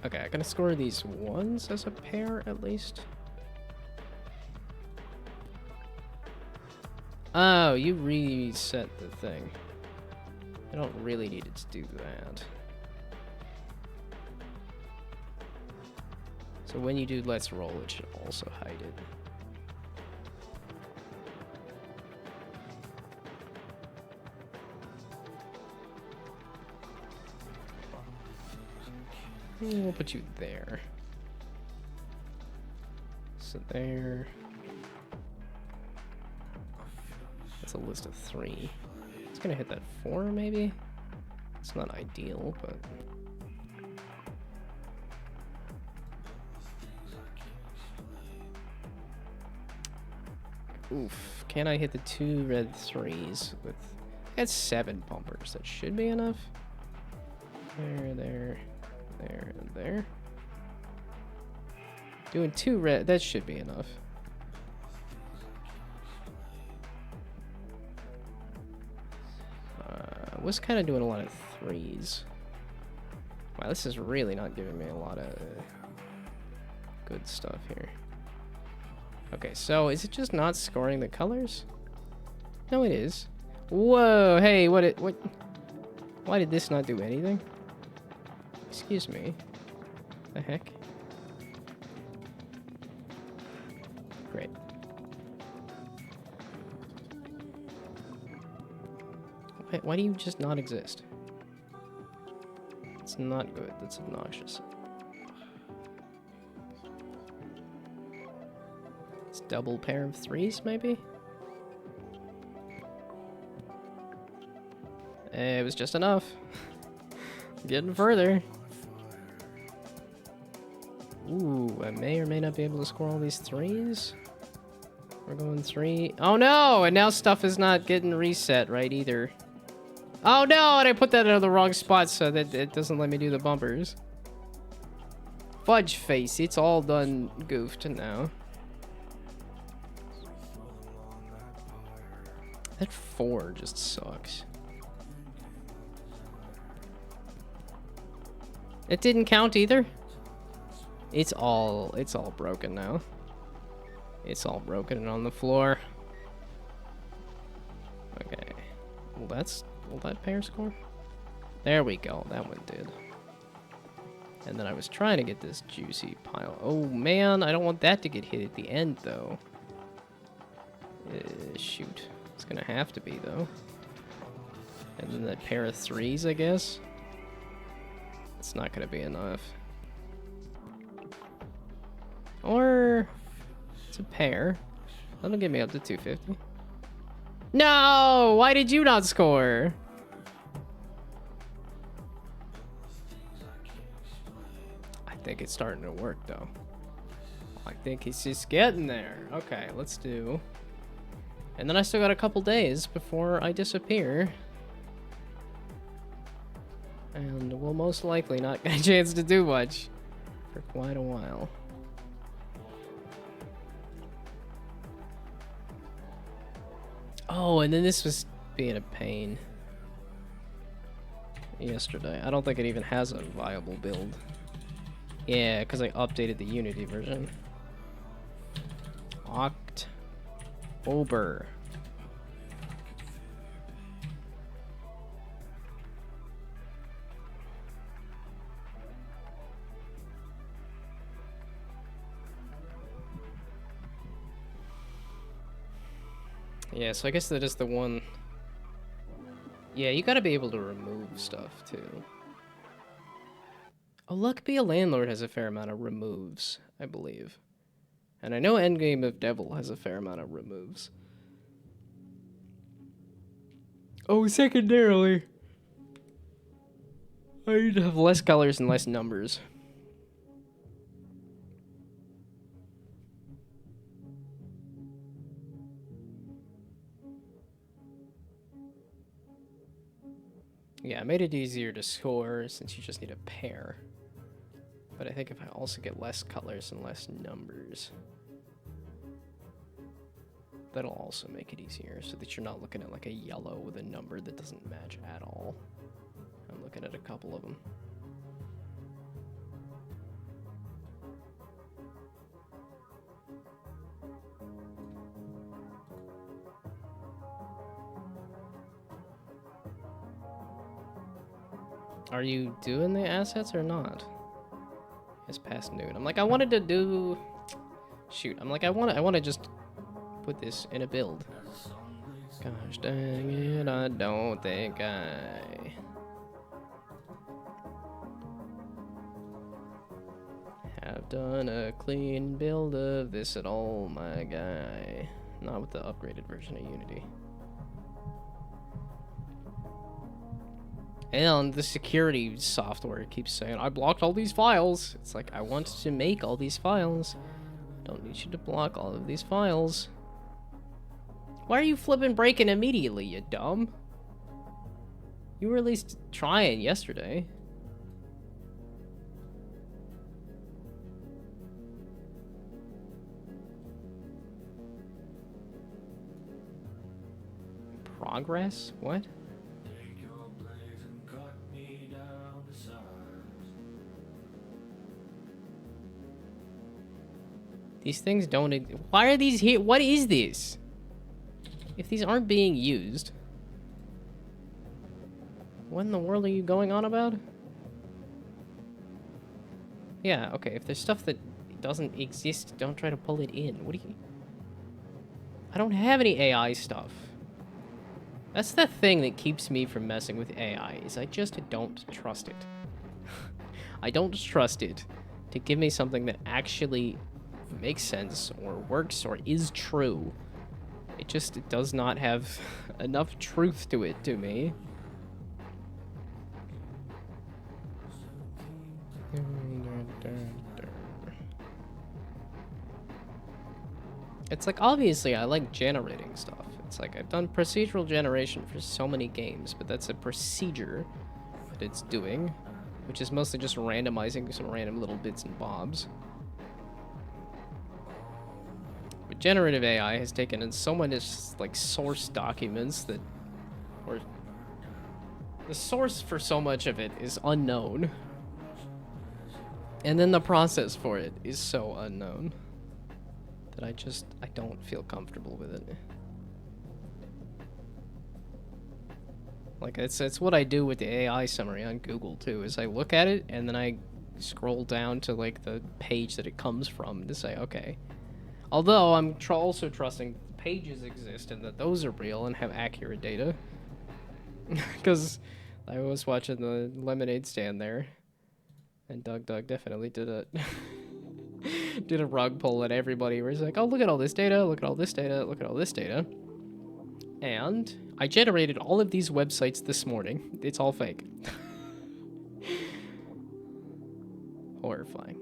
Okay, I'm gonna score these 1s as a pair, at least. Oh, you reset the thing. I don't really need it to do that. So when you do let's roll, it should also hide it. We'll put you there. So there. That's a list of 3. It's gonna hit that 4, maybe? It's not ideal, but... Oof. Can I hit the 2 red 3s with... That's 7 bumpers. That should be enough. There, there, there, and there. Doing 2 red... That should be enough. Was kind of doing a lot of 3s. Wow, this is really not giving me a lot of good stuff here. Okay, so is it just not scoring the colors? No, it is. Whoa, hey, what? Why did this not do anything? Excuse me. The heck? Great. Why do you just not exist? It's not good. That's obnoxious. It's double pair of 3s, maybe? It was just enough. Getting further. Ooh, I may or may not be able to score all these 3s. We're going 3. Oh no! And now stuff is not getting reset right either. Oh no, and I put that in the wrong spot so that it doesn't let me do the bumpers. Fudge face, it's all done goofed now. That 4 just sucks. It didn't count either? It's all broken now. It's all broken and on the floor. Okay. Well, will that pair score? There we go. That one did. And then I was trying to get this juicy pile. Oh, man. I don't want that to get hit at the end, though. Shoot. It's going to have to be, though. And then that pair of 3s, I guess. It's not going to be enough. Or... It's a pair. That'll get me up to 250. No! Why did you not score? I think it's starting to work, though. I think he's just getting there. Okay, let's do... And then I still got a couple days before I disappear. And we'll most likely not get a chance to do much for quite a while. Oh, and then this was being a pain yesterday. I don't think it even has a viable build. Yeah, because I updated the Unity version. October. Yeah, so I guess that is the one. Yeah, you gotta be able to remove stuff, too. Oh, Luck Be a Landlord has a fair amount of removes, I believe. And I know Endgame of Devil has a fair amount of removes. Oh, secondarily, I need to have less colors and less numbers. Yeah, I made it easier to score since you just need a pair. But I think if I also get less colors and less numbers, that'll also make it easier so that you're not looking at like a yellow with a number that doesn't match at all. I'm looking at a couple of them. Are you doing the assets or not? It's past noon. I'm like, I wanted to do... Shoot, I'm like, I want to just put this in a build. Gosh dang it, I don't think I... Have done a clean build of this at all, my guy. Not with the upgraded version of Unity. And the security software keeps saying, I blocked all these files. It's like, I want to make all these files. Don't need you to block all of these files. Why are you flipping breaking immediately, you dumb? You were at least trying yesterday. Progress? What? These things don't... Why are these here? What is this? If these aren't being used... What in the world are you going on about? Yeah, okay, if there's stuff that doesn't exist, don't try to pull it in. What do you... I don't have any AI stuff. That's the thing that keeps me from messing with AI, is I just don't trust it. I don't trust it to give me something that actually makes sense or works or is true. It just does not have enough truth to it to me. It's like, obviously I like generating stuff. It's like, I've done procedural generation for so many games, but that's a procedure that it's doing, which is mostly just randomizing some random little bits and bobs. But generative AI has taken in so many, like, source documents that, or the source for so much of it is unknown. And then the process for it is so unknown that I don't feel comfortable with it. Like, it's what I do with the AI summary on Google, too, is I look at it, and then I scroll down to, like, the page that it comes from to say, okay. Although, I'm also trusting pages exist and that those are real and have accurate data. Because I was watching the lemonade stand there, and Doug definitely did a, did a rug pull at everybody where he's like, oh, look at all this data, look at all this data, look at all this data. And I generated all of these websites this morning. It's all fake. Horrifying.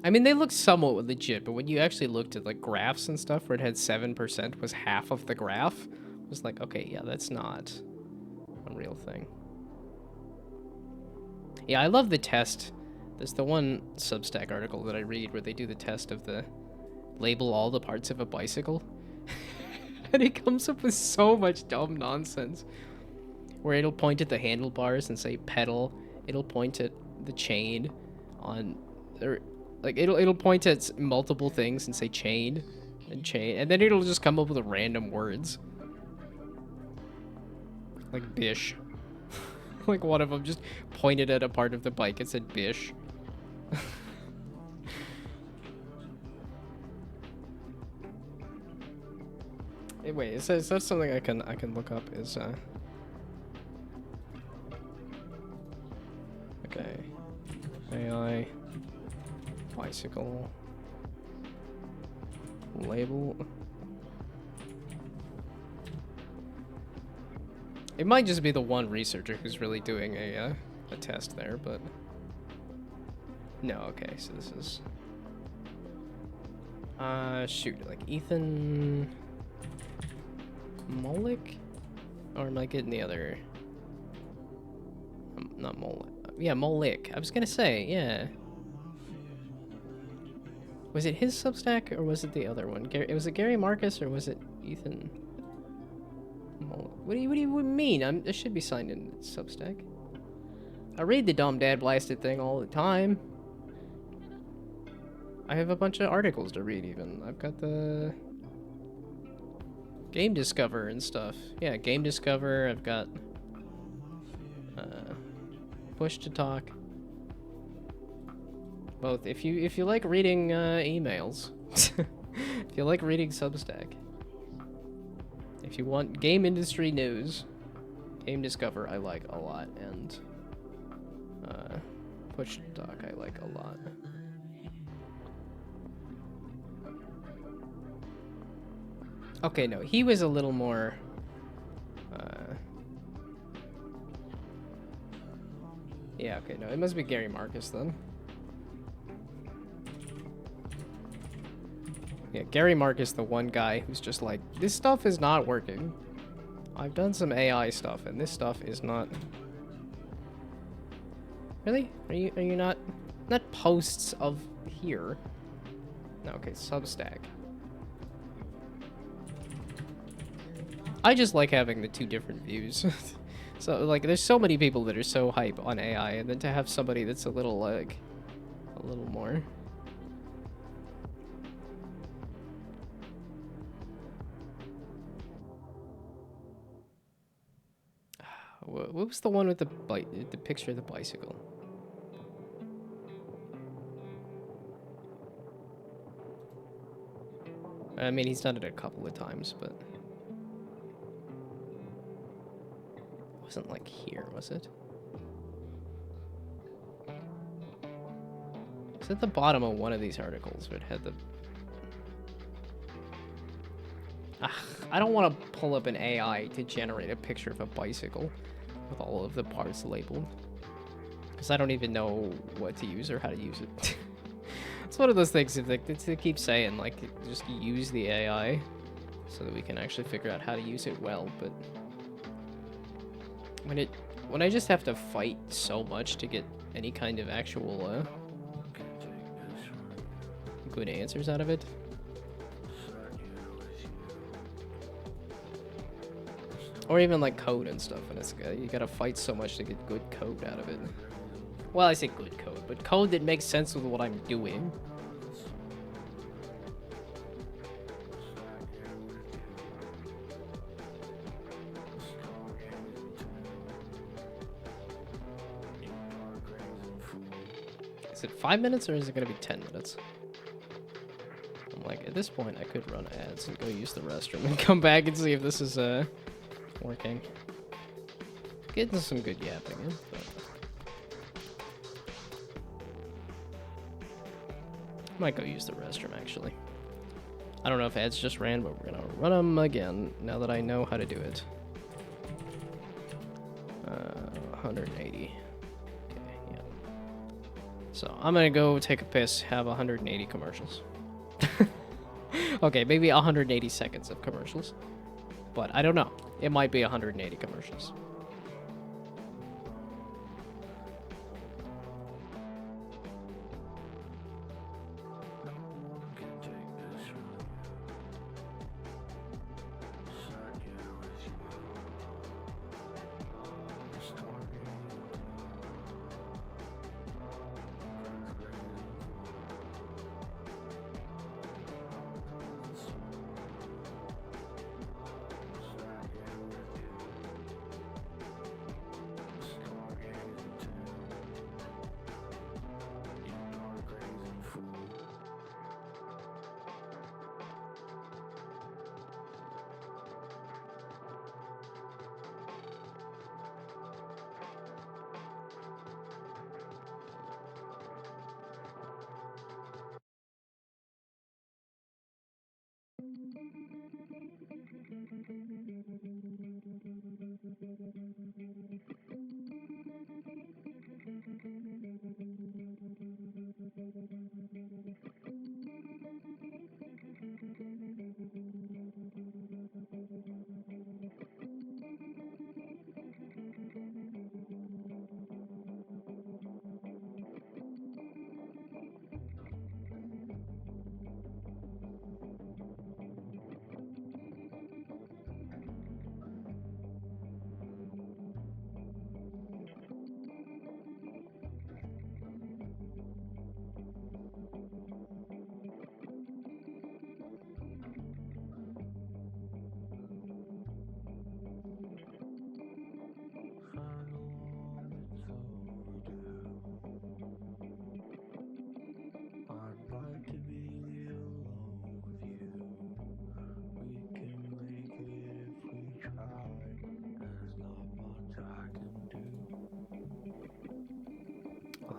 I mean, they look somewhat legit, but when you actually looked at, like, graphs and stuff where it had 7% was half of the graph, it was like, okay, yeah, that's not a real thing. Yeah, I love the test. There's the one Substack article that I read where they do the test of the label all the parts of a bicycle. And it comes up with so much dumb nonsense. Where it'll point at the handlebars and say pedal. It'll point at the chain on... Or, like, it'll point at multiple things and say chain and chain. And then it'll just come up with random words. Like bish. Like one of them just pointed at a part of the bike and said bish. Wait, is that something I can look up? Is okay, AI bicycle label. It might just be the one researcher who's really doing a test there, but no. Okay, so this is shoot, like Ethan Molick, or am I getting the other? Not Molick. Yeah, Molick. I was gonna say, yeah. Was it his Substack or was it the other one? Was it Gary Marcus or was it Ethan Molick? What do you mean? I should be signed in Substack. I read the Dumb Dad Blasted thing all the time. I have a bunch of articles to read even. I've got the Game Discover and stuff. Yeah, Game Discover. I've got Push to Talk. Both. If you like reading emails, if you like reading Substack, if you want game industry news, Game Discover I like a lot, and Push dock I like a lot. Okay, no, he was a little more... Yeah, okay, no, it must be Gary Marcus then. Yeah, Gary Marcus, the one guy who's just like, this stuff is not working. I've done some AI stuff, and this stuff is not... Really? Are you not posts of here? No, okay, Substack. I just like having the two different views. So, like, there's so many people that are so hype on AI, and then to have somebody that's a little, like, a little more... What was the one with the picture of the bicycle? I mean, he's done it a couple of times, but... It wasn't, like, here, was it? It's at the bottom of one of these articles, but it had the... I don't want to pull up an AI to generate a picture of a bicycle with all of the parts labeled. Because I don't even know what to use or how to use it. It's one of those things that they keep saying, like, just use the AI so that we can actually figure out how to use it well, but... When I just have to fight so much to get any kind of actual, good answers out of it... Or even like code and stuff, and it's you gotta fight so much to get good code out of it. Well, I say good code, but code that makes sense with what I'm doing. Is it 5 minutes or is it gonna be 10 minutes? I'm like, at this point, I could run ads and go use the restroom and come back and see if this is working. Getting some good yapping in. But... Might go use the restroom, actually. I don't know if ads just ran, but we're gonna run them again now that I know how to do it. 180. Okay, yeah. So I'm gonna go take a piss, have 180 commercials. Okay, maybe 180 seconds of commercials. But I don't know. It might be 180 commercials.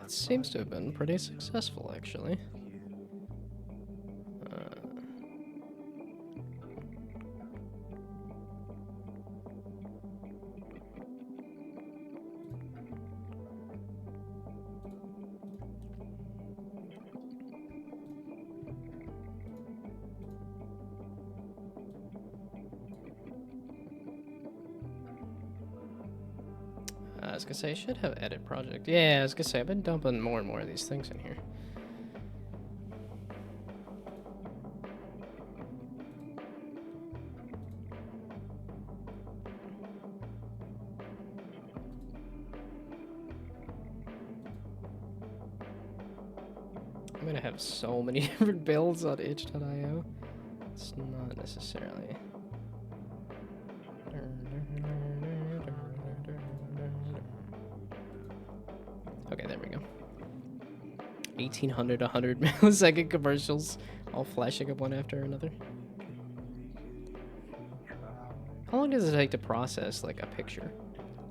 It seems to have been pretty successful, actually. I was gonna say, I should have edit project. Yeah, I was gonna say, I've been dumping more and more of these things in here. I'm gonna have so many different builds on itch.io. It's not necessarily. Okay, there we go. 1800, 100 millisecond commercials, all flashing up one after another. How long does it take to process, like, a picture?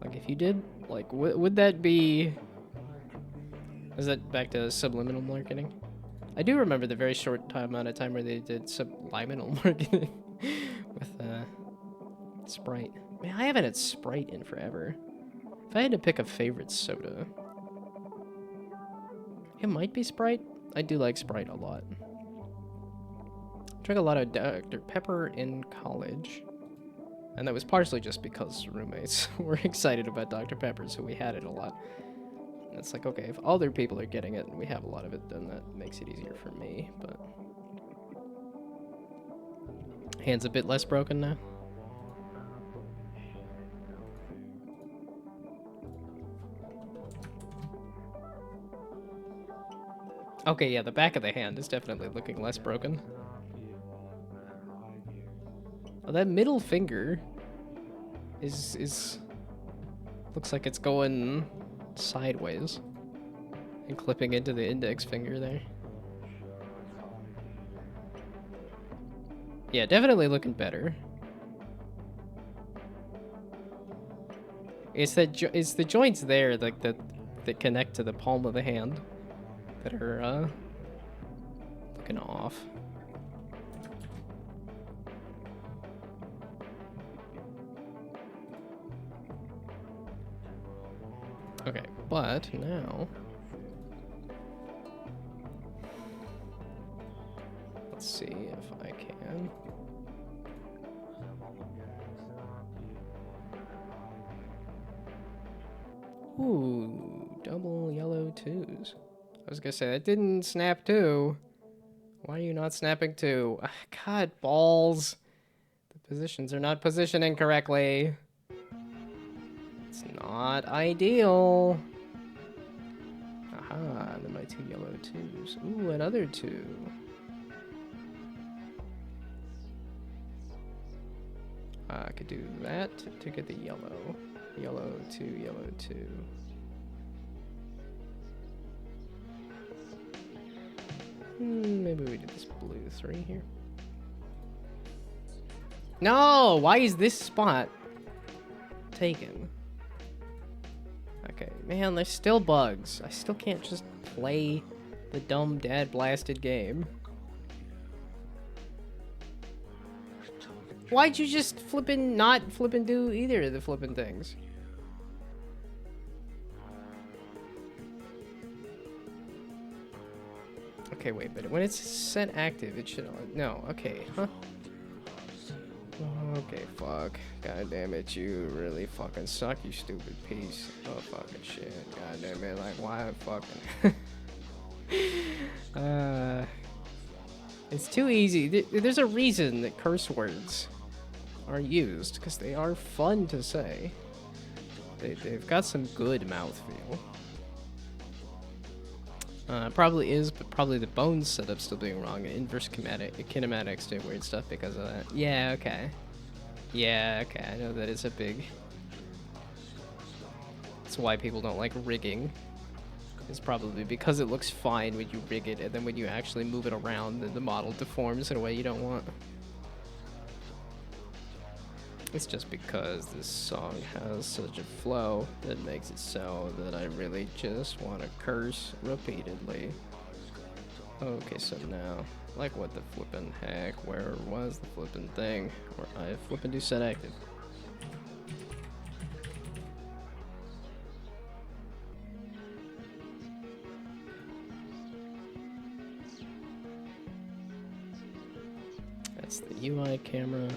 Like, if you did, like, would that be... Is that back to subliminal marketing? I do remember the very short amount of time where they did subliminal marketing with, Sprite. Man, I haven't had Sprite in forever. If I had to pick a favorite soda... It might be Sprite. I do like Sprite a lot. Drank a lot of Dr. Pepper in college. And that was partially just because roommates were excited about Dr. Pepper, so we had it a lot. And it's like, okay, if other people are getting it and we have a lot of it, then that makes it easier for me, but... Hand's a bit less broken now. Okay, yeah, the back of the hand is definitely looking less broken. Oh, that middle finger is looks like it's going sideways and clipping into the index finger there. Yeah, definitely looking better. It's the joints there, like that connect to the palm of the hand, that are looking off. Okay, but now let's see if I can. Ooh, double yellow twos. I was gonna say, that didn't snap two. Why are you not snapping two? God, balls. The positions are not positioning correctly. It's not ideal. Aha, then my two yellow twos. Ooh, another two. I could do that to get the yellow. Yellow two, yellow two. Maybe we do this blue 3 here. No! Why is this spot taken? Okay, man, there's still bugs. I still can't just play the dumb dad blasted game. Why'd you just not flippin' do either of the flippin' things? Okay, wait, but when it's set active, it should... No, okay, huh? Okay, fuck. God damn it, you really fucking suck, you stupid piece of fucking shit. God damn it, like, why fucking... It's too easy. There's a reason that curse words are used, because they are fun to say. They've got some good mouthfeel. Probably is, but probably the bones setup still being wrong. Inverse kinematics do weird stuff because of that. Yeah, okay. Yeah, okay, I know that is a big... That's why people don't like rigging. It's probably because it looks fine when you rig it, and then when you actually move it around, then the model deforms in a way you don't want. It's just because this song has such a flow that makes it so that I really just want to curse repeatedly. Okay, so now, like what the flippin' heck, where was the flippin' thing? Where I flippin' do set active. That's the UI camera.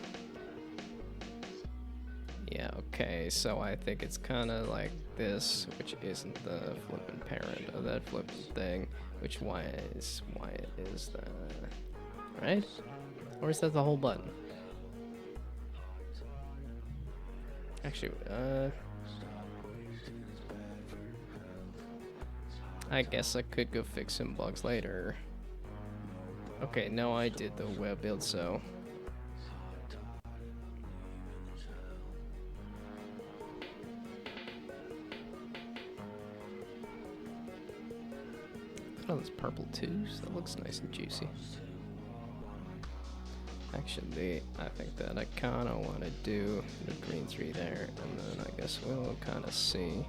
Yeah, okay, so I think it's kind of like this, which isn't the flippin' parent of that flippin' thing, which why it is that, right? Or is that the whole button? Actually, I guess I could go fix some bugs later. Okay, no, I did the web build, so. Oh, this purple too, so that looks nice and juicy. Actually, I think that I kind of want to do the green 3 there, and then I guess we'll kind of see.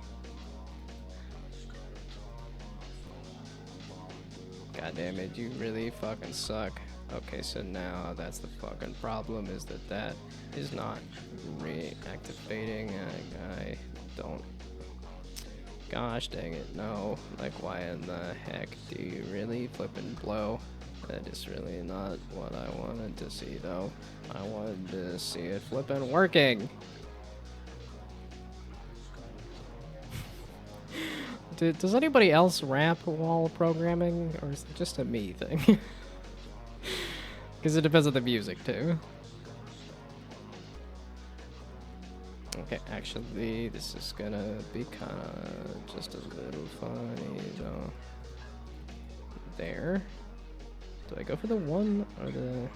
God damn it, you really fucking suck. Okay, so now that's the fucking problem, is that that is not reactivating. I don't. Gosh dang it, no. Like, why in the heck do you really flippin' blow? That is really not what I wanted to see, though. I wanted to see it flippin' working. Does anybody else rap while programming, or is it just a me thing? Because it depends on the music, too. Okay, actually, this is gonna be kind of just a little funny, though. There. Do I go for the 1 or the...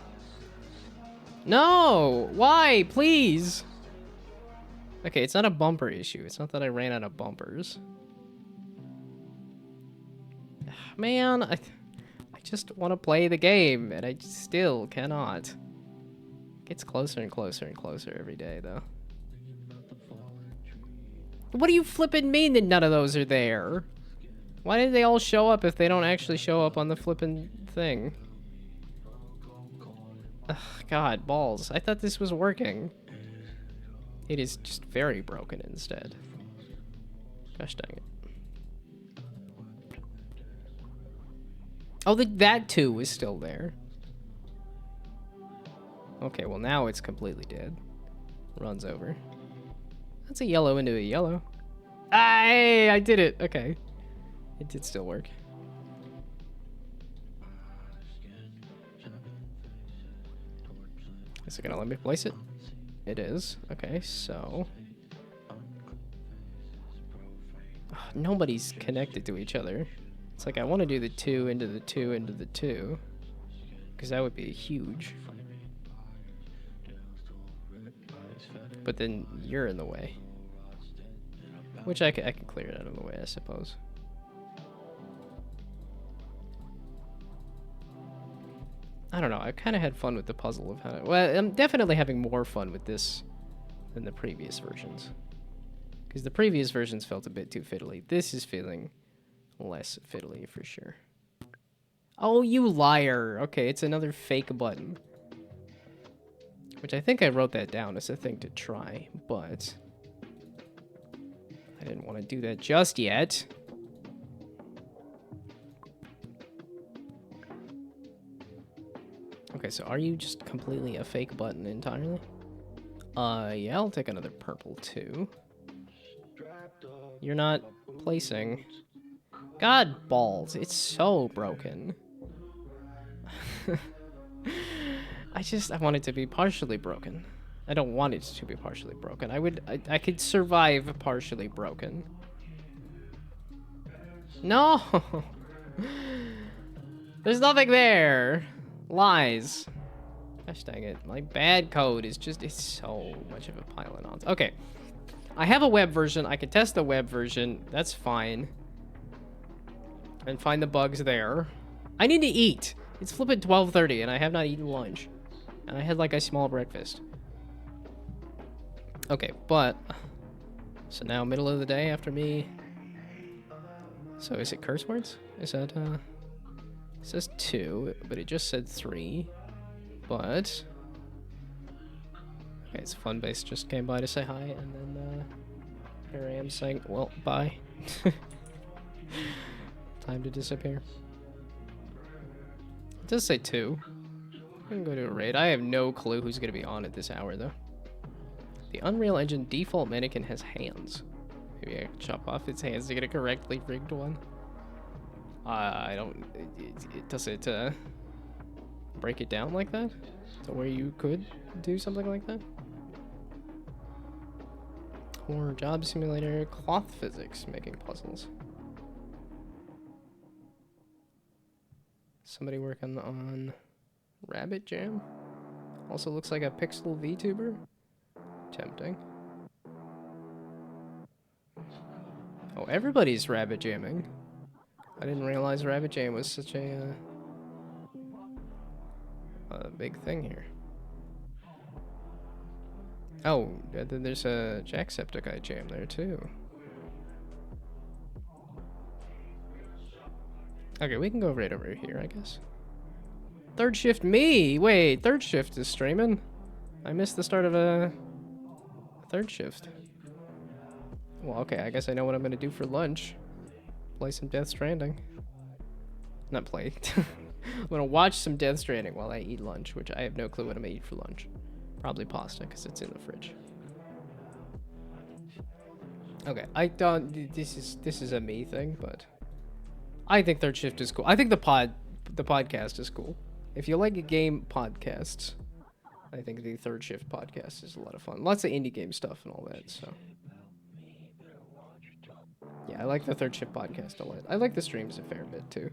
No! Why? Please! Okay, it's not a bumper issue. It's not that I ran out of bumpers. Man, I just want to play the game, and I still cannot. It gets closer and closer and closer every day, though. What do you flippin' mean that none of those are there? Why did they all show up if they don't actually show up on the flippin' thing? Ugh, God, balls. I thought this was working. It is just very broken instead. Gosh dang it. Oh, that too is still there. Okay, well now it's completely dead. Runs over. That's a yellow into a yellow. I did it. Okay. It did still work. Is it gonna let me place it? It is. Okay, so... nobody's connected to each other. It's like I want to do the 2 into the 2 into the 2. Because that would be huge. But then you're in the way. Which I can clear it out of the way, I suppose. I don't know, I kind of had fun with the puzzle of how to... Well, I'm definitely having more fun with this than the previous versions. Because the previous versions felt a bit too fiddly. This is feeling less fiddly for sure. Oh, you liar! Okay, it's another fake button. Which I think I wrote that down as a thing to try, but... I didn't want to do that just yet. Okay, so are you just completely a fake button entirely? Yeah, I'll take another purple too. You're not placing. God balls, it's so broken. I want it to be partially broken. I don't want it to be partially broken. I could survive partially broken. No! There's nothing there! Lies. Gosh dang it. My bad code is just, it's so much of a pile of nonsense. Okay. I have a web version. I can test the web version. That's fine. And find the bugs there. I need to eat. It's flipping 12:30 and I have not eaten lunch. And I had like a small breakfast. Okay, but so now middle of the day after me. So is it curse words? Is that it says 2, but it just said 3. But okay, it's fun base just came by to say hi, and then here I am saying, well, bye. Time to disappear. It does say 2. I can go to a raid. I have no clue who's gonna be on at this hour though. The Unreal Engine default mannequin has hands. Maybe I can chop off its hands to get a correctly rigged one. I don't. Does it break it down like that? So where you could do something like that? Or job simulator, cloth physics, making puzzles. Somebody working on Rabbit Jam. Also looks like a Pixel VTuber. Tempting. Oh, everybody's rabbit jamming. I didn't realize rabbit jam was such a big thing here. Oh, then there's a Jacksepticeye jam there too. Okay, we can go right over here, I guess. Third shift me! Wait, third shift is streaming? I missed the start of a third shift. Well, okay, I guess I know what I'm gonna do for lunch. Play some Death Stranding. Not play. I'm gonna watch some Death Stranding while I eat lunch, which I have no clue what I'm gonna eat for lunch. Probably pasta, because it's in the fridge. Okay, I don't. This is a me thing, but I think third shift is cool. I think the podcast is cool. If you like game podcasts, I think the third shift podcast is a lot of fun. Lots of indie game stuff and all that. So yeah, I like the third shift podcast a lot. I like the streams a fair bit too,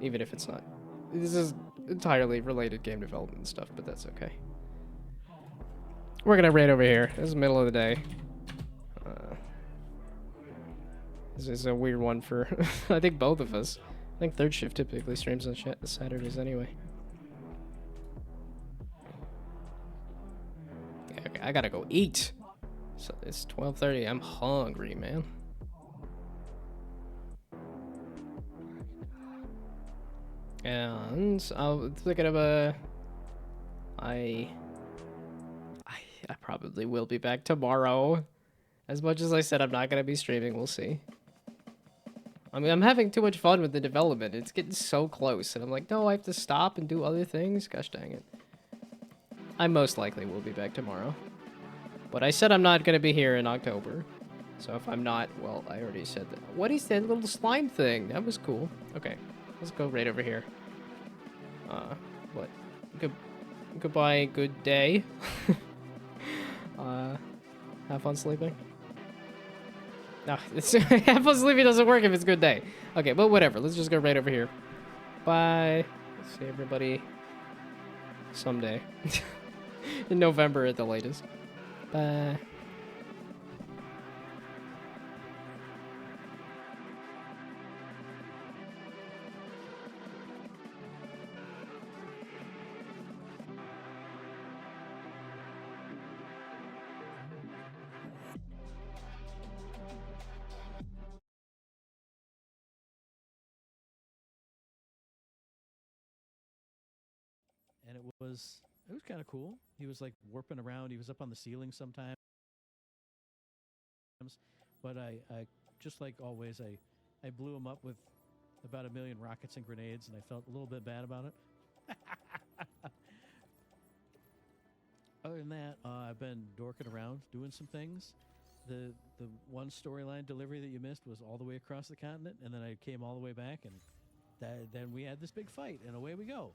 even if it's not. This is entirely related game development stuff, but that's okay. We're gonna raid over here. This is the middle of the day. This is a weird one for, I think, both of us. I think third shift typically streams on Saturdays anyway. Okay, I gotta go eat. So it's 12:30. I'm hungry, man. And I'm thinking of I probably will be back tomorrow. As much as I said I'm not gonna be streaming, we'll see. I mean, I'm having too much fun with the development. It's getting so close, and I'm like, no, I have to stop and do other things. Gosh dang it. I most likely will be back tomorrow. But I said I'm not going to be here in October. So if I'm not, well, I already said that. What is that little slime thing? That was cool. Okay, let's go right over here. What? Goodbye, good day. Have fun sleeping. No, have fun sleeping doesn't work if it's good day. Okay, but whatever. Let's just go right over here. Bye. See everybody someday. In November at the latest. Bye. And it was kind of cool. He was like warping around. He was up on the ceiling sometimes. But I just like always, I blew him up with about 1 million rockets and grenades, and I felt a little bit bad about it. Other than that, I've been dorking around doing some things. The one storyline delivery that you missed was all the way across the continent, and then I came all the way back, and then we had this big fight, and away we go.